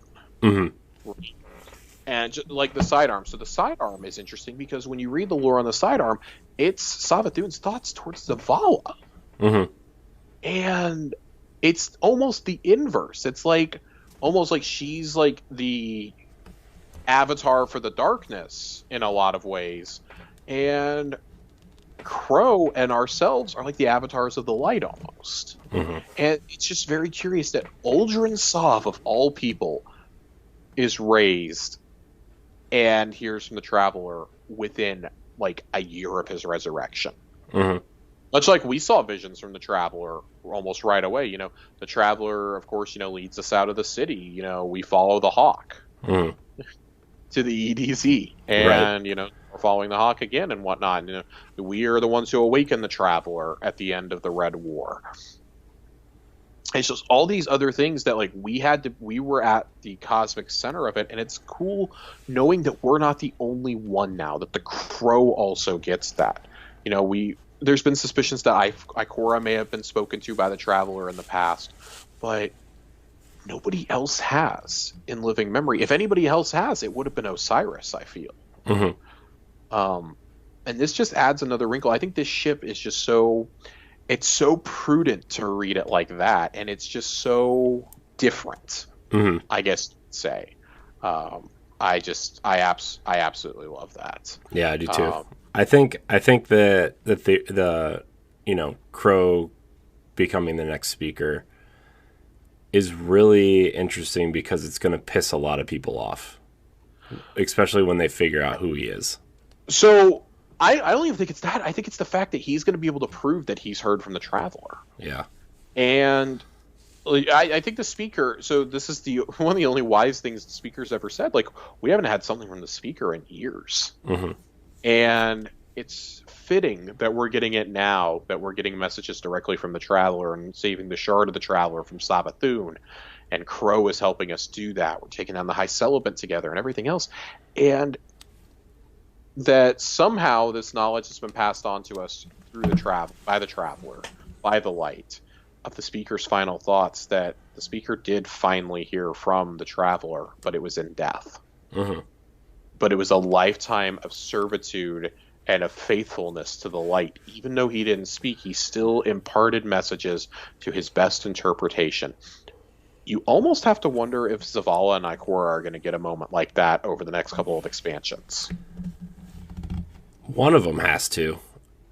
And like the sidearm. So the sidearm is interesting because when you read the lore on the sidearm, it's Savathun's thoughts towards Zavala. And it's almost the inverse. It's like almost like she's like the avatar for the darkness in a lot of ways, and Crow and ourselves are like the avatars of the light almost. And it's just very curious that Uldren Sov, of all people, is raised and hears from the Traveler within like a year of his resurrection. Much like we saw visions from the Traveler almost right away. The Traveler, of course, leads us out of the city. We follow the Hawk to the EDZ, and we're following the Hawk again and whatnot. We are the ones who awaken the Traveler at the end of the Red War. It's just all these other things that like we were at the cosmic center of it, and it's cool knowing that we're not the only one now. That the Crow also gets that. There's been suspicions that Ikora may have been spoken to by the Traveler in the past, but nobody else has in living memory. If anybody else has, it would have been Osiris, I feel. And this just adds another wrinkle. I think this ship is just it's so prudent to read it like that, and it's just so different, I guess you'd say. I absolutely love that. Yeah, I do too. I think that the Crow becoming the next speaker is really interesting because it's going to piss a lot of people off, especially when they figure out who he is. So I don't even think it's that. I think it's the fact that he's going to be able to prove that he's heard from the Traveler. Yeah. And I think the speaker, so this is one of the only wise things the speaker's ever said. Like, we haven't had something from the speaker in years. And it's fitting that we're getting it now, that we're getting messages directly from the Traveler and saving the shard of the Traveler from Savathun and Crow is helping us do that. We're taking down the High Celibate together and everything else. And that somehow this knowledge has been passed on to us through the Traveler, by the light of the Speaker's final thoughts, that the Speaker did finally hear from the Traveler, but it was in death. Mm-hmm. But it was a lifetime of servitude and of faithfulness to the light. Even though he didn't speak, he still imparted messages to his best interpretation. You almost have to wonder if Zavala and Ikora are going to get a moment like that over the next couple of expansions. One of them has to.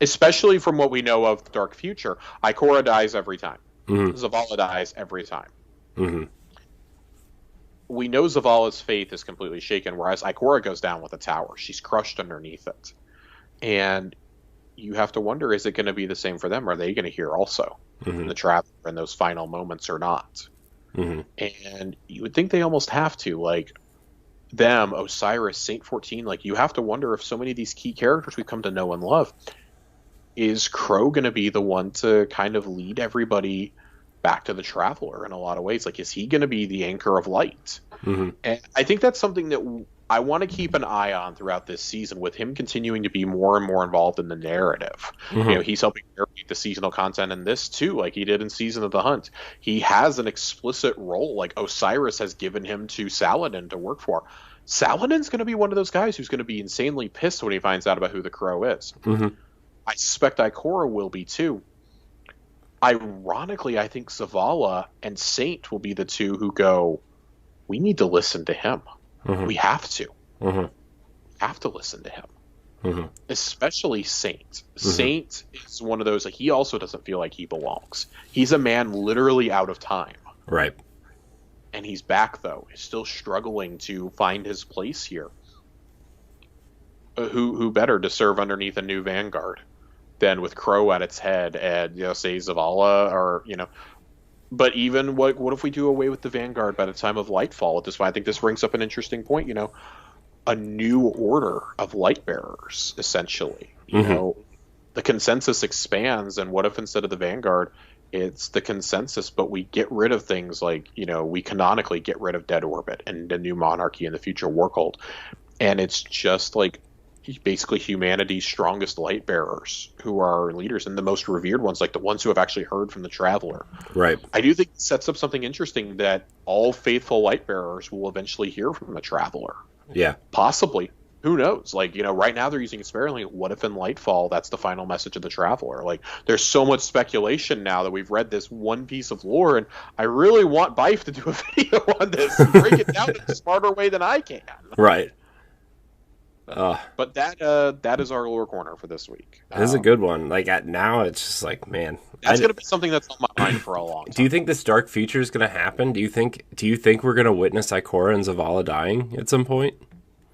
Especially from what we know of the Dark Future. Ikora dies every time. Mm-hmm. Zavala dies every time. Mm-hmm. We know Zavala's faith is completely shaken, whereas Ikora goes down with a tower. She's crushed underneath it. And you have to wonder, is it going to be the same for them? Are they going to hear also in the Traveler in those final moments or not? Mm-hmm. And you would think they almost have to, like them, Osiris, Saint 14. Like, you have to wonder if so many of these key characters we've come to know and love, is Crow going to be the one to kind of lead everybody back to the Traveler in a lot of ways? Like, is he going to be the anchor of light? Mm-hmm. And I think that's something that I want to keep an eye on throughout this season, with him continuing to be more and more involved in the narrative. Mm-hmm. You know, he's helping narrate the seasonal content in this too, like he did in Season of the Hunt. He has an explicit role, like Osiris has given him to Saladin to work for. Saladin's going to be one of those guys who's going to be insanely pissed when he finds out about who the Crow is. Mm-hmm. I suspect Ikora will be too. Ironically, I think Zavala and Saint will be the two who go, we need to listen to him. Mm-hmm. We have to. Mm-hmm. We have to listen to him. Mm-hmm. Especially Saint. Mm-hmm. Saint is one of those, like, he also doesn't feel like he belongs. He's a man literally out of time. Right. And he's back, though. He's still struggling to find his place here. Who better to serve underneath a new Vanguard than with Crow at its head and, you know, say Zavala, or, you know. But even what if we do away with the Vanguard by the time of Lightfall at this point? I think this brings up an interesting point, you know. A new order of light bearers, essentially. You know, the consensus expands, and what if instead of the Vanguard, it's the consensus, but we get rid of things like, you know, we canonically get rid of Dead Orbit and the new monarchy and the future Warcult. And it's just like basically humanity's strongest light bearers who are leaders, and the most revered ones, like the ones who have actually heard from the Traveler. Right. I do think it sets up something interesting, that all faithful light bearers will eventually hear from the Traveler. Yeah. Possibly. Who knows? Like, you know, right now they're using it sparingly. What if in Lightfall that's the final message of the Traveler? Like, there's so much speculation now that we've read this one piece of lore, and I really want Bife to do a video on this and break it down in a smarter way than I can. Right. But that is our lore corner for this week. This is a good one. Like, now it's just like, man, that's going to be something that's on my mind for a long time. Do you think this dark future is going to happen? Do you think we're going to witness Ikora and Zavala dying at some point?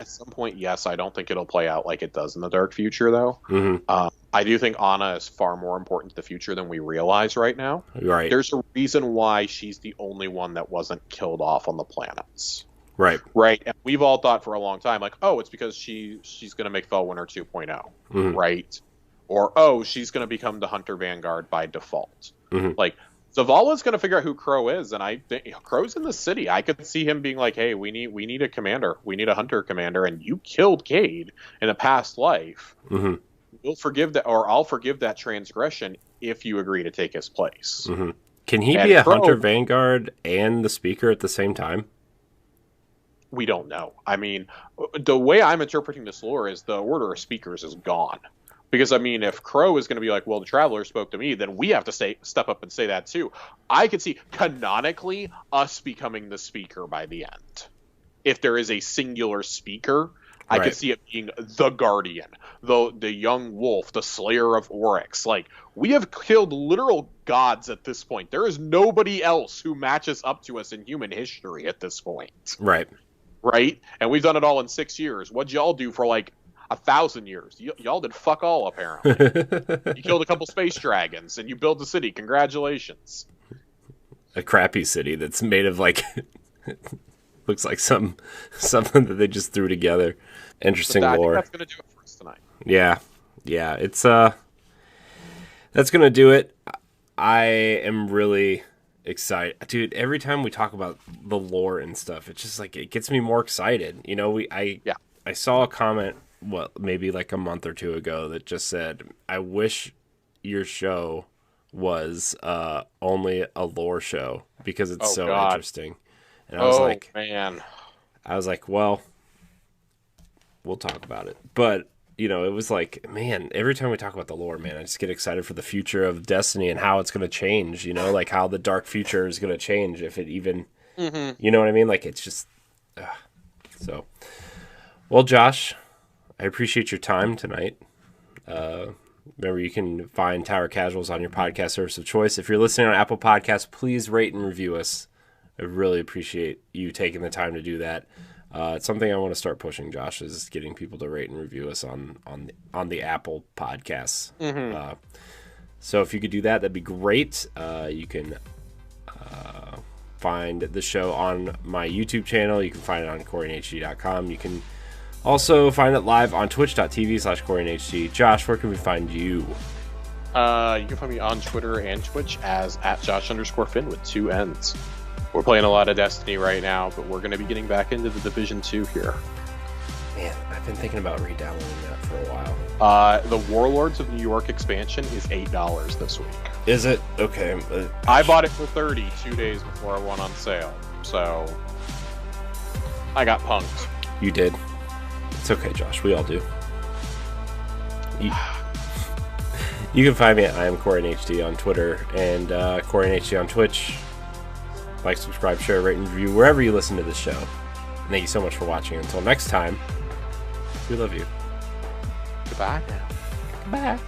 At some point, yes. I don't think it'll play out like it does in the dark future, though. Mm-hmm. I do think Anna is far more important to the future than we realize right now. Right. There's a reason why she's the only one that wasn't killed off on the planets. Right. Right. And we've all thought for a long time, like, oh, it's because she's going to make Fellwinter 2.0. Right. Or, oh, she's going to become the Hunter Vanguard by default. Like, Zavala's going to figure out who Crow is, and I think Crow's in the city. I could see him being like, hey, we need a commander. We need a Hunter commander, and you killed Cade in a past life. We'll forgive that, or I'll forgive that transgression if you agree to take his place. Can he be a Hunter Vanguard and the Speaker at the same time? We don't know. I mean, the way I'm interpreting this lore is the Order of Speakers is gone. Because, I mean, if Crow is going to be like, well, the Traveler spoke to me, then we have to step up and say that too. I could see, canonically, us becoming the Speaker by the end. If there is a singular Speaker, I could see it being the Guardian, the young wolf, the Slayer of Oryx. Like, we have killed literal gods at this point. There is nobody else who matches up to us in human history at this point. Right. Right? And we've done it all in 6 years. What'd y'all do for, like, 1,000 years? Y'all did fuck all, apparently. You killed a couple space dragons, and you built a city. Congratulations. A crappy city that's made of, like, looks like something that they just threw together. Interesting lore. I think that's going to do it for us tonight. Yeah. It's that's going to do it. I am really excited, dude. Every time we talk about the lore and stuff, it's just like it gets me more excited. You know, I saw a comment maybe like a month or two ago that just said, "I wish your show was only a lore show because it's interesting." And I was like, man, well, we'll talk about it. But you know, it was like, man, every time we talk about the lore, man, I just get excited for the future of Destiny and how it's going to change, you know, like how the dark future is going to change if it even, you know what I mean? Like, it's just, so. Well, Josh, I appreciate your time tonight. Remember, you can find Tower Casuals on your podcast service of choice. If you're listening on Apple Podcasts, please rate and review us. I really appreciate you taking the time to do that. It's something I want to start pushing, Josh, is getting people to rate and review us on the Apple Podcasts. So if you could do that, that'd be great. You can find the show on my YouTube channel. You can find it on CoreyandHD.com. You can also find it live on twitch.tv/CoreyandHD. Josh, where can we find you? You can find me on Twitter and Twitch as @Josh_Finn with 2 N's. We're playing a lot of Destiny right now, but we're going to be getting back into the Division 2 here. Man, I've been thinking about re-downloading that for a while. The Warlords of New York expansion is $8 this week. Is it? Okay. I bought it for $30 2 days before it went on sale, so I got punked. You did. It's okay, Josh. We all do. You can find me at IamCoreyandHD on Twitter and CoreyandHD on Twitch. Like, subscribe, share, rate, and review wherever you listen to this show. And thank you so much for watching. Until next time, we love you. Goodbye now. Goodbye.